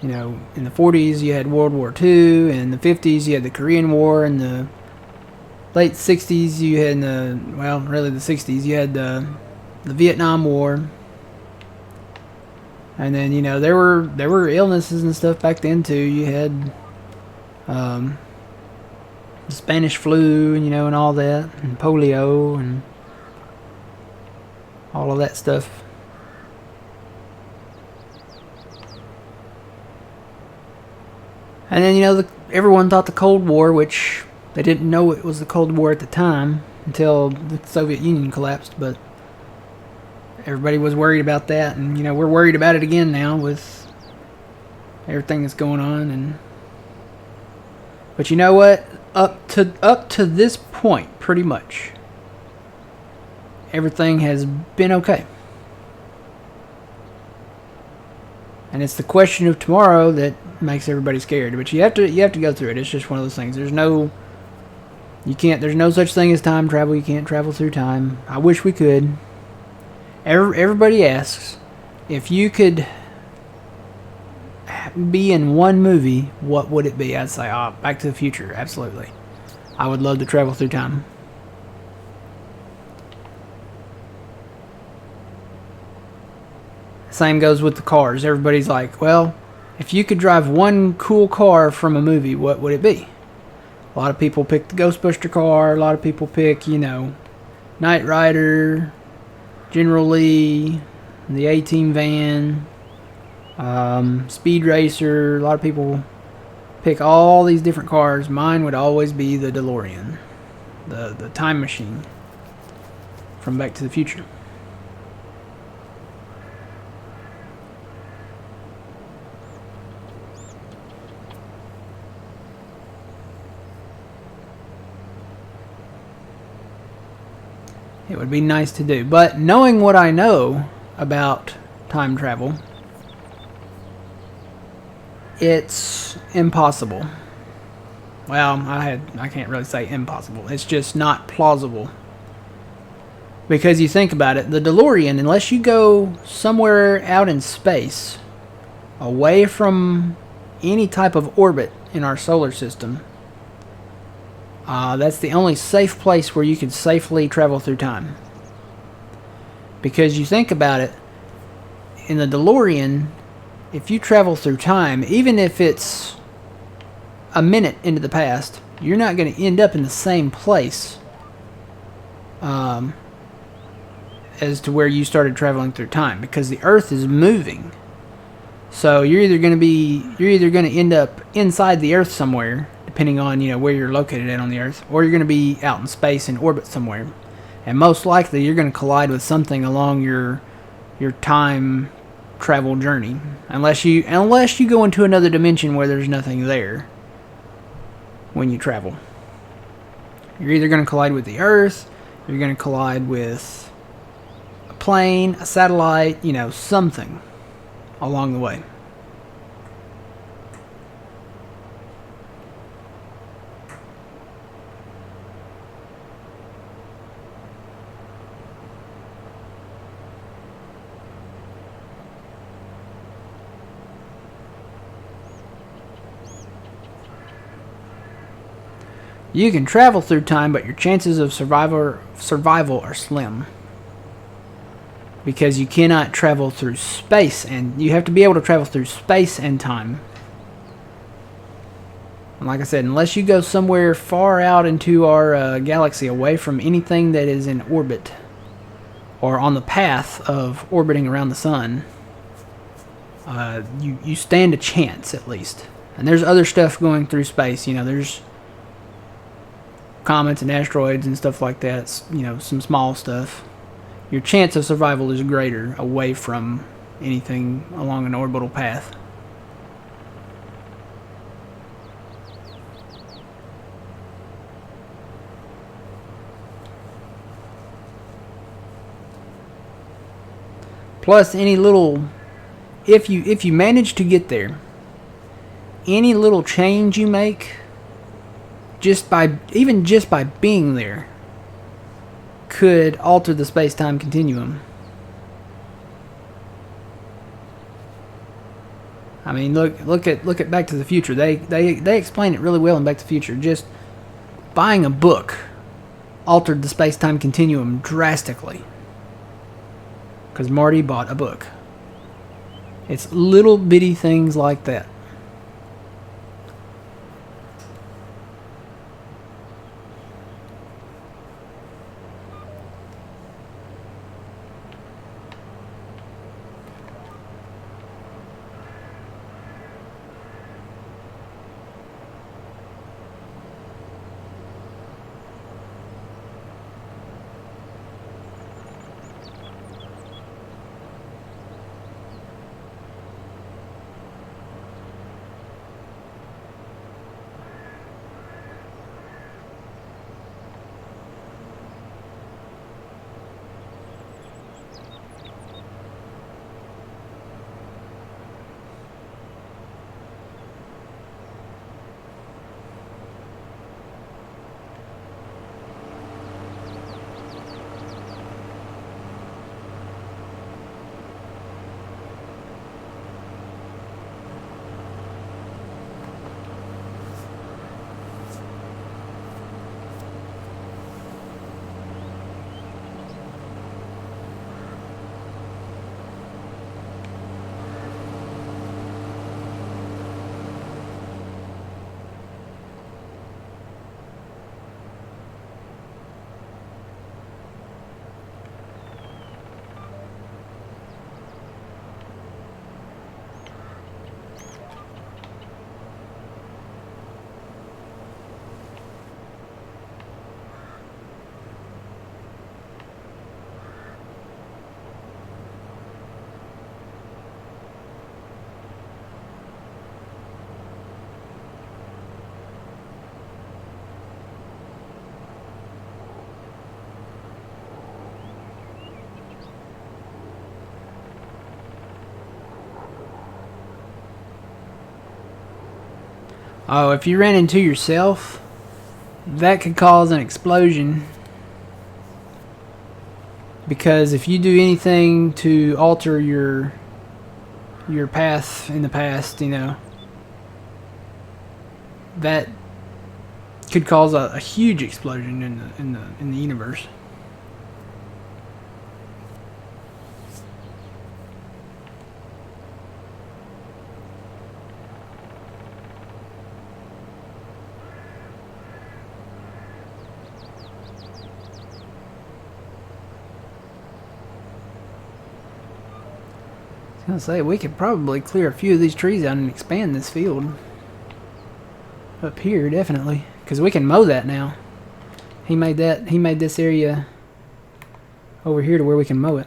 in the 40s you had World War II, in the 50s you had the Korean War, in the late 60s you had really the 60s you had the Vietnam War. And then, there were illnesses and stuff back then too. You had the Spanish flu, and all that, and polio, and all of that stuff. And then, everyone thought the Cold War, which they didn't know it was the Cold War at the time until the Soviet Union collapsed, but everybody was worried about that, and we're worried about it again now with everything that's going on. But you know what? Up to this point, pretty much, everything has been okay. And it's the question of tomorrow that makes everybody scared. But you have to go through it. It's just one of those things. There's no such thing as time travel. You can't travel through time. I wish we could. Everybody asks, if you could be in one movie, what would it be? I'd say, Back to the Future, absolutely. I would love to travel through time. Same goes with the cars. Everybody's like, well, if you could drive one cool car from a movie, what would it be? A lot of people pick the Ghostbuster car. A lot of people pick, Knight Rider, General Lee, the A-Team van, Speed Racer. A lot of people pick all these different cars. Mine would always be the DeLorean, the time machine from Back to the Future. It would be nice to do. But knowing what I know about time travel, it's impossible. Well, I can't really say impossible. It's just not plausible. Because you think about it, the DeLorean, unless you go somewhere out in space, away from any type of orbit in our solar system, that's the only safe place where you can safely travel through time. Because you think about it, in the DeLorean, if you travel through time, even if it's a minute into the past, you're not going to end up in the same place as to where you started traveling through time, because the Earth is moving. So you're either going to end up inside the Earth somewhere, depending on where you're located at on the Earth, or you're going to be out in space in orbit somewhere, and most likely you're going to collide with something along your time travel journey, unless you go into another dimension where there's nothing there when you travel. You're either going to collide with the Earth, you're going to collide with a plane, a satellite, something along the way. You can travel through time, but your chances of survival are slim. Because you cannot travel through space, and you have to be able to travel through space and time. And like I said, unless you go somewhere far out into our galaxy, away from anything that is in orbit, or on the path of orbiting around the sun, you stand a chance, at least. And there's other stuff going through space. You know, there's comets and asteroids and stuff like that. You know, some small stuff. Your chance of survival is greater away from anything along an orbital path. Plus, any little, if you manage to get there, any little change you make, even just by being there, could alter the space-time continuum. I mean, look at Back to the Future. They explain it really well in Back to the Future. Just buying a book altered the space-time continuum drastically. Because Marty bought a book. It's little bitty things like that. Oh, if you ran into yourself, that could cause an explosion. Because if you do anything to alter your path in the past, you know, that could cause a huge explosion in the universe. I was gonna say, we could probably clear a few of these trees out and expand this field. Up here, definitely. Because we can mow that now. He made this area over here to where we can mow it.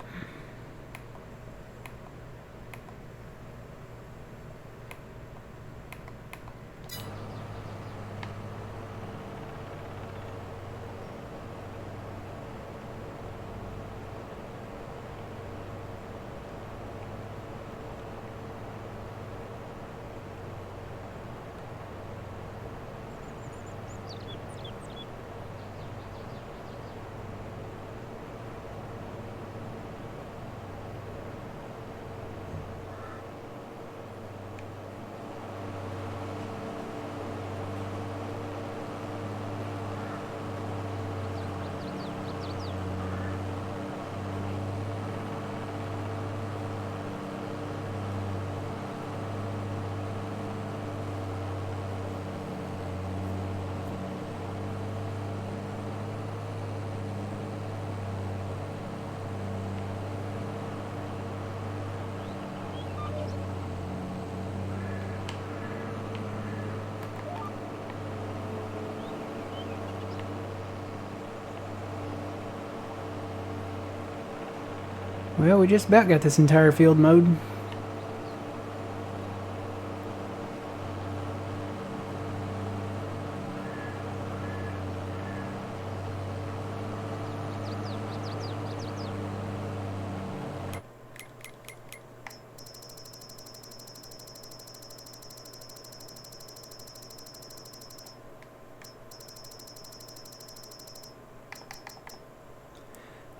Well, we just about got this entire field mowed.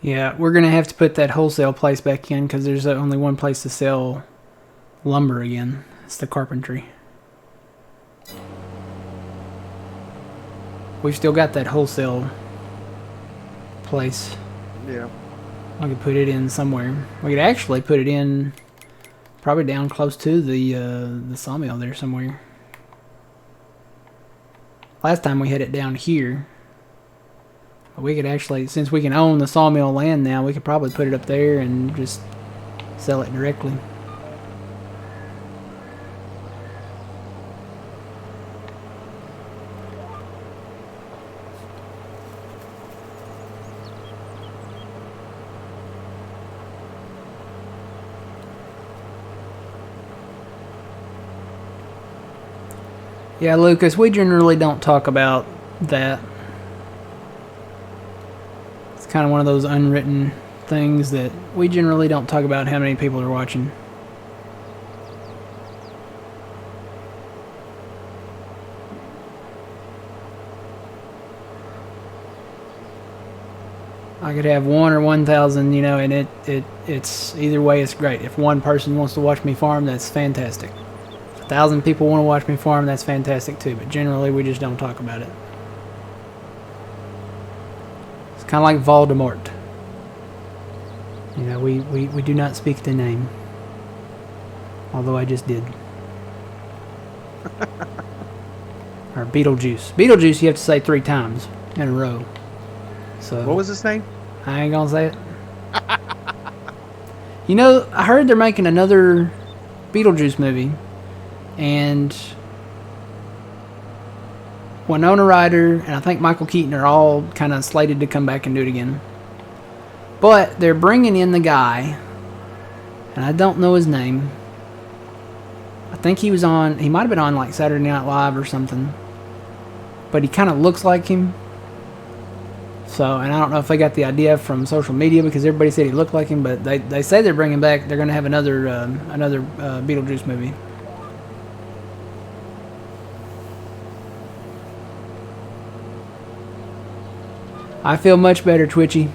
Yeah, we're going to have to put that wholesale place back in because there's only one place to sell lumber again. It's the carpentry. We've still got that wholesale place. Yeah. We could put it in somewhere. We could actually put it in probably down close to the sawmill there somewhere. Last time we had it down here. We could actually, since we can own the sawmill land now, we could probably put it up there and just sell it directly. Yeah, Lucas, we generally don't talk about that. Kind of one of those unwritten things that we generally don't talk about how many people are watching. I could have 1 or 1,000, you know, and it's either way it's great. If one person wants to watch me farm, that's fantastic. If 1,000 people want to watch me farm, that's fantastic too, but generally we just don't talk about it. Kind of like Voldemort. You know, we do not speak the name. Although I just did. Or Beetlejuice. Beetlejuice you have to say 3 times in a row. So What was his name? I ain't gonna say it. You know, I heard they're making another Beetlejuice movie. And Winona Ryder and I think Michael Keaton are all kind of slated to come back and do it again. But they're bringing in the guy, and I don't know his name. I think he might have been on like Saturday Night Live or something. But he kind of looks like him. So, and I don't know if they got the idea from social media because everybody said he looked like him, but they say they're bringing back, they're going to have another Beetlejuice movie. I feel much better, Twitchy.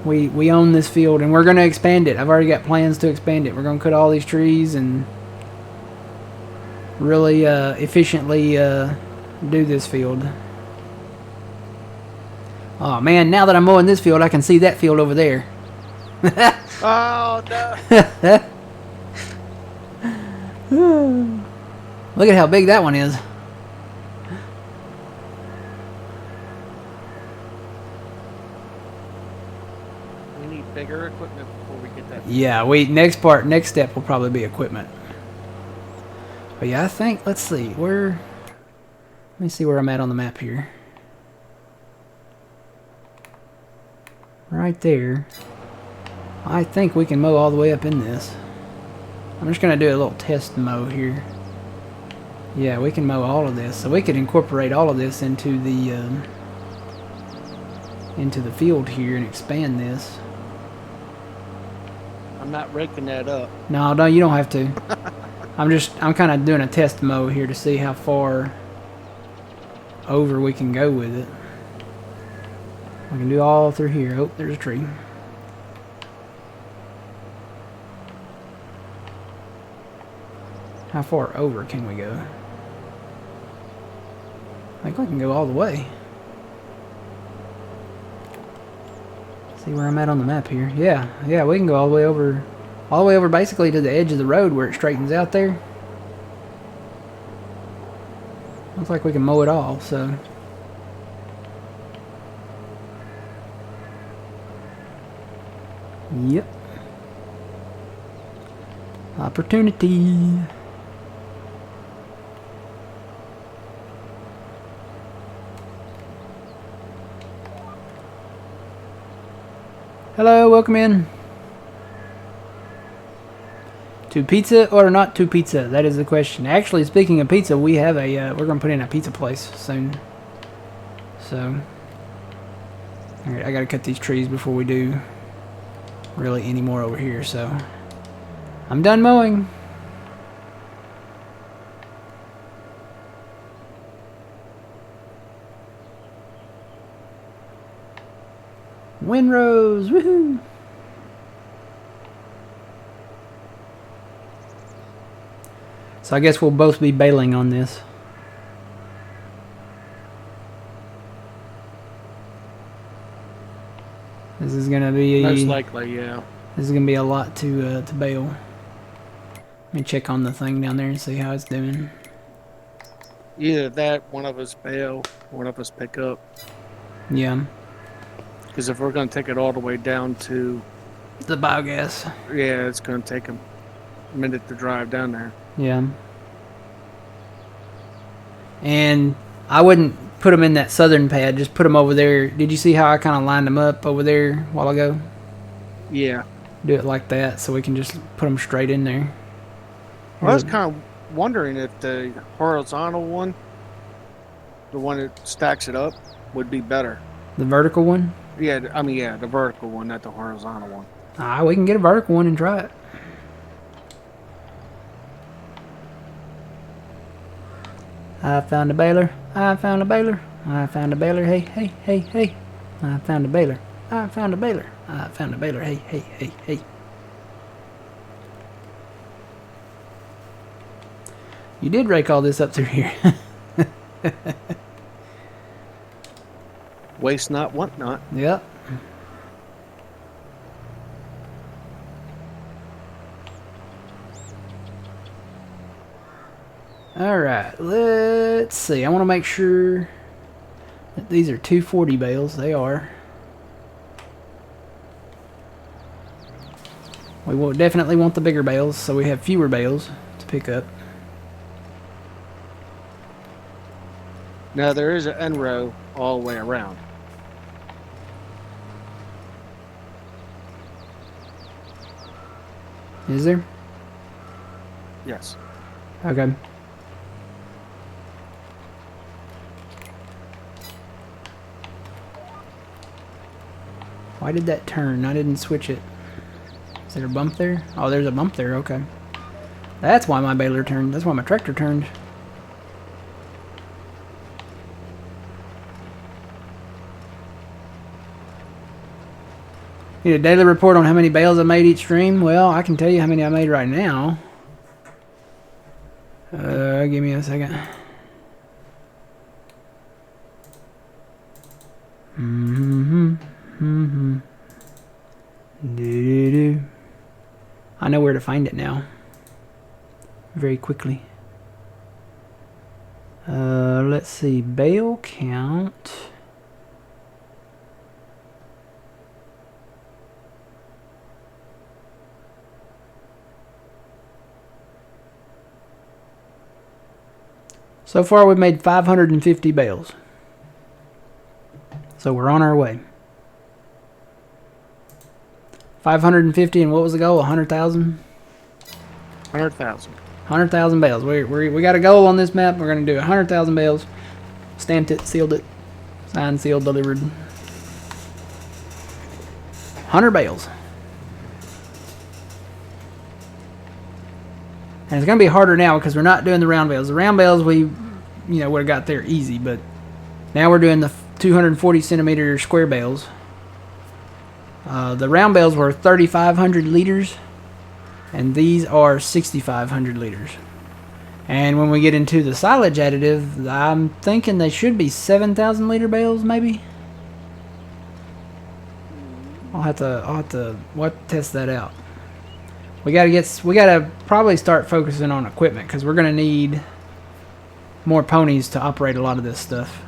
We own this field, and we're going to expand it. I've already got plans to expand it. We're going to cut all these trees and really efficiently do this field. Oh, man, now that I'm mowing this field, I can see that field over there. Oh, no. Look at how big that one is. Bigger equipment before we get that. Yeah, next step will probably be equipment. But yeah, I think, let's see, let me see where I'm at on the map here. Right there. I think we can mow all the way up in this. I'm just going to do a little test mow here. Yeah, we can mow all of this. So we could incorporate all of this into the field here and expand this. I'm not raking that up. No, you don't have to. I'm kind of doing a test mow here to see how far over we can go with it. We can do all through here. Oh, there's a tree. How far over can we go? I think we can go all the way. See where I'm at on the map here. Yeah, we can go all the way over basically to the edge of the road where it straightens out there. Looks like we can mow it all, so. Yep. Opportunity. Hello, welcome in. To pizza or not to pizza? That is the question. Actually, speaking of pizza, we have a we're gonna put in a pizza place soon. So, all right, I gotta cut these trees before we do really any more over here. So, I'm done mowing. Windrows, woohoo! So I guess we'll both be bailing on this. This is gonna be most likely, yeah. This is gonna be a lot to bail. Let me check on the thing down there and see how it's doing. Either that, one of us bail, one of us pick up. Yeah. Because if we're going to take it all the way down to the biogas, yeah, it's going to take a minute to drive down there. Yeah. And I wouldn't put them in that southern pad. Just put them over there. Did you see how I kind of lined them up over there a while ago? Yeah. Do it like that so we can just put them straight in there. Well, I was kind of wondering if the horizontal one, the one that stacks it up, would be better. The vertical one? Yeah, I mean, yeah, the vertical one, not the horizontal one. We can get a vertical one and try it. I found a baler. I found a baler. I found a baler. Hey, hey, hey, hey. I found a baler. I found a baler. I found a baler. Hey, hey, hey, hey. You did rake all this up through here. Waste not, want not. Yep. Alright, let's see. I want to make sure that these are 240 bales. They are. We will definitely want the bigger bales, so we have fewer bales to pick up. Now, there is an end row all the way around. Is there? Yes. Okay. Why did that turn? I didn't switch it. Is there a bump there? Oh, there's a bump there. Okay. That's why my baler turned. That's why my tractor turned. Need a daily report on how many bales I made each stream? Well, I can tell you how many I made right now. Give me a second. I know where to find it now. Very quickly. Let's see. Bale count. So far, we've made 550 bales. So we're on our way. 550, and what was the goal? 100,000? 100,000. 100,000 bales. We got a goal on this map. We're going to do 100,000 bales. Stamped it, sealed it, signed, sealed, delivered. 100 bales. And it's going to be harder now because we're not doing the round bales. The round bales we, would have got there easy, but now we're doing the 240 centimeter square bales. The round bales were 3,500 liters, and these are 6,500 liters. And when we get into the silage additive, I'm thinking they should be 7,000 liter bales, maybe. I'll have to test that out. We gotta probably start focusing on equipment because we're gonna need more ponies to operate a lot of this stuff.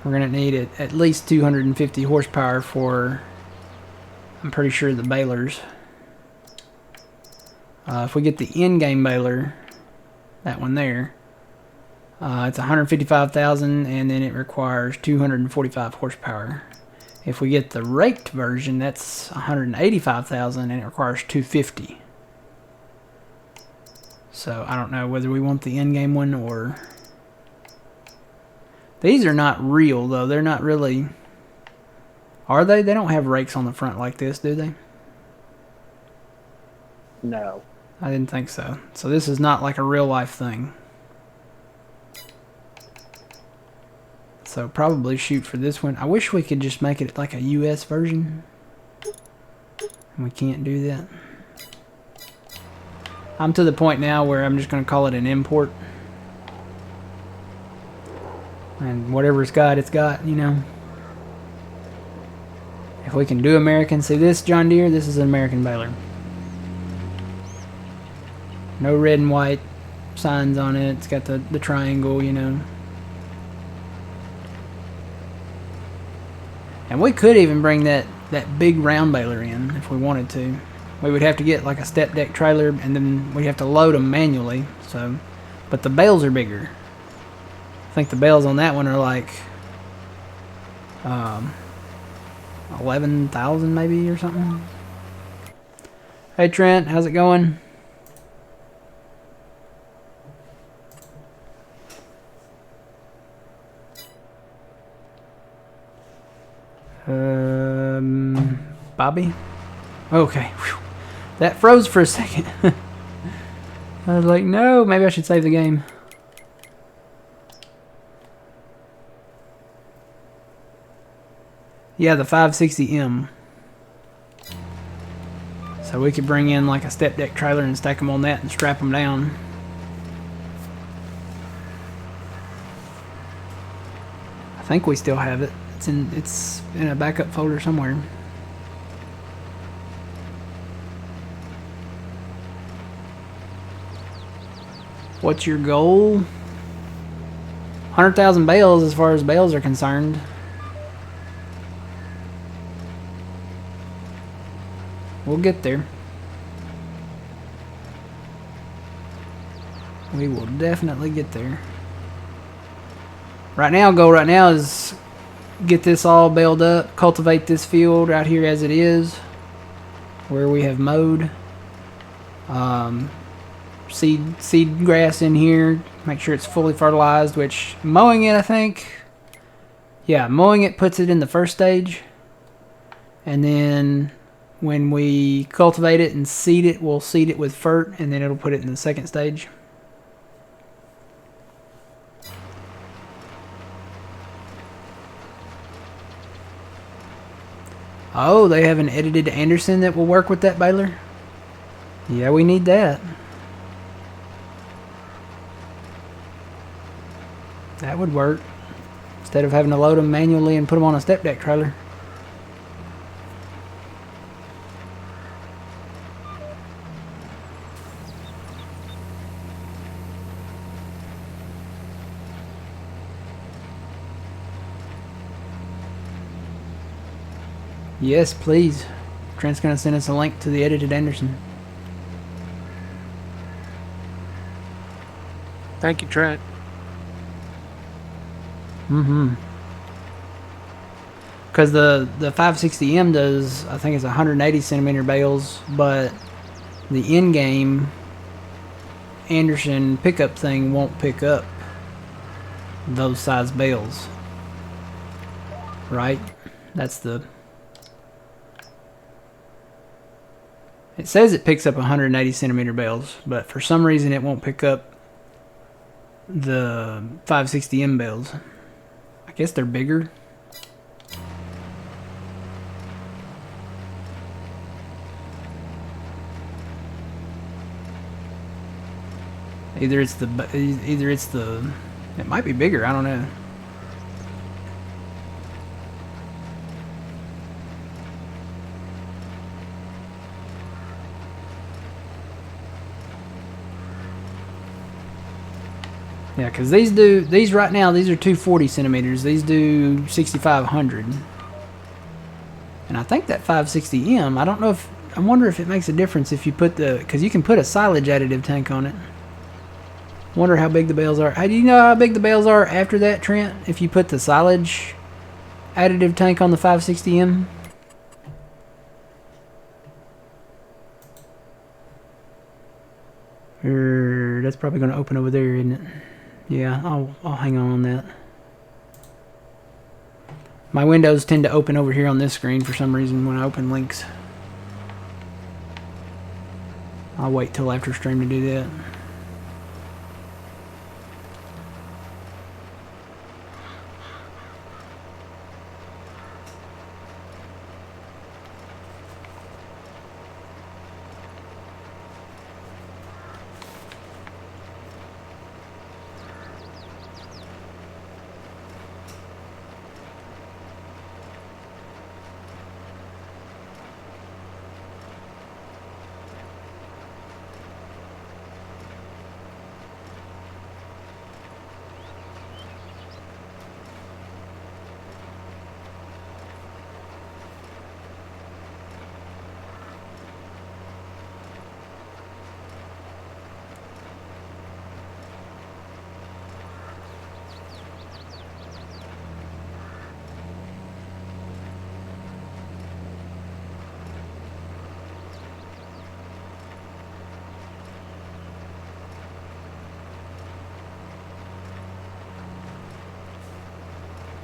We're gonna need at least 250 horsepower for, I'm pretty sure, the balers. If we get the in-game baler, that one there, it's 155,000, and then it requires 245 horsepower. If we get the raked version, that's 185,000 and it requires 250. So I don't know whether we want the in-game one or... These are not real though. They're not really... Are they? They don't have rakes on the front like this, do they? No. I didn't think so. So this is not like a real life thing. So probably shoot for this one. I wish we could just make it like a US version. And we can't do that. I'm to the point now where I'm just going to call it an import. And whatever it's got, you know. If we can do American, see this John Deere, this is an American baler. No red and white signs on it. It's got the triangle, you know. And we could even bring that big round baler in if we wanted to. We would have to get like a step deck trailer and then we'd have to load them manually. So, but the bales are bigger. I think the bales on that one are like 11,000 maybe or something. Hey Trent, how's it going? Bobby? Okay. Whew. That froze for a second. I was like, no, maybe I should save the game. Yeah, the 560M. So we could bring in like a step deck trailer and stack them on that and strap them down. I think we still have it. It's in a backup folder somewhere. What's your goal? 100,000 bales as far as bales are concerned. We'll get there. We will definitely get there. Right now, goal right now is get this all baled up, cultivate this field out here as it is, where we have mowed. Seed grass in here, make sure it's fully fertilized, which mowing it, I think, yeah, mowing it puts it in the first stage, and then when we cultivate it and seed it, we'll seed it with fert, and then it'll put it in the second stage. Oh, they have an edited Anderson that will work with that baler? Yeah, we need that. That would work. Instead of having to load them manually and put them on a step deck trailer. Yes, please. Trent's going to send us a link to the edited Anderson. Thank you, Trent. Because the 560M does, I think it's 180 centimeter bales, but the in-game Anderson pickup thing won't pick up those size bales. Right? That's the... It says it picks up 180 centimeter bales, but for some reason it won't pick up the 560M bales. I guess they're bigger. Either it's the it might be bigger, I don't know. Yeah, because these right now, these are 240 centimeters. These do 6,500. And I think that 560M, I wonder if it makes a difference if you put because you can put a silage additive tank on it. Wonder how big the bales are. Hey, do you know how big the bales are after that, Trent? If you put the silage additive tank on the 560M. That's probably going to open over there, isn't it? Yeah, I'll hang on that. My windows tend to open over here on this screen for some reason when I open links. I'll wait till after stream to do that.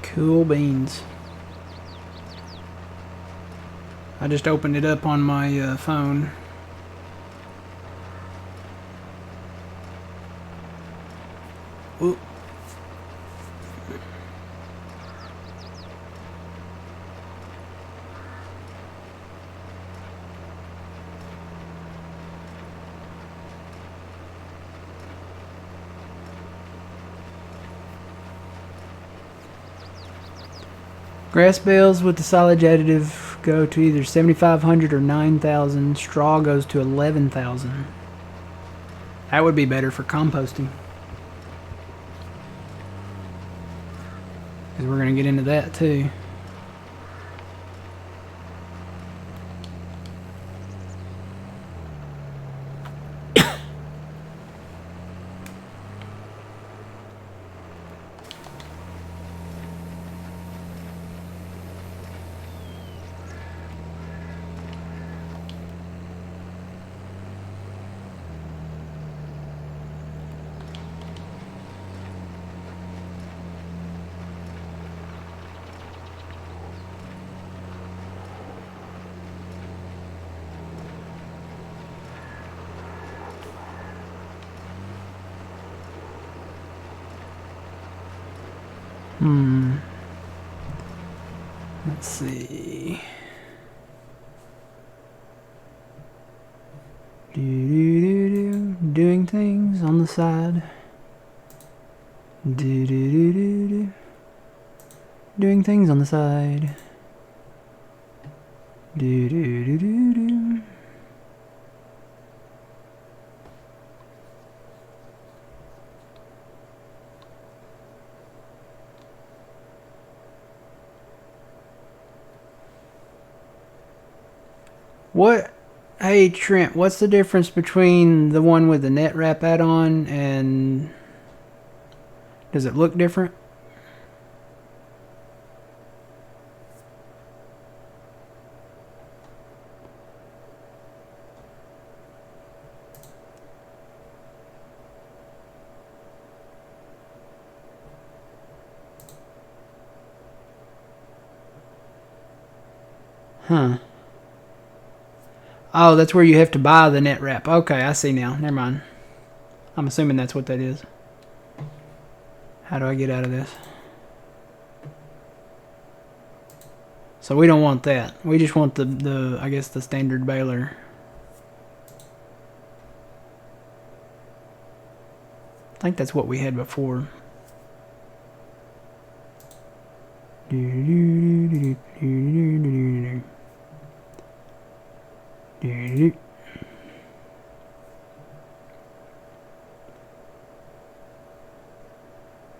Cool beans. I just opened it up on my phone. Ooh. Grass bales with the silage additive go to either 7,500 or 9,000. Straw goes to 11,000. That would be better for composting. Because we're going to get into that too. Let's see. Doing things on the side. Doing things on the side. What? Hey Trent, what's the difference between the one with the net wrap add-on and does it look different? Huh. Oh, that's where you have to buy the net wrap. Okay, I see now. Never mind. I'm assuming that's what that is. How do I get out of this? So we don't want that. We just want the I guess the standard baler. I think that's what we had before.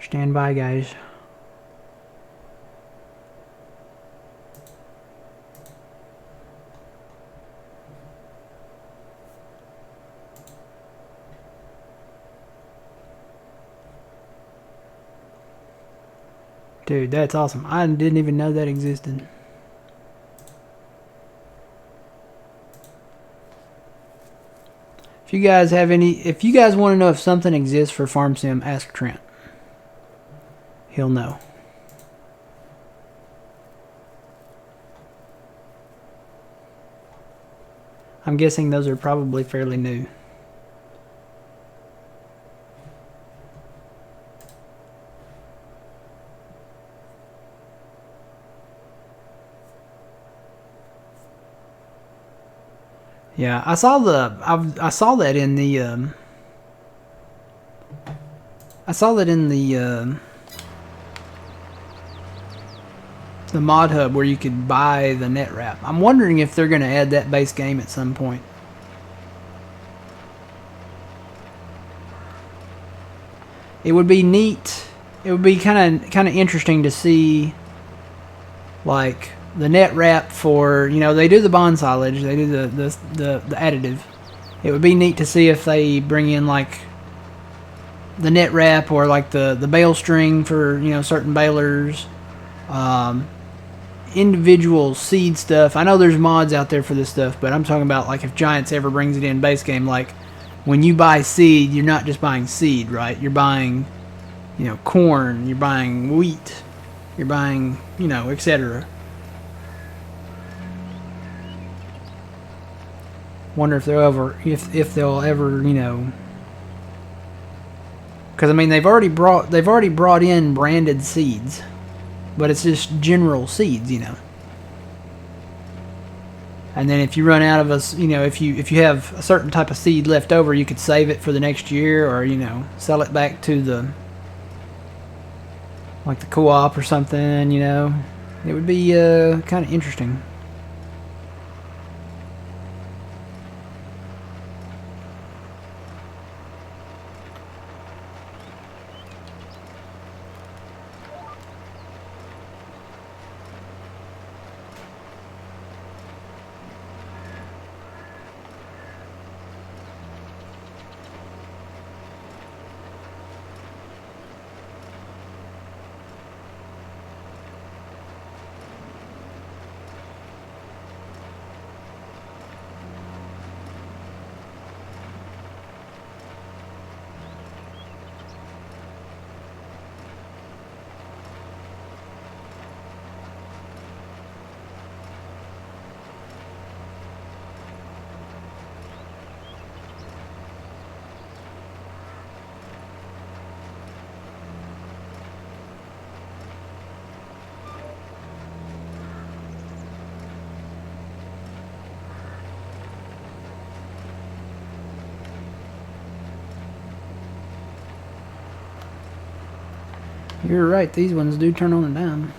Stand by, guys. Dude, that's awesome. I didn't even know that existed. If you guys want to know if something exists for Farm Sim, ask Trent. He'll know. I'm guessing those are probably fairly new. Yeah, I saw that in the the mod hub where you could buy the net wrap. I'm wondering if they're going to add that base game at some point. It would be neat. It would be kind of interesting to see, like, the net wrap for, you know, they do the bond silage, they do the additive. It would be neat to see if they bring in, like, the net wrap or like the bale string for, you know, certain balers, individual seed stuff. I know there's mods out there for this stuff, but I'm talking about, like, if Giants ever brings it in base game, like, when you buy seed, you're not just buying seed, right? You're buying, you know, corn, you're buying wheat, you're buying, you know, etc. Wonder if they'll ever, you know, because I mean they've already brought in branded seeds, but it's just general seeds, you know. And then if you run out of you know, if you have a certain type of seed left over, you could save it for the next year, or, you know, sell it back to the, like, the co-op or something, you know. It would be kind of interesting. You're right, these ones do turn on and down.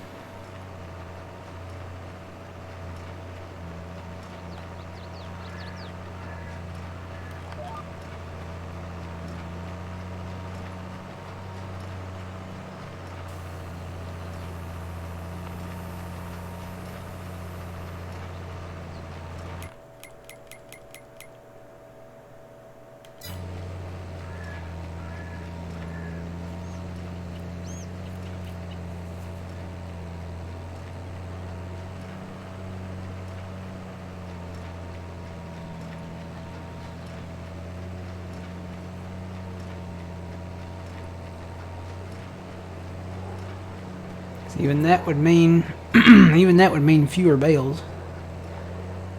Even that would mean fewer bales.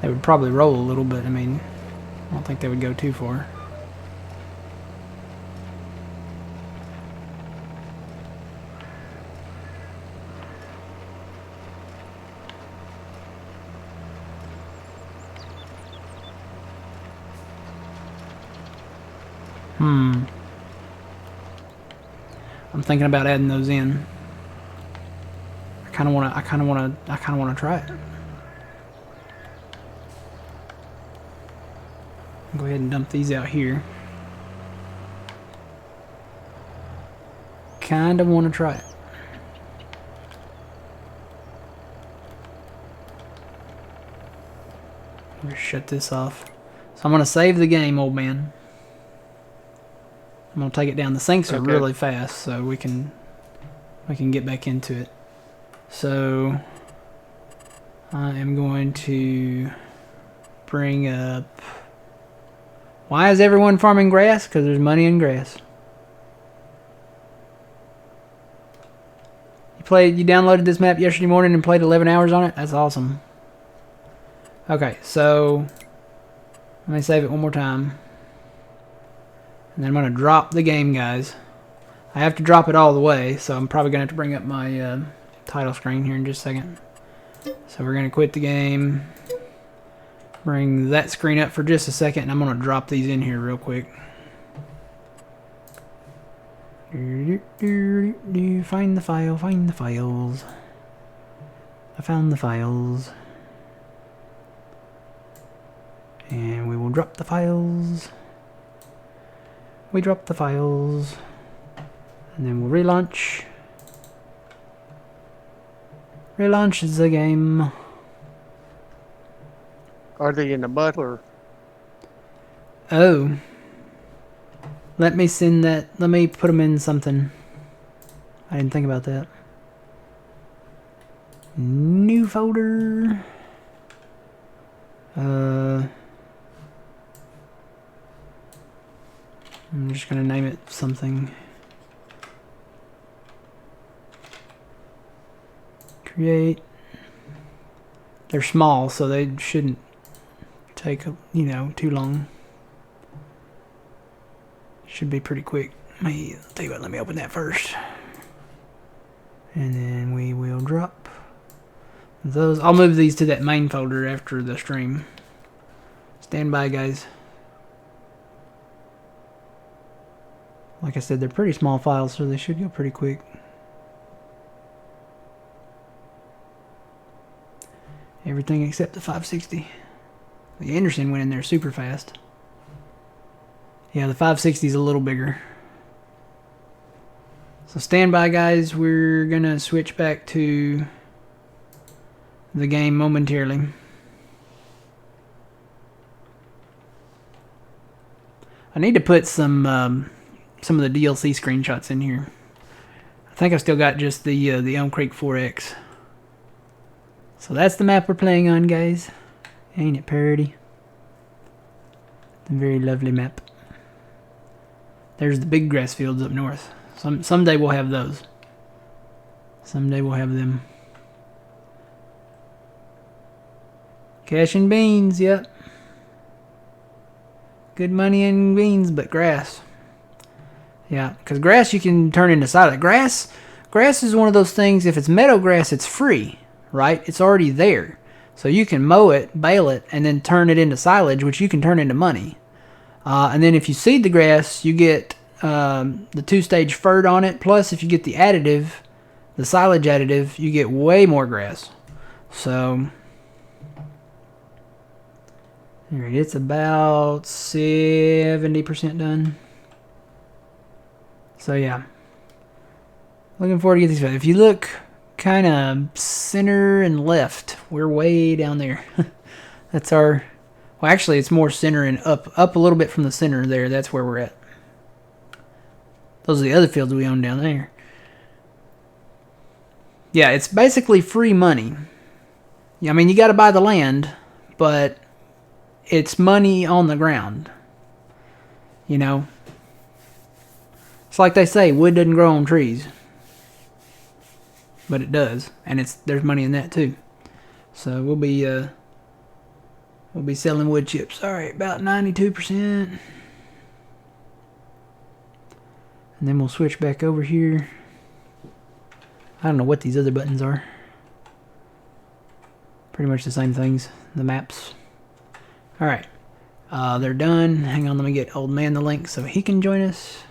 They would probably roll a little bit. I mean, I don't think they would go too far. I'm thinking about adding those in. I kind of want to try it. Go ahead and dump these out here. Kind of want to try it. Just shut this off. So I'm going to save the game, old man. I'm going to take it down. The sinks are really fast, so we can get back into it. So I am going to bring up... Why is everyone farming grass? Because there's money in grass. You downloaded this map yesterday morning and played 11 hours on it? That's awesome. Okay, so let me save it one more time. And then I'm going to drop the game, guys. I have to drop it all the way, so I'm probably going to have to bring up my title screen here in just a second. So we're going to quit the game. Bring that screen up for just a second, and I'm going to drop these in here real quick. Find the file, find the files. I found the files. And we will drop the files. We drop the files. And then we'll relaunch. Relaunch the game. Are they in the butler? Oh. Let me send that. Let me put them in something. I didn't think about that. New folder. I'm just gonna name it something. Create. They're small, so they shouldn't take too long. Should be pretty quick. I'll tell you what, let me open that first. And then we will drop those. I'll move these to that main folder after the stream. Stand by, guys. Like I said, they're pretty small files, so they should go pretty quick. Everything except the 560. The Anderson went in there super fast. Yeah, the 560 is a little bigger. So stand by, guys. We're going to switch back to the game momentarily. I need to put some of the DLC screenshots in here. I think I've still got just the Elm Creek 4X. So that's the map we're playing on, guys. Ain't it pretty? It's a very lovely map. There's the big grass fields up north. Someday we'll have those. Someday we'll have them. Cash and beans, yep. Good money in beans, but grass. Yeah, because grass you can turn into silage. Grass is one of those things, if it's meadow grass, it's free, right? It's already there. So you can mow it, bale it, and then turn it into silage, which you can turn into money. And then if you seed the grass, you get the two-stage fert on it. Plus, if you get the additive, the silage additive, you get way more grass. So, alright, it's about 70% done. So yeah, looking forward to get these. If you look kind of center and left, we're way down there. That's our... Well, actually, it's more center and up a little bit from the center there. That's where we're at. Those are the other fields we own down there. Yeah, it's basically free money. I mean, you got to buy the land, but it's money on the ground. You know? It's like they say, wood doesn't grow on trees. But it does. And there's money in that too. So we'll be selling wood chips. Alright, about 92%. And then we'll switch back over here. I don't know what these other buttons are. Pretty much the same things. The maps. Alright. They're done. Hang on, let me get Old Man the link so he can join us.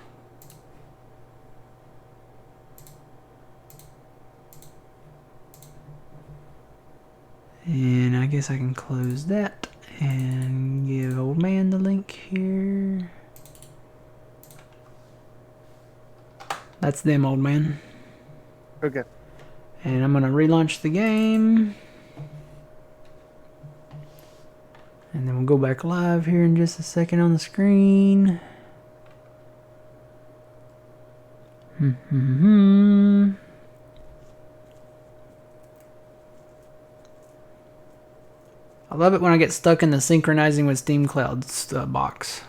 And I guess I can close that and give Old Man the link here. That's them, Old Man. Okay. And I'm going to relaunch the game. And then we'll go back live here in just a second on the screen. I love it when I get stuck in the synchronizing with Steam Clouds box.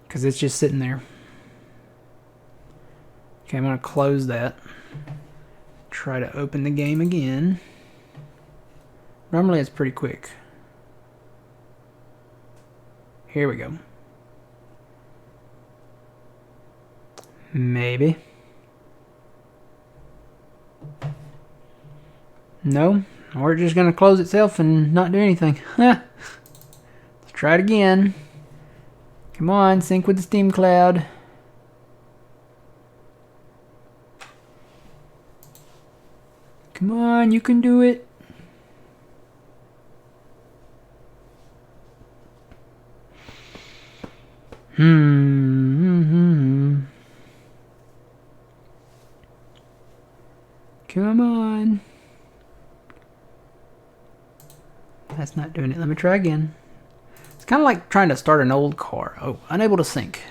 Because it's just sitting there. Okay, I'm going to close that. Try to open the game again. Normally it's pretty quick. Here we go. Maybe. No, or it's just going to close itself and not do anything. Let's try it again. Come on, sync with the Steam Cloud. Come on, you can do it. Come on. That's not doing it. Let me try again. It's kind of like trying to start an old car. Oh, unable to sync.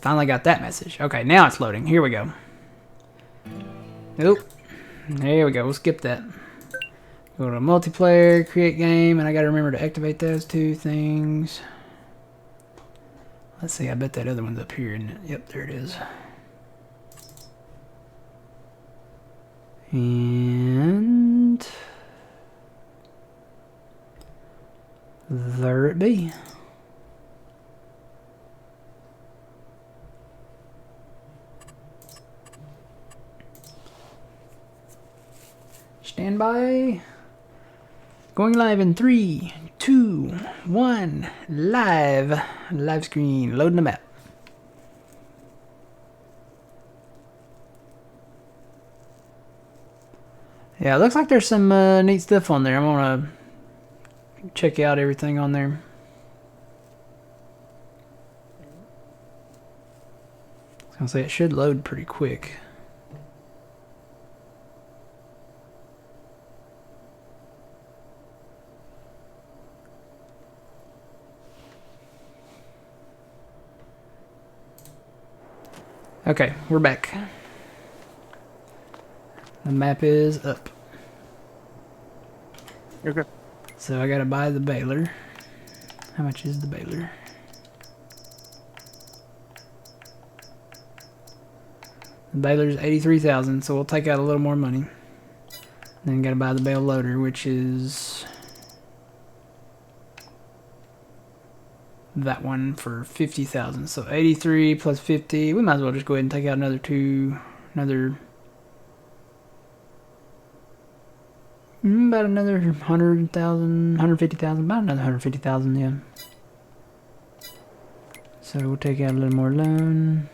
Finally got that message. Okay, now it's loading. Here we go. Nope. There we go. We'll skip that. Go to multiplayer, create game, and I got to remember to activate those two things. Let's see. I bet that other one's up here, isn't it? Yep, there it is. And there it be. Stand by. Going live in 3, 2, 1. Live. Live screen. Loading the map. Yeah, it looks like there's some neat stuff on there. I'm gonna check out everything on there. I was gonna say it should load pretty quick. Okay, we're back. The map is up. Okay. So I gotta buy the baler. How much is the baler? The baler's 83,000, so we'll take out a little more money. Then gotta buy the bale loader, which is that one for 50,000. So 83 plus 50. We might as well just go ahead and take out another about another 100,000, 150,000, about another 150,000, yeah. So we'll take out a little more loan.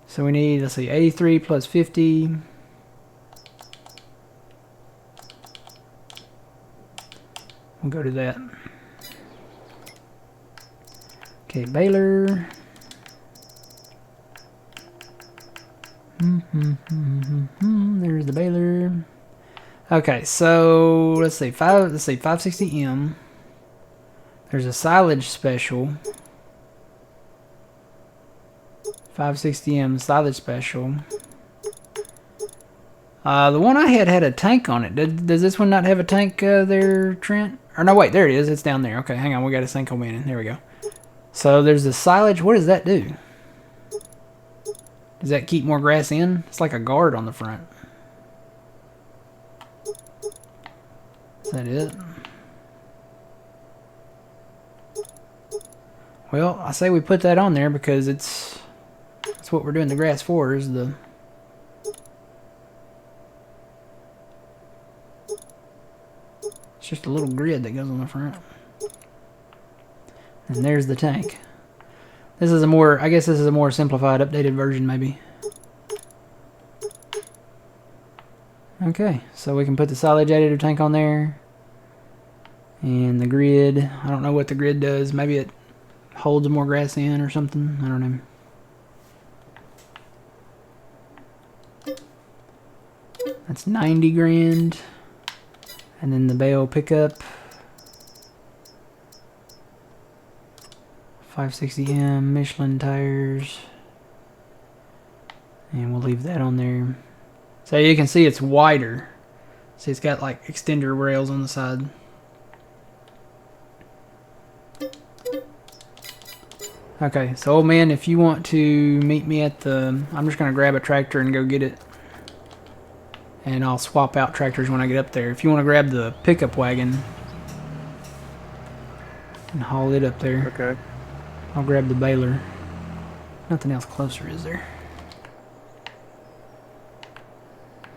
So we need, let's see, 83 plus 50. We'll go to that. Okay, baler. There's the baler. Okay, so let's see, 560M. There's a silage special. 560M silage special. The one I had a tank on it. Does this one not have a tank there, Trent? Or no, wait, there it is. It's down there. Okay, hang on. We got a Senko man in. There we go. So there's the silage. What does that do? Does that keep more grass in? It's like a guard on the front. Is that it? Well, I say we put that on there because that's what we're doing the grass for, is the... It's just a little grid that goes on the front. And there's the tank. This is a more, I guess this is a more simplified, updated version maybe. Okay, so we can put the silage additive tank on there. And the grid, I don't know what the grid does. Maybe it holds more grass in or something. I don't know. That's 90 grand. And then the bale pickup. 560M Michelin tires. And we'll leave that on there. So you can see it's wider. See, it's got like extender rails on the side. Okay, so old man, if you want to meet me at the... I'm just going to grab a tractor and go get it. And I'll swap out tractors when I get up there. If you want to grab the pickup wagon and haul it up there. Okay. I'll grab the baler. Nothing else closer, is there?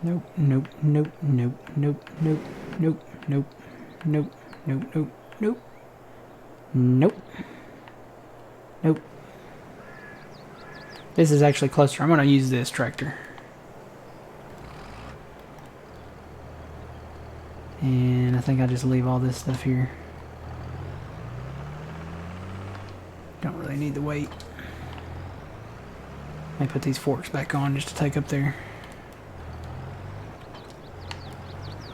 Nope, nope, nope, nope, nope, nope, nope, nope, nope, nope, nope, nope, nope, nope. This is actually closer. I'm going to use this tractor. And I think I just leave all this stuff here. Don't really need the weight. I put these forks back on just to take up there.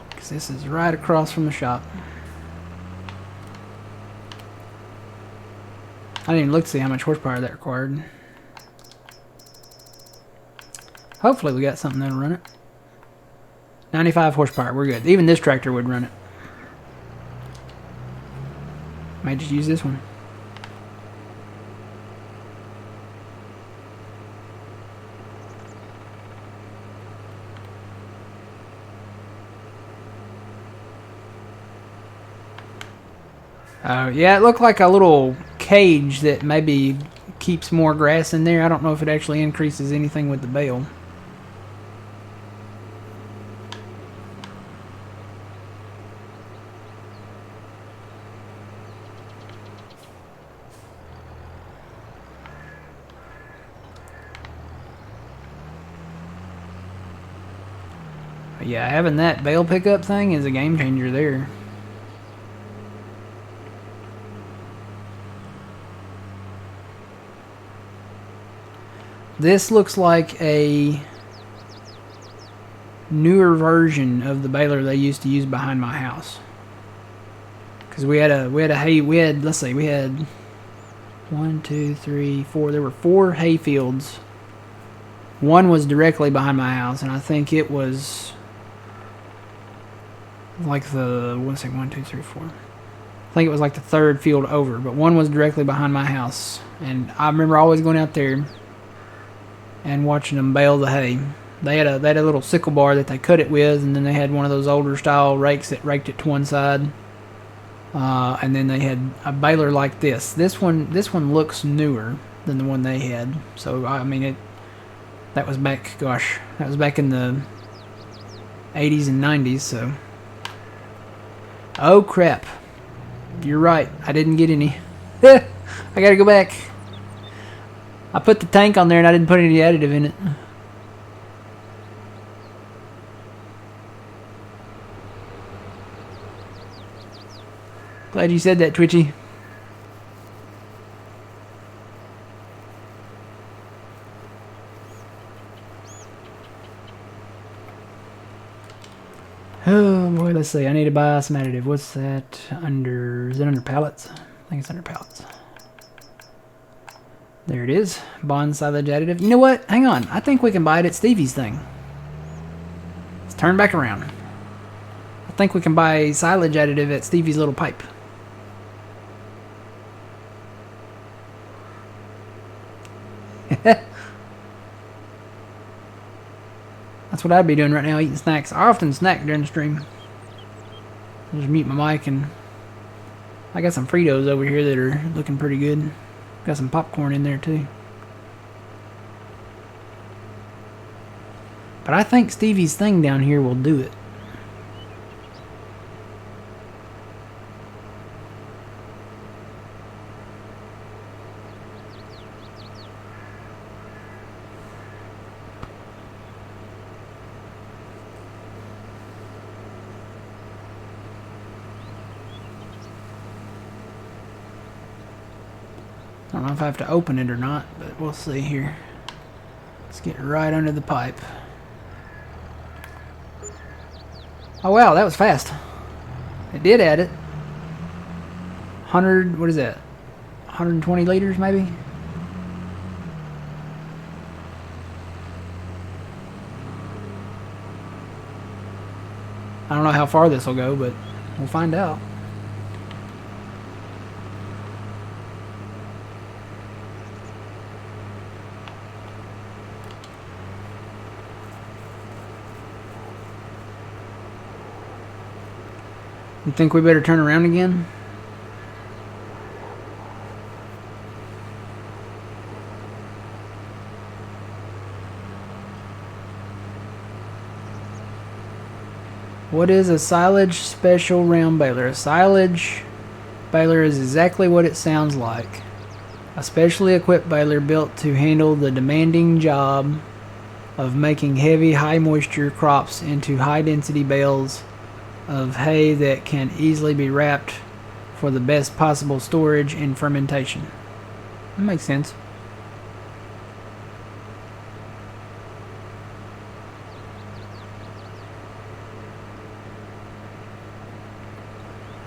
Because this is right across from the shop. I didn't even look to see how much horsepower that required. Hopefully we got something that'll run it. 95 horsepower, we're good. Even this tractor would run it. Might just use this one. Yeah, it looked like a little cage that maybe keeps more grass in there. I don't know if it actually increases anything with the bale. But yeah, having that bale pickup thing is a game changer there. This looks like a newer version of the baler they used to use behind my house. Because we had 1, 2, 3, 4. There were 4 hay fields. One was directly behind my house, and I think it was like the 1, 2, 3, 4. I think it was like the 3rd field over, but one was directly behind my house, and I remember always going out there and watching them bale the hay. They had a little sickle bar that they cut it with, and then they had one of those older style rakes that raked it to one side. And then they had a baler like this. This one looks newer than the one they had. So I mean that was back in the 80s and 90s. So oh crap, you're right. I didn't get any. I gotta go back. I put the tank on there and I didn't put any additive in it. Glad you said that, Twitchy. Oh boy, let's see. I need to buy some additive. What's that under? Is it under pallets? I think it's under pallets. There it is. Bond silage additive. You know what? Hang on. I think we can buy it at Stevie's thing. Let's turn back around. I think we can buy silage additive at Stevie's little pipe. That's what I'd be doing right now, eating snacks. I often snack during the stream. I'll just mute my mic, and I got some Fritos over here that are looking pretty good. Got some popcorn in there too. But I think Stevie's thing down here will do it. I don't know if I have to open it or not, but we'll see here. Let's get right under the pipe. Oh wow, that was fast. It did add it. 100, what is that? 120 liters maybe? I don't know how far this will go, but we'll find out. You think we better turn around again? What is a silage special round baler? A silage baler is exactly what it sounds like. A specially equipped baler built to handle the demanding job of making heavy, high moisture crops into high density bales of hay that can easily be wrapped for the best possible storage and fermentation. That makes sense.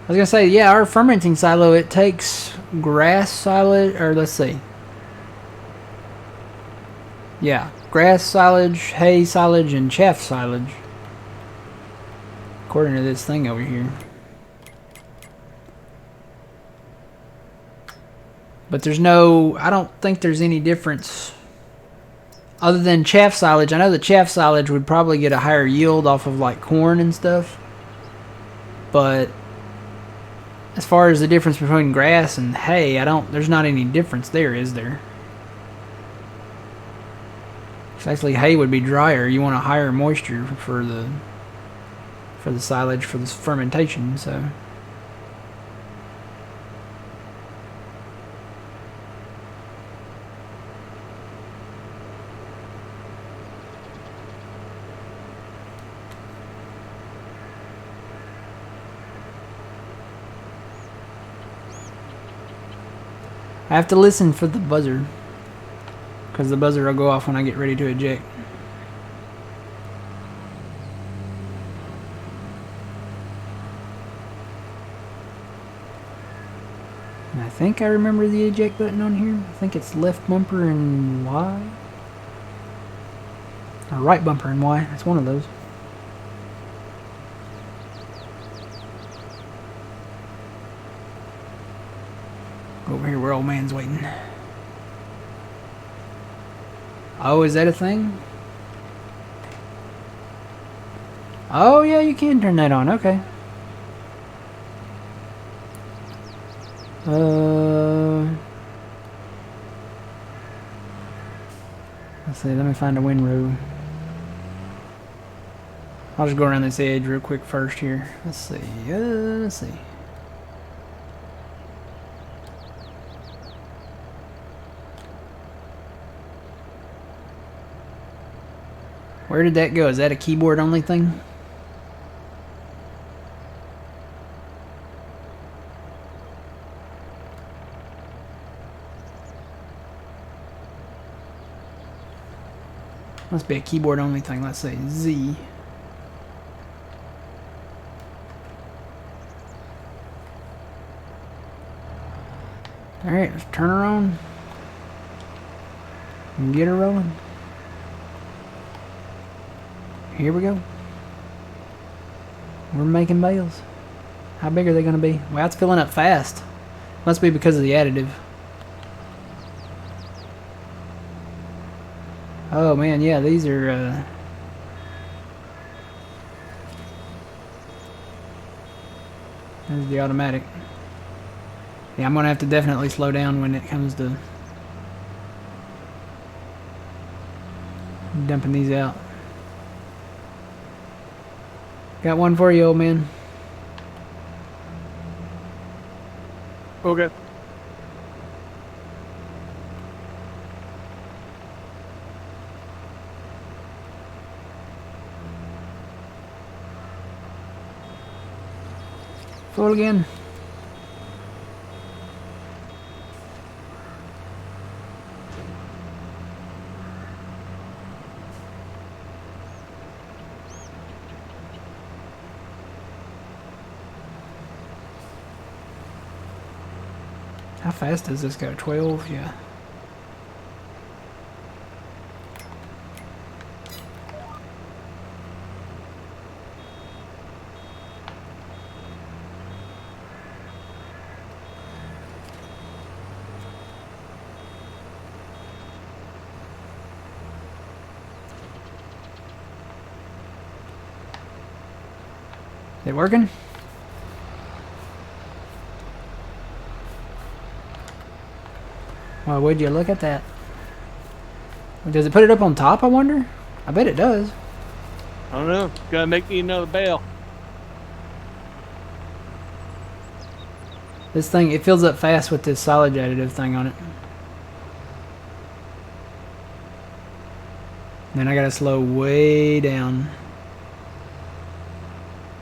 I was gonna say, yeah, our fermenting silo, it takes grass silage, or let's see. Yeah, grass silage, hay silage, and chaff silage. According to this thing over here. But there's no, I don't think there's any difference other than chaff silage. I know the chaff silage would probably get a higher yield off of like corn and stuff. But as far as the difference between grass and hay, there's not any difference there, is there? Actually, hay would be drier. You want a higher moisture for the silage for the fermentation, so. I have to listen for the buzzer, because the buzzer will go off when I get ready to eject. And I think I remember the eject button on here. I think it's left bumper and Y. Or right bumper and Y. It's one of those. Over here where old man's waiting. Oh, is that a thing? Oh, yeah, you can turn that on. Okay. Let's see. Let me find a windrow. I'll just go around this edge real quick first here. Let's see. Let's see. Where did that go? Is that a keyboard only thing? Must be a keyboard only thing. Let's say Z. Alright, let's turn her on and get her rolling. Here we go. We're making bales. How big are they going to be? Wow, it's filling up fast. Must be because of the additive. Oh man, yeah, these are there's the automatic. Yeah, I'm going to have to definitely slow down when it comes to dumping these out. Got one for you, old man. Okay. Full again. How fast does this go? 12? Yeah. Is it working? Well, would you look at that? Does it put it up on top, I wonder? I bet it does. I don't know. Gotta make me another bale. This thing, it fills up fast with this silage additive thing on it. Then I gotta slow way down.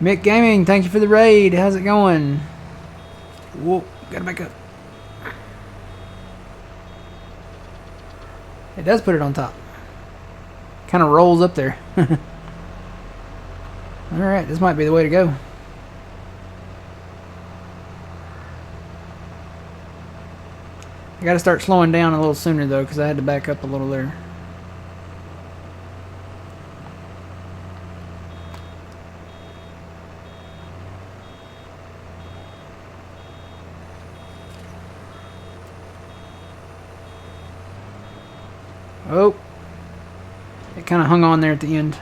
Mick Gaming, thank you for the raid. How's it going? Whoa, gotta back up. It does put it on top. Kind of rolls up there. Alright, this might be the way to go. I gotta start slowing down a little sooner though, because I had to back up a little there. Oh, it kind of hung on there at the end.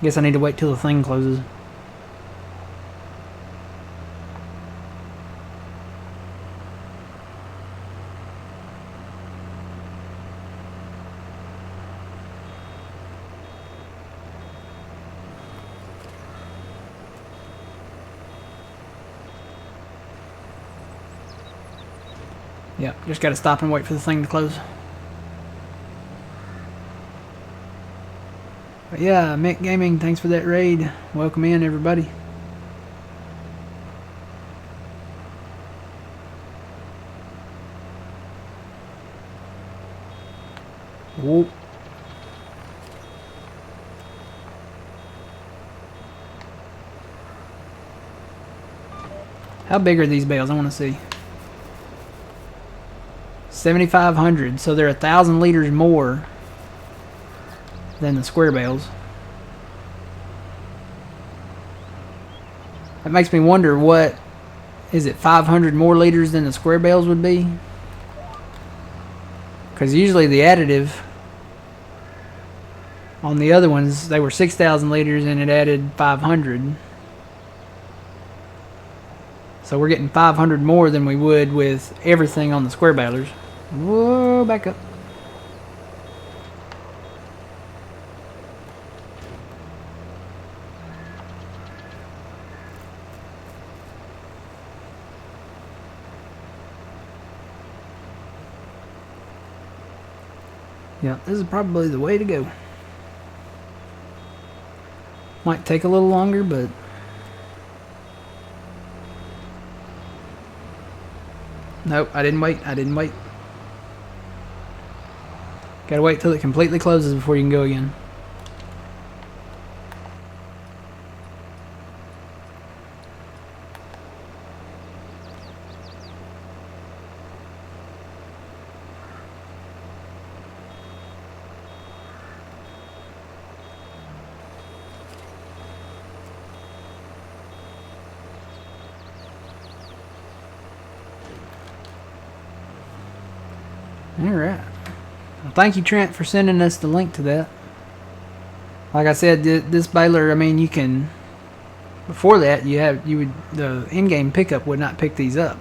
Guess I need to wait till the thing closes. Yep, just gotta stop and wait for the thing to close. But yeah, Mick Gaming, thanks for that raid. Welcome in, everybody. Whoop. How big are these bales? I want to see. 7,500, so they're 1,000 liters more than the square bales. That makes me wonder, what is it, 500 more liters than the square bales would be? Because usually the additive on the other ones, they were 6,000 liters and it added 500. So we're getting 500 more than we would with everything on the square balers. Whoa, back up. Yeah, this is probably the way to go. Might take a little longer, but nope, I didn't wait. I didn't wait. Gotta wait till it completely closes before you can go again. Alright. Well, thank you, Trent, for sending us the link to that. Like I said, this baler, I mean, you can, before that, the in-game pickup would not pick these up.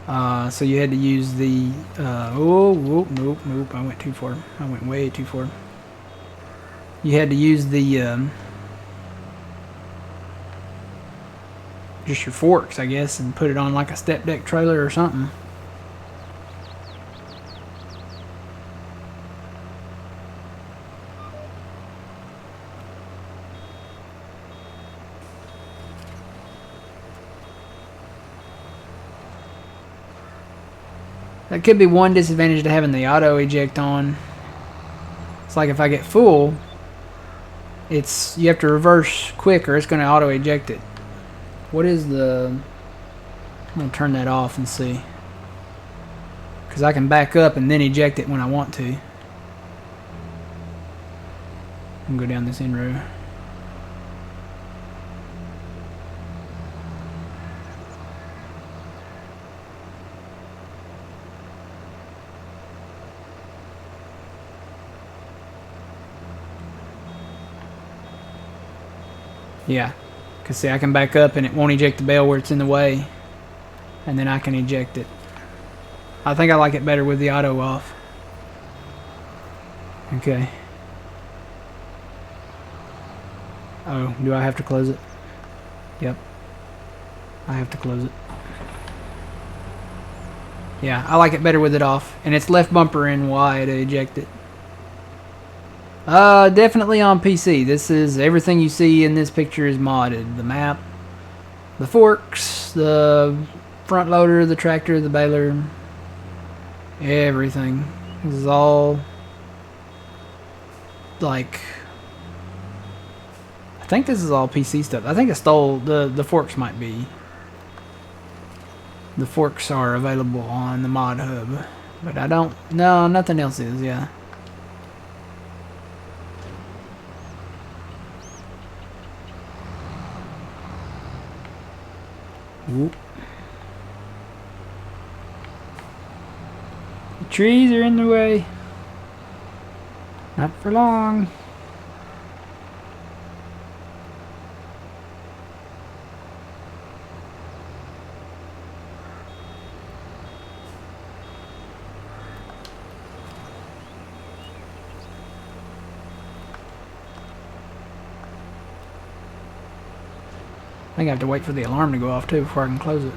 So you had to use the, nope, I went too far. I went way too far. You had to use the, just your forks, I guess, and put it on like a step deck trailer or something. That could be one disadvantage to having the auto eject on. It's like if I get full, you have to reverse quick or it's going to auto eject it. What is the... I'm going to turn that off and see. Because I can back up and then eject it when I want to. I'm going to go down this end row. Yeah. Because see, I can back up and it won't eject the bale where it's in the way. And then I can eject it. I think I like it better with the auto off. Okay. Oh, do I have to close it? Yep. I have to close it. Yeah, I like it better with it off. And it's left bumper in Y to eject it. Definitely on PC. This is everything you see in this picture is modded. The map, the forks, the front loader, the tractor, the baler, everything. This is all like, I think this is all PC stuff. I think I stole the forks might be. The forks are available on the mod hub, but I don't. No, nothing else is. Yeah. Whoop. The trees are in the way. Not for long. I think I have to wait for the alarm to go off too before I can close it.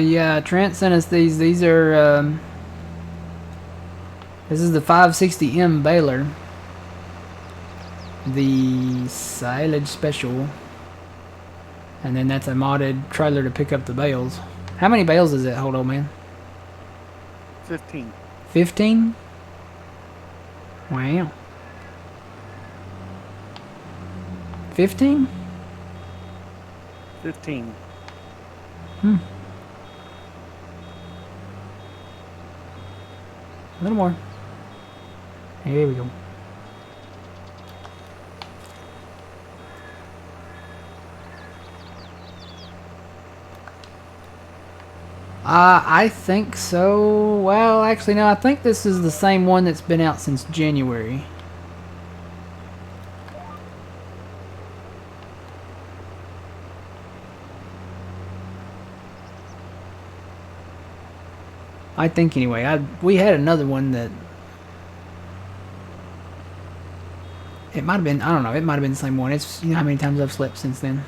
Yeah, Trent sent us these. These are, this is the 560M baler. The silage special. And then that's a modded trailer to pick up the bales. How many bales is it? Hold on, man. 15. 15? Wow. 15? 15. Hmm. A little more. Here we go. I think so. Well, actually, no. I think this is the same one that's been out since January. I think anyway. We had another one that it might have been. I don't know. It might have been the same one. It's, you know how many times I've slept since then.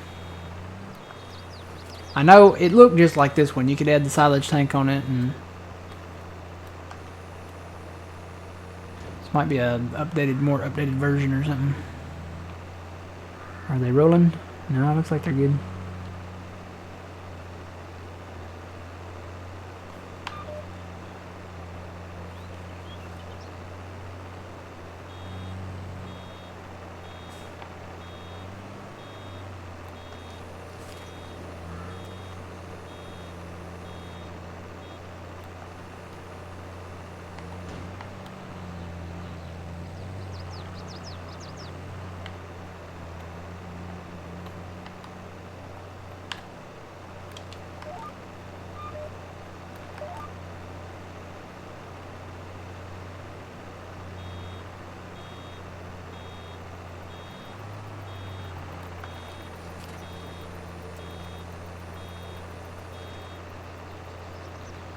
I know it looked just like this one. You could add the silage tank on it, and this might be a more updated version or something. Are they rolling? No, it looks like they're good.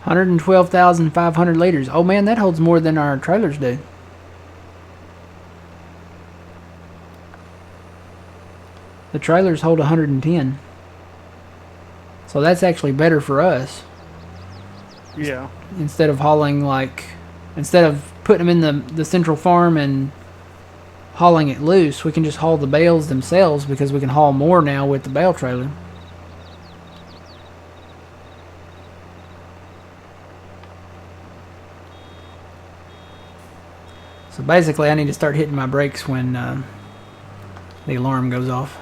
$112,500 Oh man, that holds more than our trailers do. The trailers hold 110. So that's actually better for us. Yeah. Instead of hauling, like, instead of putting them in the central farm and hauling it loose, we can just haul the bales themselves because we can haul more now with the bale trailer. So basically I need to start hitting my brakes when the alarm goes off.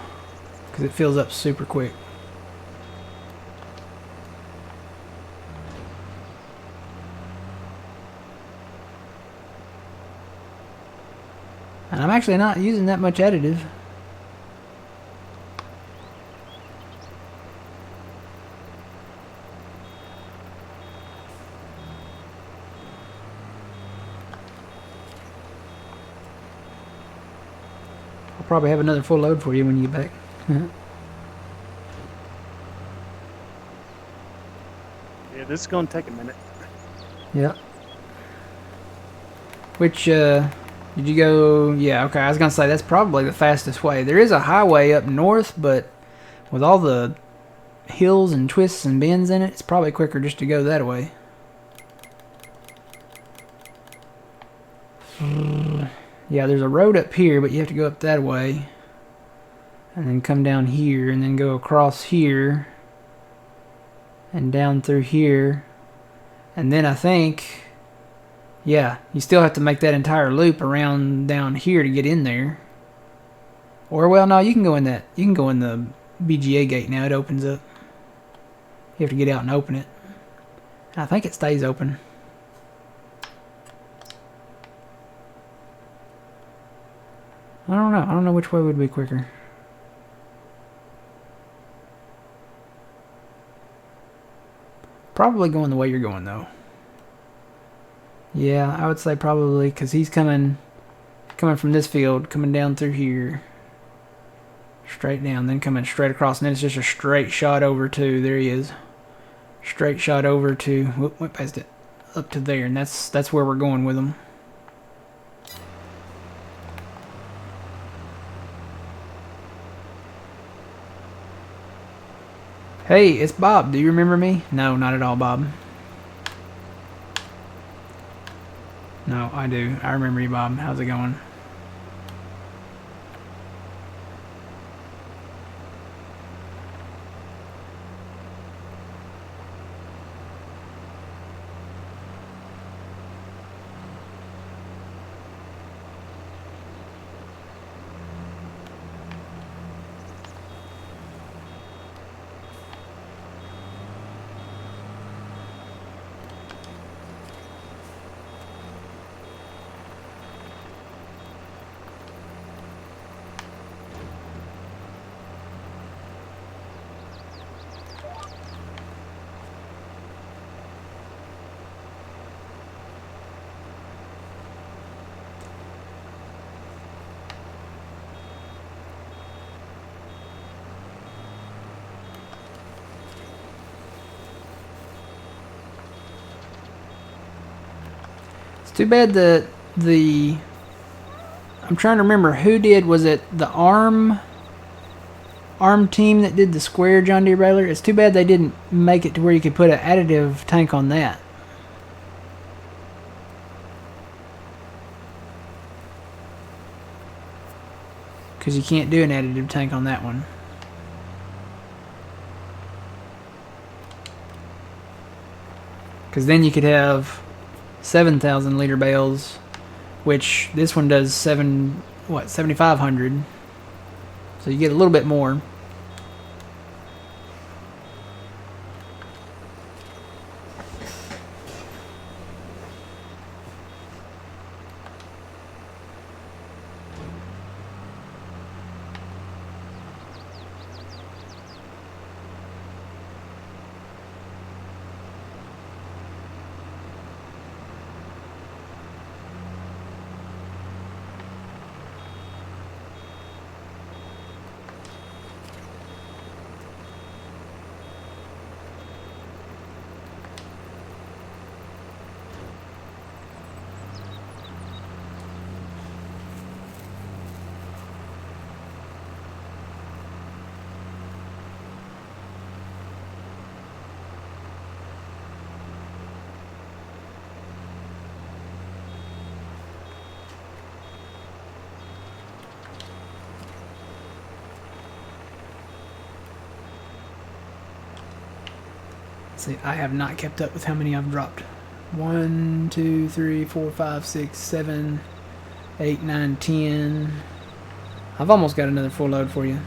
because it fills up super quick. And I'm actually not using that much additive. I'll probably have another full load for you when you get back. Yeah, this is going to take a minute. Yeah. Which, did you go? Yeah, okay. I was going to say that's probably the fastest way. There is a highway up north, but with all the hills and twists and bends in it, it's probably quicker just to go that way. Yeah, there's a road up here, but you have to go up that way. And then come down here, and then go across here. And down through here. And then I think, yeah, you still have to make that entire loop around down here to get in there. Or, well, no, you can go in that. You can go in the BGA gate now. It opens up. You have to get out and open it. And I think it stays open. I don't know. I don't know which way would be quicker. Probably going the way you're going, though. Yeah, I would say probably, because he's coming from this field, coming down through here. Straight down, then coming straight across, and then it's just a straight shot over to, there he is. Straight shot over to, whoop, went past it, up to there, and that's where we're going with him. Hey, it's Bob. Do you remember me? No, not at all, Bob. No, I do. I remember you, Bob. How's it going? Too bad that I'm trying to remember who did, was it the ARM team that did the square John Deere baler? It's too bad they didn't make it to where you could put an additive tank on that. Because you can't do an additive tank on that one. Because then you could have 7,000 liter bales, which this one does 7,500. So you get a little bit more. See, I have not kept up with how many I've dropped. 1, 2, 3, 4, 5, 6, 7, 8, 9, 10. I've almost got another full load for you.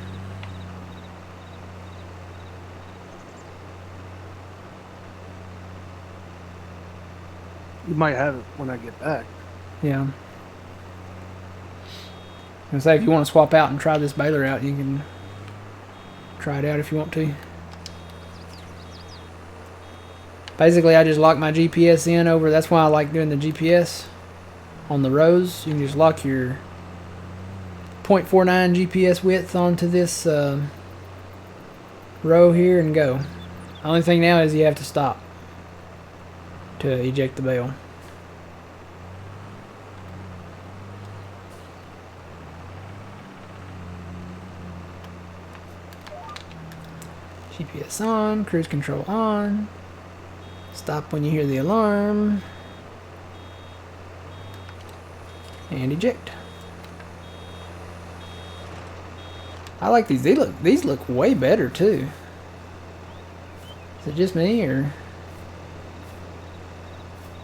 You might have it when I get back. Yeah. And say if you want to swap out and try this baler out, you can try it out if you want to. Basically, I just lock my GPS in over. That's why I like doing the GPS on the rows. You can just lock your 0.49 GPS width onto this row here and go. The only thing now is you have to stop to eject the bale. GPS on, cruise control on. Stop when you hear the alarm. And eject. I like these. These look way better too. Is it just me or?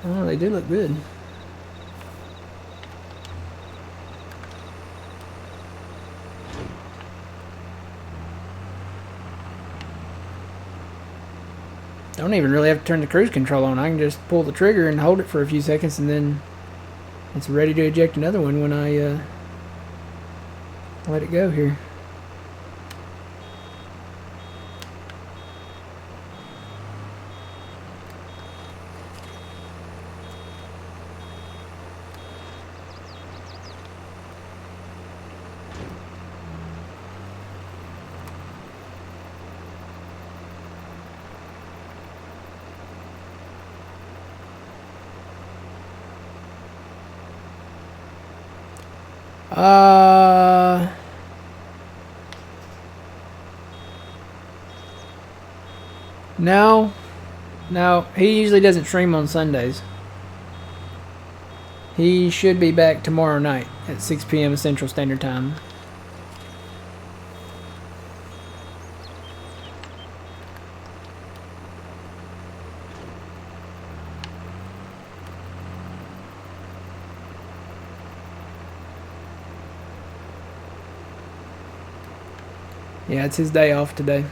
Oh, they do look good. Don't even really have to turn the cruise control on. I can just pull the trigger and hold it for a few seconds, and then it's ready to eject another one when I let it go here. No, he usually doesn't stream on Sundays. He should be back tomorrow night at 6 p.m. Central Standard Time. Yeah, it's his day off today.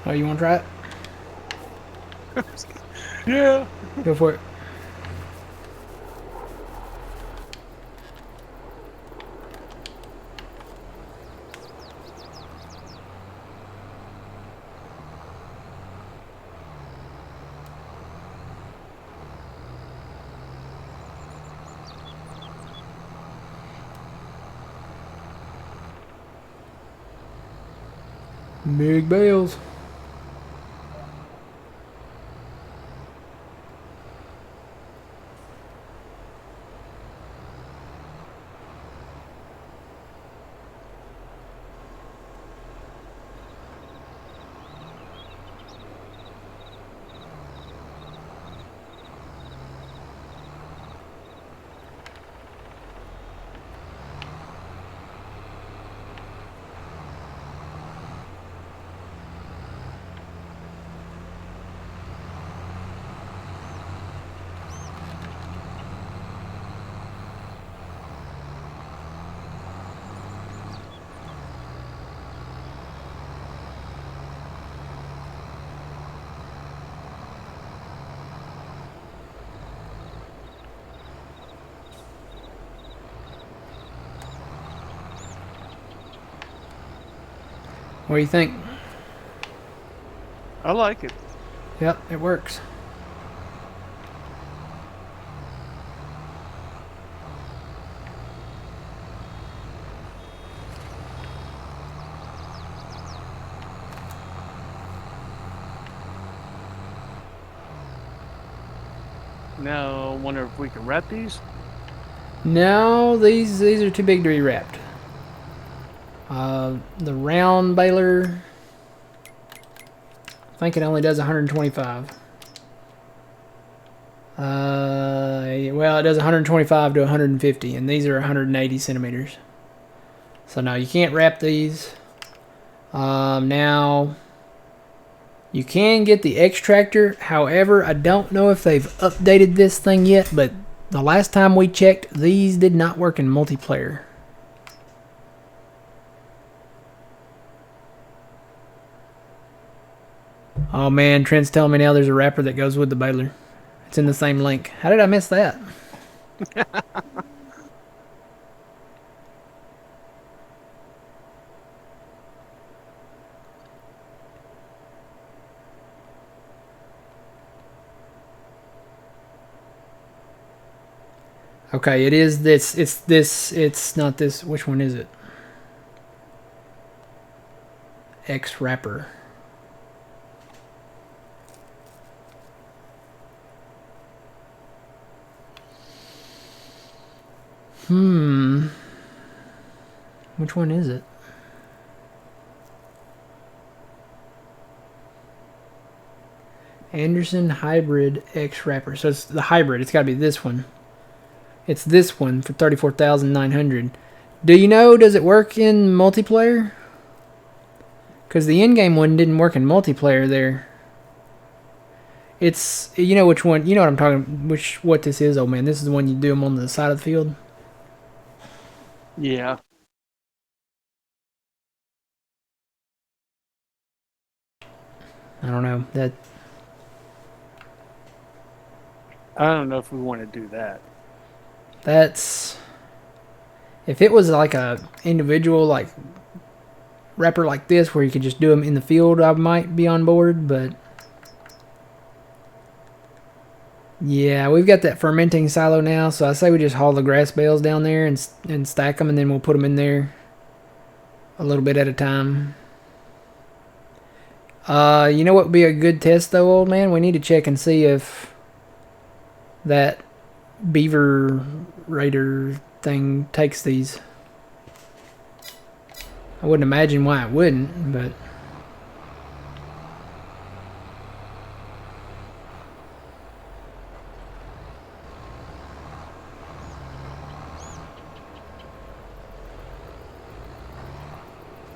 Oh, you want to try it? Yeah. Go for it. Big bales. What do you think? I like it. Yep, it works. Now, I wonder if we can wrap these. No, these are too big to be wrapped. The round baler, I think it only does 125. Well, it does 125 to 150, and these are 180 centimeters. So no, you can't wrap these. Now, you can get the extractor. However, I don't know if they've updated this thing yet, but the last time we checked, these did not work in multiplayer. Oh man, Trent's telling me now there's a wrapper that goes with the baler. It's in the same link. How did I miss that? Okay, it is this. It's this. It's not this. Which one is it? X wrapper. Which one is it? Anderson Hybrid X wrapper. So it's the hybrid. It's got to be this one. It's this one for 34,900. Do you know, does it work in multiplayer? Because the in-game one didn't work in multiplayer there. It's, you know which one, you know what I'm talking, what this is, old man. This is the one you do them on the side of the field. Yeah. I don't know. I don't know if we want to do that. That's, if it was like a individual like wrapper like this where you could just do them in the field, I might be on board, but yeah, we've got that fermenting silo now, so I say we just haul the grass bales down there and stack them, and then we'll put them in there a little bit at a time. You know what would be a good test though, old man? We need to check and see if that beaver raider thing takes these. I wouldn't imagine why it wouldn't, but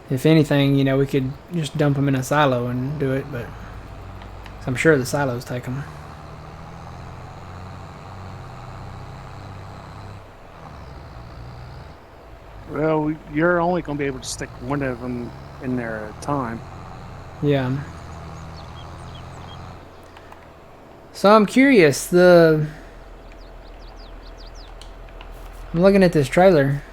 if anything, you know, we could just dump them in a silo and do it, but I'm sure the silos take them. Well, you're only going to be able to stick one of them in there at a time. Yeah. So I'm curious, I'm looking at this trailer.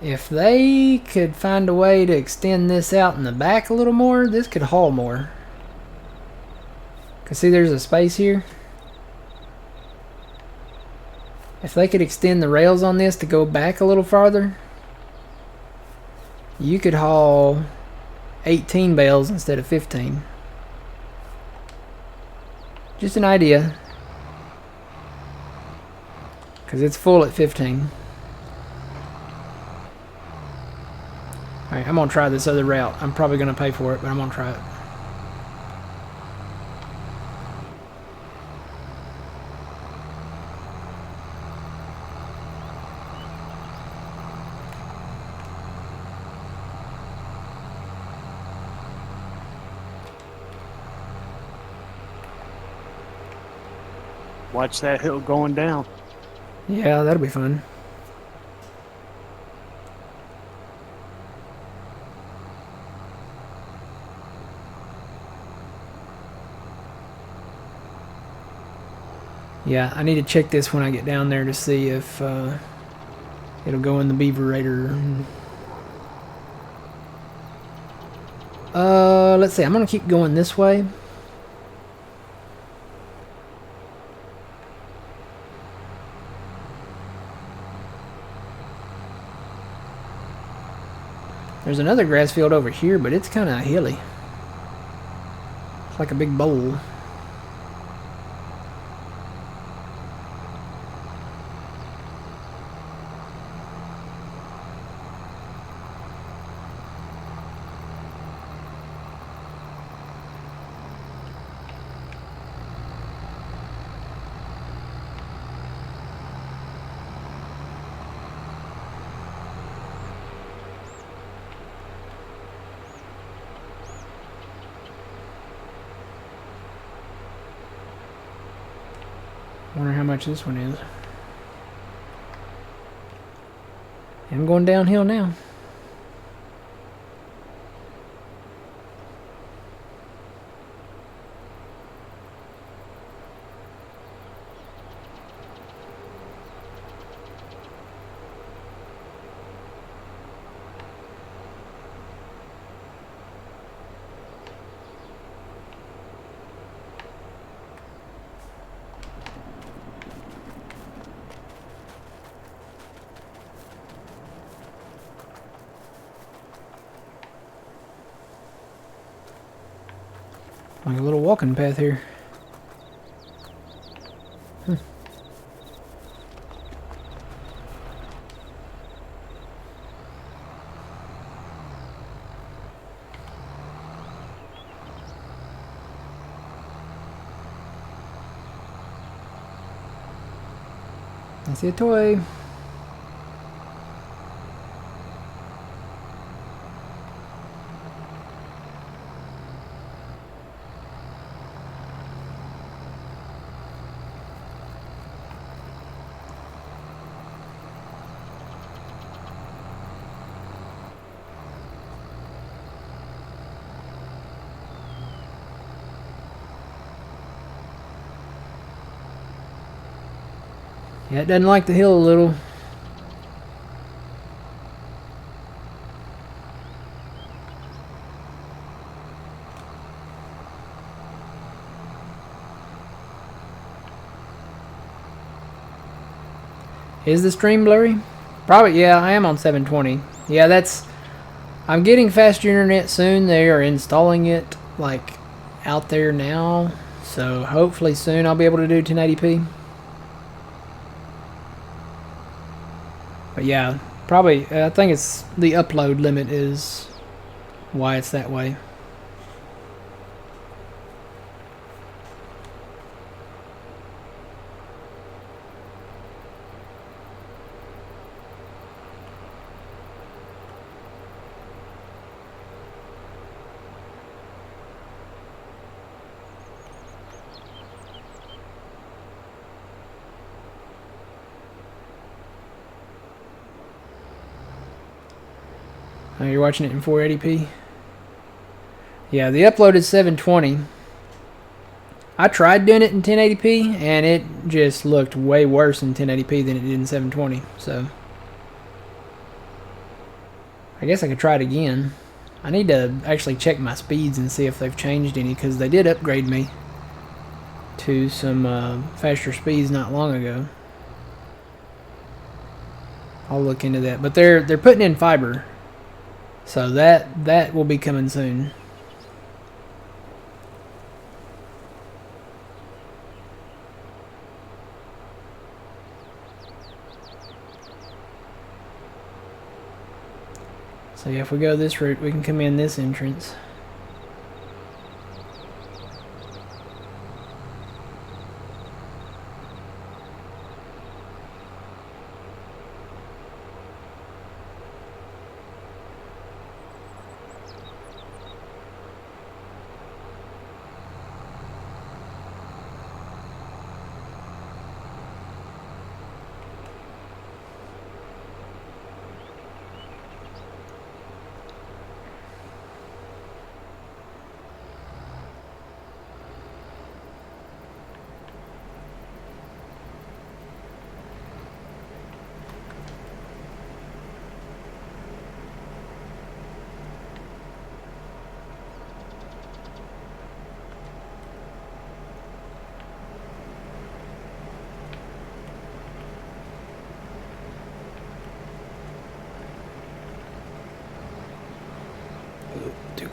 If they could find a way to extend this out in the back a little more, this could haul more. Cause see, there's a space here. If they could extend the rails on this to go back a little farther, you could haul 18 bales instead of 15. Just an idea. Because it's full at 15. Alright, I'm going to try this other route. I'm probably going to pay for it, but I'm going to try it. Watch that hill going down. Yeah, that'll be fun. Yeah, I need to check this when I get down there to see if it'll go in the beaver raider. Let's see. I'm gonna keep going this way. There's another grass field over here, but it's kind of hilly. It's like a big bowl. Wonder how much this one is. I'm going downhill now. Like a little walking path here. I see a toy. Yeah, it doesn't like the hill a little. Is the stream blurry? Probably, yeah, I am on 720. Yeah, that's... I'm getting faster internet soon. They are installing it, like, out there now. So, hopefully soon I'll be able to do 1080p. But yeah, probably, I think it's the upload limit is why it's that way. Oh, you're watching it in 480p? Yeah, the upload is 720. I tried doing it in 1080p, and it just looked way worse in 1080p than it did in 720. So, I guess I could try it again. I need to actually check my speeds and see if they've changed any, because they did upgrade me to some faster speeds not long ago. I'll look into that. But they're putting in fiber. So that will be coming soon. So yeah, if we go this route, we can come in this entrance.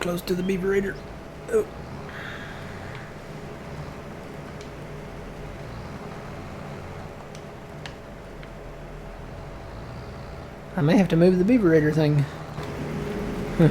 close to the beaverator. Oh. I may have to move the beaverator thing. Huh.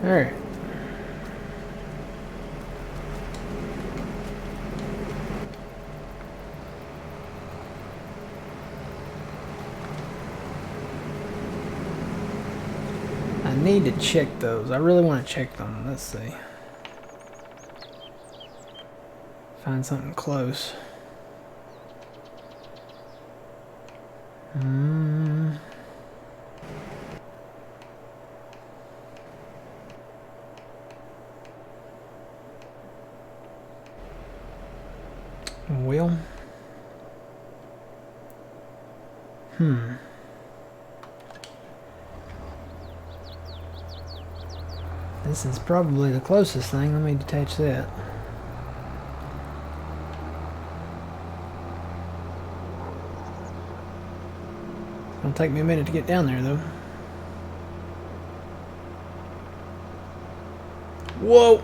Alright. I need to check those. I really want to check them. Let's see. Find something close. Well. This is probably the closest thing. Let me detach that. It's gonna take me a minute to get down there, though. Whoa!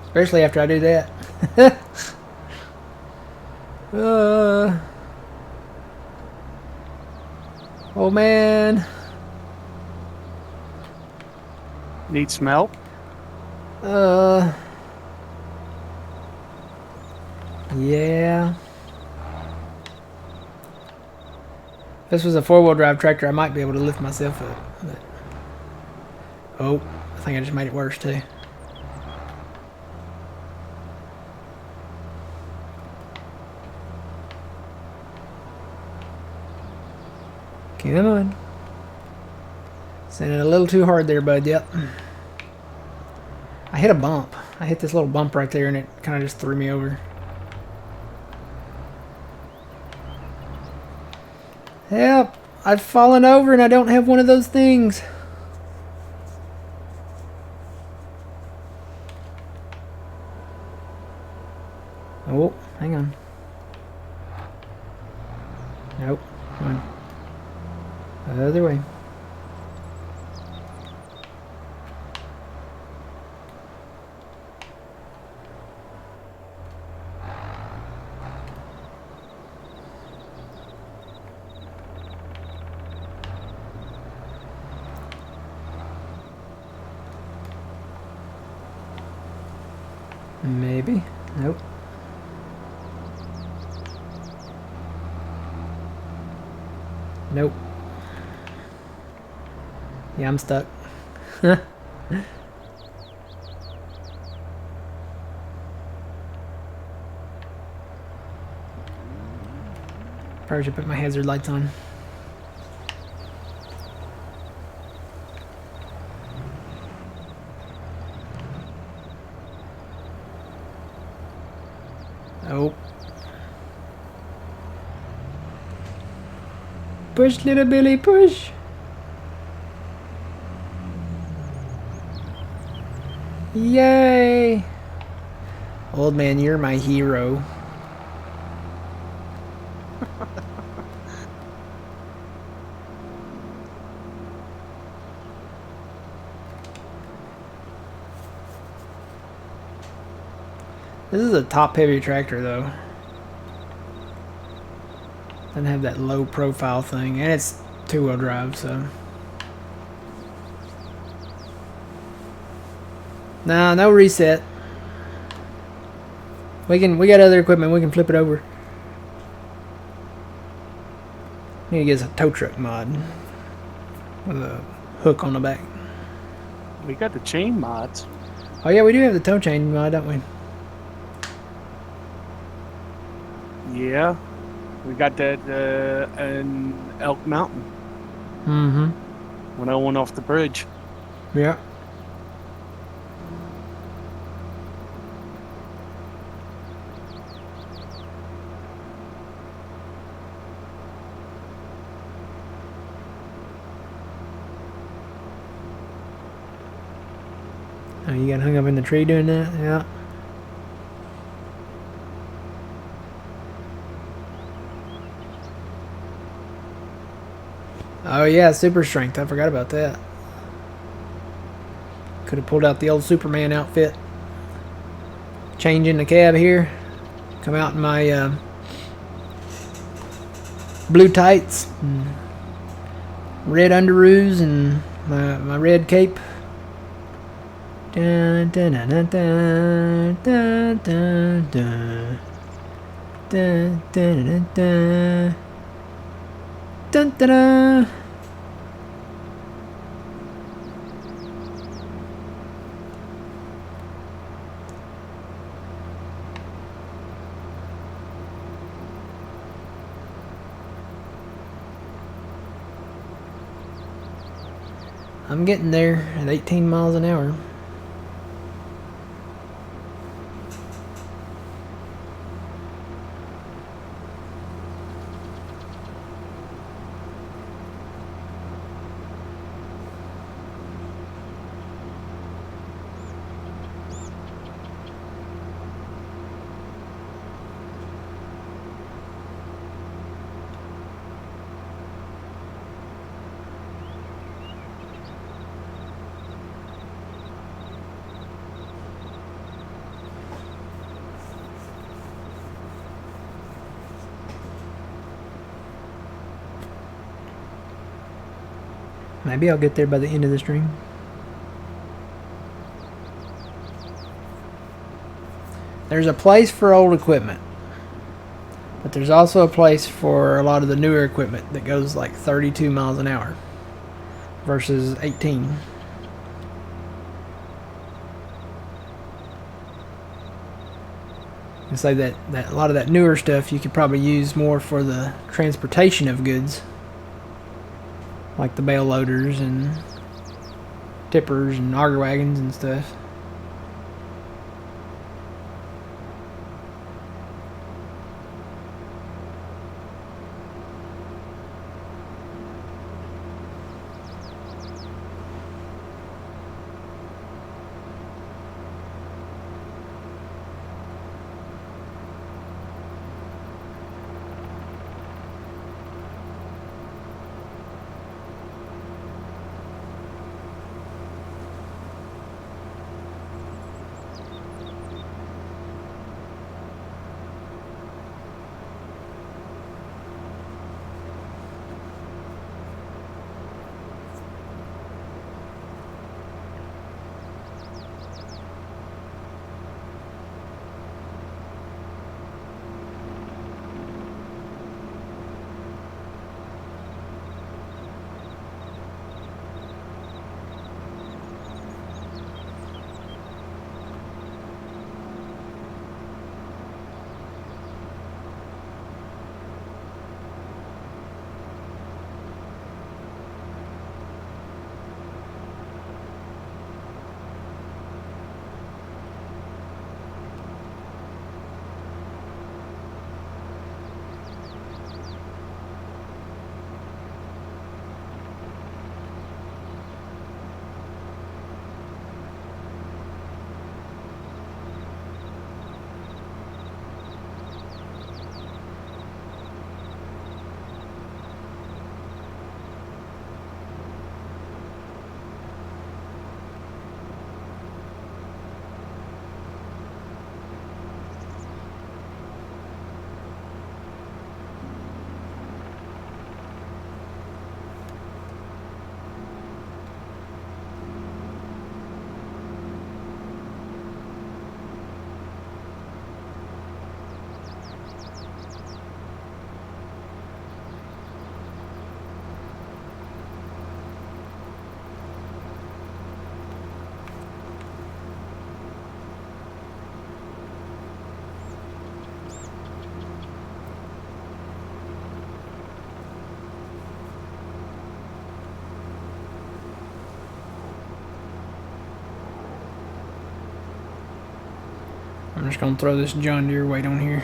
Especially after I do that. Oh man. Need some help? Yeah. If this was a four-wheel drive tractor, I might be able to lift myself up. But... oh, I think I just made it worse too. Come on. Sending it a little too hard there, bud. Yep. I hit a bump. I hit this little bump right there and it kind of just threw me over. Help! I've fallen over and I don't have one of those things. Oh, hang on. Nope. Come on. Other way. Maybe. Nope. Nope. Yeah, I'm stuck. Probably should put my hazard lights on. Oh. Push, little Billy, push. Yay! Old man, you're my hero. This is a top-heavy tractor, though. Doesn't have that low profile thing, and it's two-wheel drive, so. Nah, no reset. We got other equipment. We can flip it over. Need to get us a tow truck mod with a hook on the back. We got the chain mods. Oh yeah, we do have the tow chain mod, don't we? Yeah, we got that in Elk Mountain. Mm-hmm. When I went off the bridge. Yeah. Oh, you got hung up in the tree doing that? Yeah. Oh yeah, super strength. I forgot about that. Could have pulled out the old Superman outfit. Change in the cab here. Come out in my blue tights, and red underoos, and my red cape. Dun, dun, dun, dun, dun, dun, dun, dun. Dun, dun, dun, dun. Dun, dun, dun. I'm getting there at 18 miles an hour. Maybe I'll get there by the end of the stream. There's a place for old equipment, but there's also a place for a lot of the newer equipment that goes like 32 miles an hour versus 18. And so that a lot of that newer stuff you could probably use more for the transportation of goods, like the bale loaders and tippers and auger wagons and stuff. I'm just gonna throw this John Deere weight on here.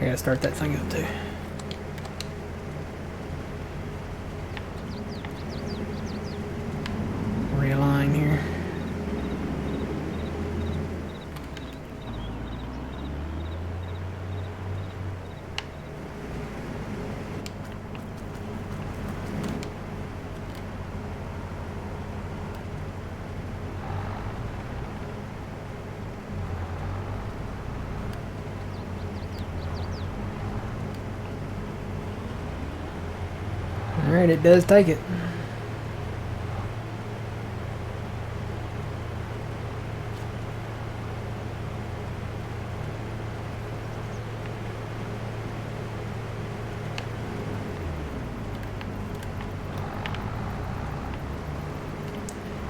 gotta start that thing up too. Realign here. Alright, it does take it.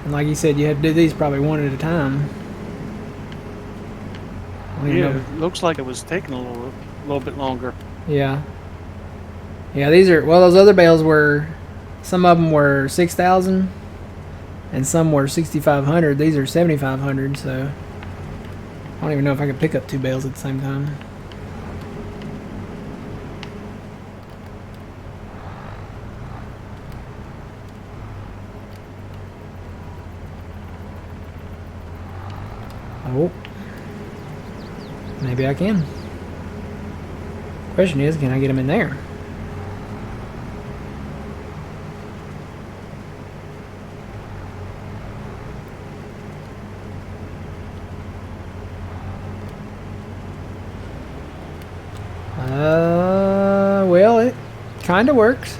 And like you said, you had to do these probably one at a time. Yeah, it looks like it was taking a little bit longer. Yeah. Yeah, these are, well, those other bales were, some of them were 6,000 and some were 6,500. These are 7,500, so I don't even know if I could pick up two bales at the same time. Oh. Maybe I can. Question is, can I get them in there? Well, it kind of works.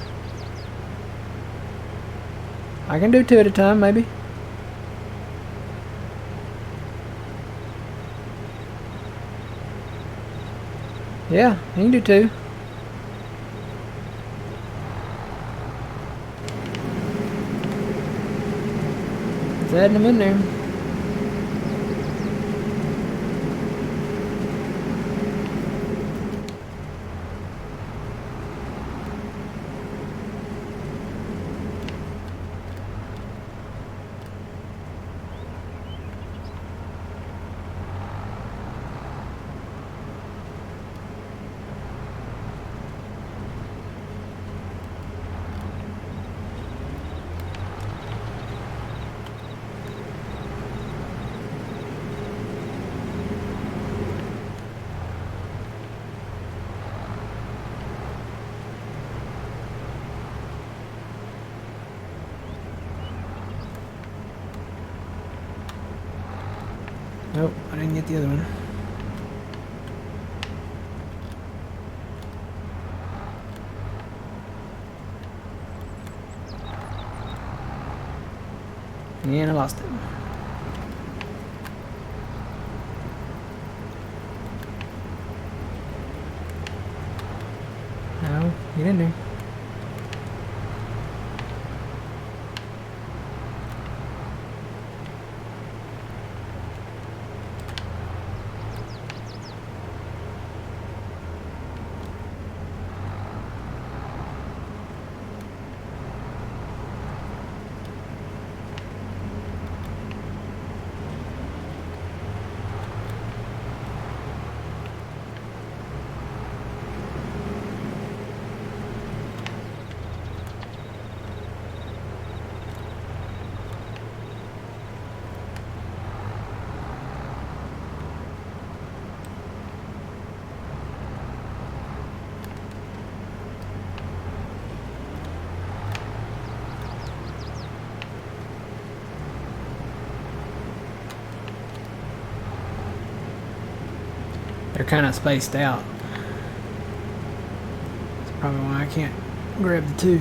I can do two at a time, maybe. Yeah, you can do two. It's adding them in there. Nope, I didn't get the other one. And I lost it. No, get in there. They're kind of spaced out. That's probably why I can't grab the two.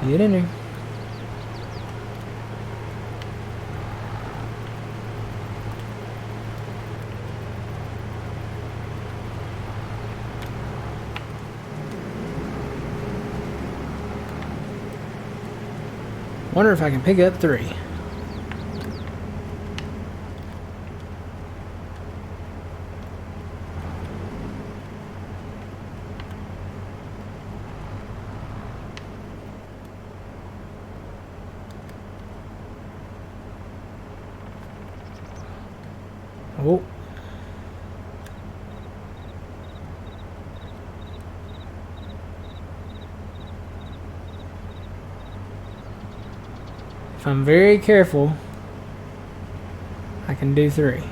Get in there. Wonder if I can pick up 3. Oh. If I'm very careful, I can do 3.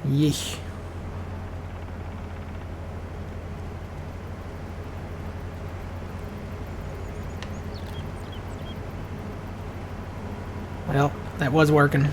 Yeesh. Well, that was working.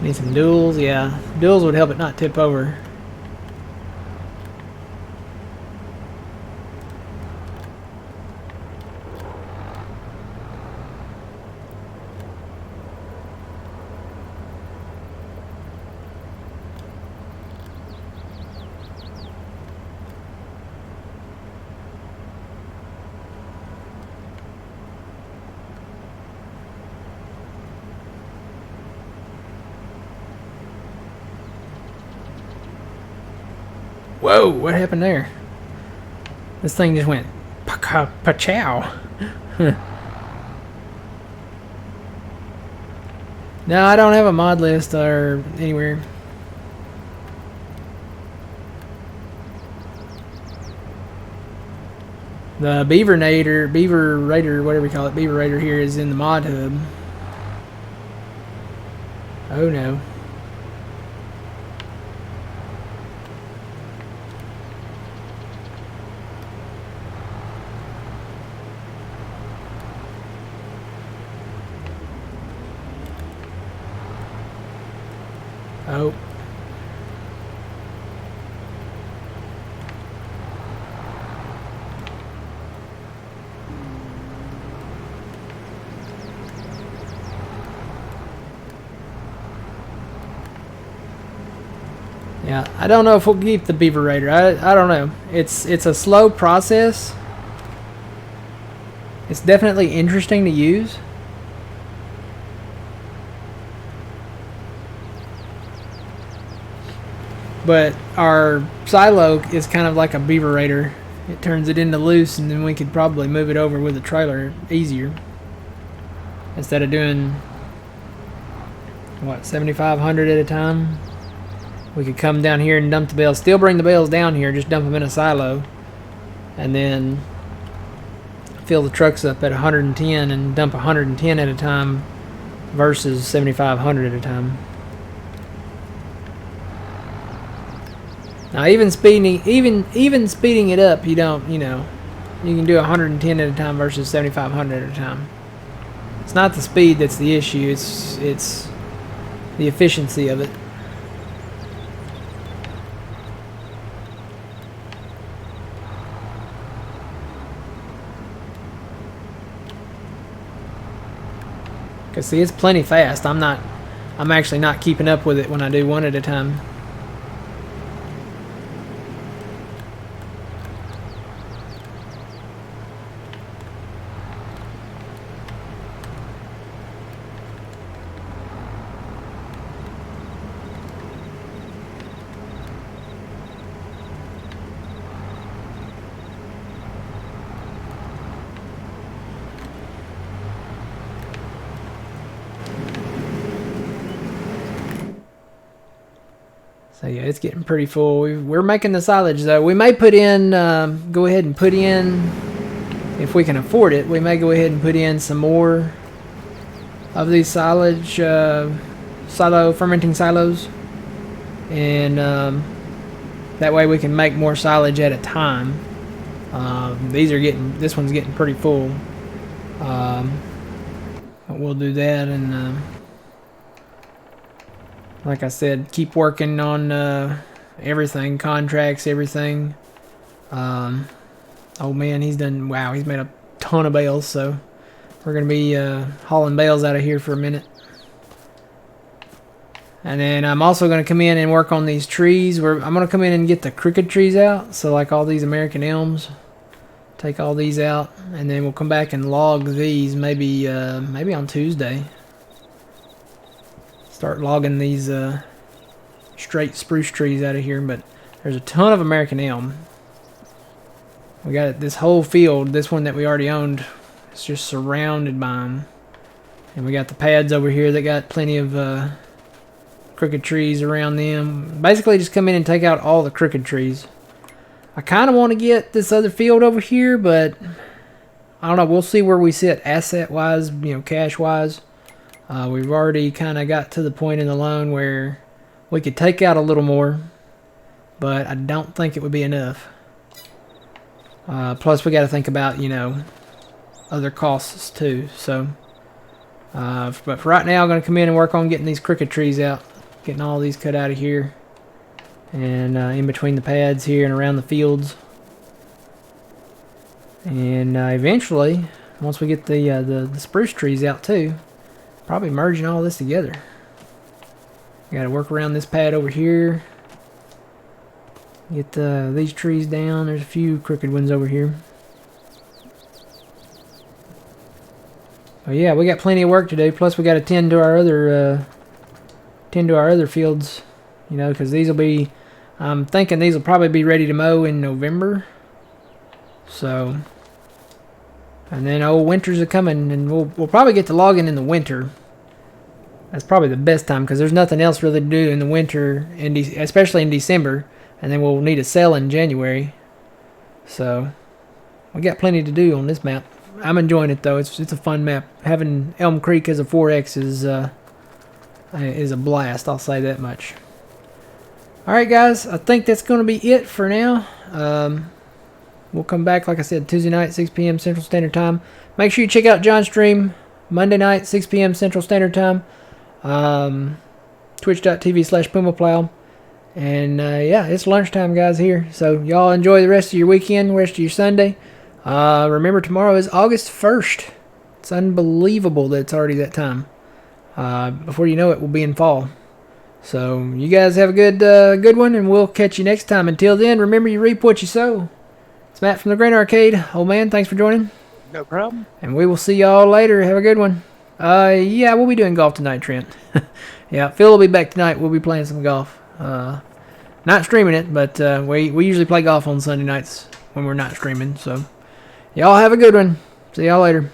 Need some duals, yeah. Duals would help it not tip over. Whoa, what happened there? This thing just went pa-chow. No, I don't have a mod list or anywhere. The Beaver Raider, whatever you call it, Beaver Raider here is in the mod hub. Oh no. Oh. Yeah, I don't know if we'll keep the Beaver Raider. I don't know. It's a slow process. It's definitely interesting to use. But our silo is kind of like a Beaver Raider. It turns it into loose, and then we could probably move it over with a trailer easier. Instead of doing, what, 7,500 at a time? We could come down here and dump the bales. Still bring the bales down here, just dump them in a silo. And then fill the trucks up at 110 and dump 110 at a time versus 7,500 at a time. Now, even speeding it up, you can do 110 at a time versus 7,500 at a time. It's not the speed that's the issue; it's the efficiency of it. Cause see, it's plenty fast. I'm actually not keeping up with it when I do one at a time. So yeah, it's getting pretty full. We're making the silage though. We may put in, go ahead and put in, if we can afford it, we may go ahead and put in some more of these silage, fermenting silos. And that way we can make more silage at a time. This one's getting pretty full. But we'll do that, and like I said, keep working on everything, contracts, everything. Oh man, he's made a ton of bales, so we're gonna be hauling bales out of here for a minute. And then I'm also going to come in and work on these trees. I'm going to come in and get the crooked trees out. So like all these American elms. Take all these out. And then we'll come back and log these maybe on Tuesday. Start logging these straight spruce trees out of here. But there's a ton of American elm. We got this whole field. This one that we already owned. It's just surrounded by them. And we got the pads over here that got plenty of... crooked trees around them. Basically just come in and take out all the crooked trees. I kind of want to get this other field over here, but I don't know. We'll see where we sit asset wise, cash wise. We've already kind of got to the point in the loan where we could take out a little more, but I don't think it would be enough. Plus we got to think about other costs too. So but for right now I'm going to come in and work on getting these crooked trees out. Getting all these cut out of here. And in between the pads here and around the fields. And eventually, once we get the spruce trees out too, probably merging all this together. Got to work around this pad over here. Get these trees down. There's a few crooked ones over here. But yeah, we got plenty of work to do. Plus we got to tend to our other fields, because these will be, I'm thinking these will probably be ready to mow in November. So, and then winters are coming, and we'll probably get to logging in the winter. That's probably the best time, because there's nothing else really to do in the winter, especially in December, and then we'll need to sell in January. So, we got plenty to do on this map. I'm enjoying it though. It's a fun map. Having Elm Creek as a 4X is a blast, I'll say that much. Alright guys, I think that's going to be it for now. We'll come back, like I said, Tuesday night, 6 p.m. Central Standard Time. Make sure you check out John's stream, Monday night, 6 p.m. Central Standard Time. Twitch.tv/PumaPlow. And yeah, it's lunchtime guys here. So y'all enjoy the rest of your weekend, rest of your Sunday. Remember tomorrow is August 1st. It's unbelievable that it's already that time. Before you know it, we'll be in fall. So you guys have a good one, and we'll catch you next time. Until then, remember you reap what you sow. It's Matt from the Grain Arcade. Old man, thanks for joining. No problem. And we will see y'all later. Have a good one. Yeah, we'll be doing golf tonight, Trent. Yeah, Phil will be back tonight. We'll be playing some golf. Not streaming it, but we usually play golf on Sunday nights when we're not streaming. So y'all have a good one. See y'all later.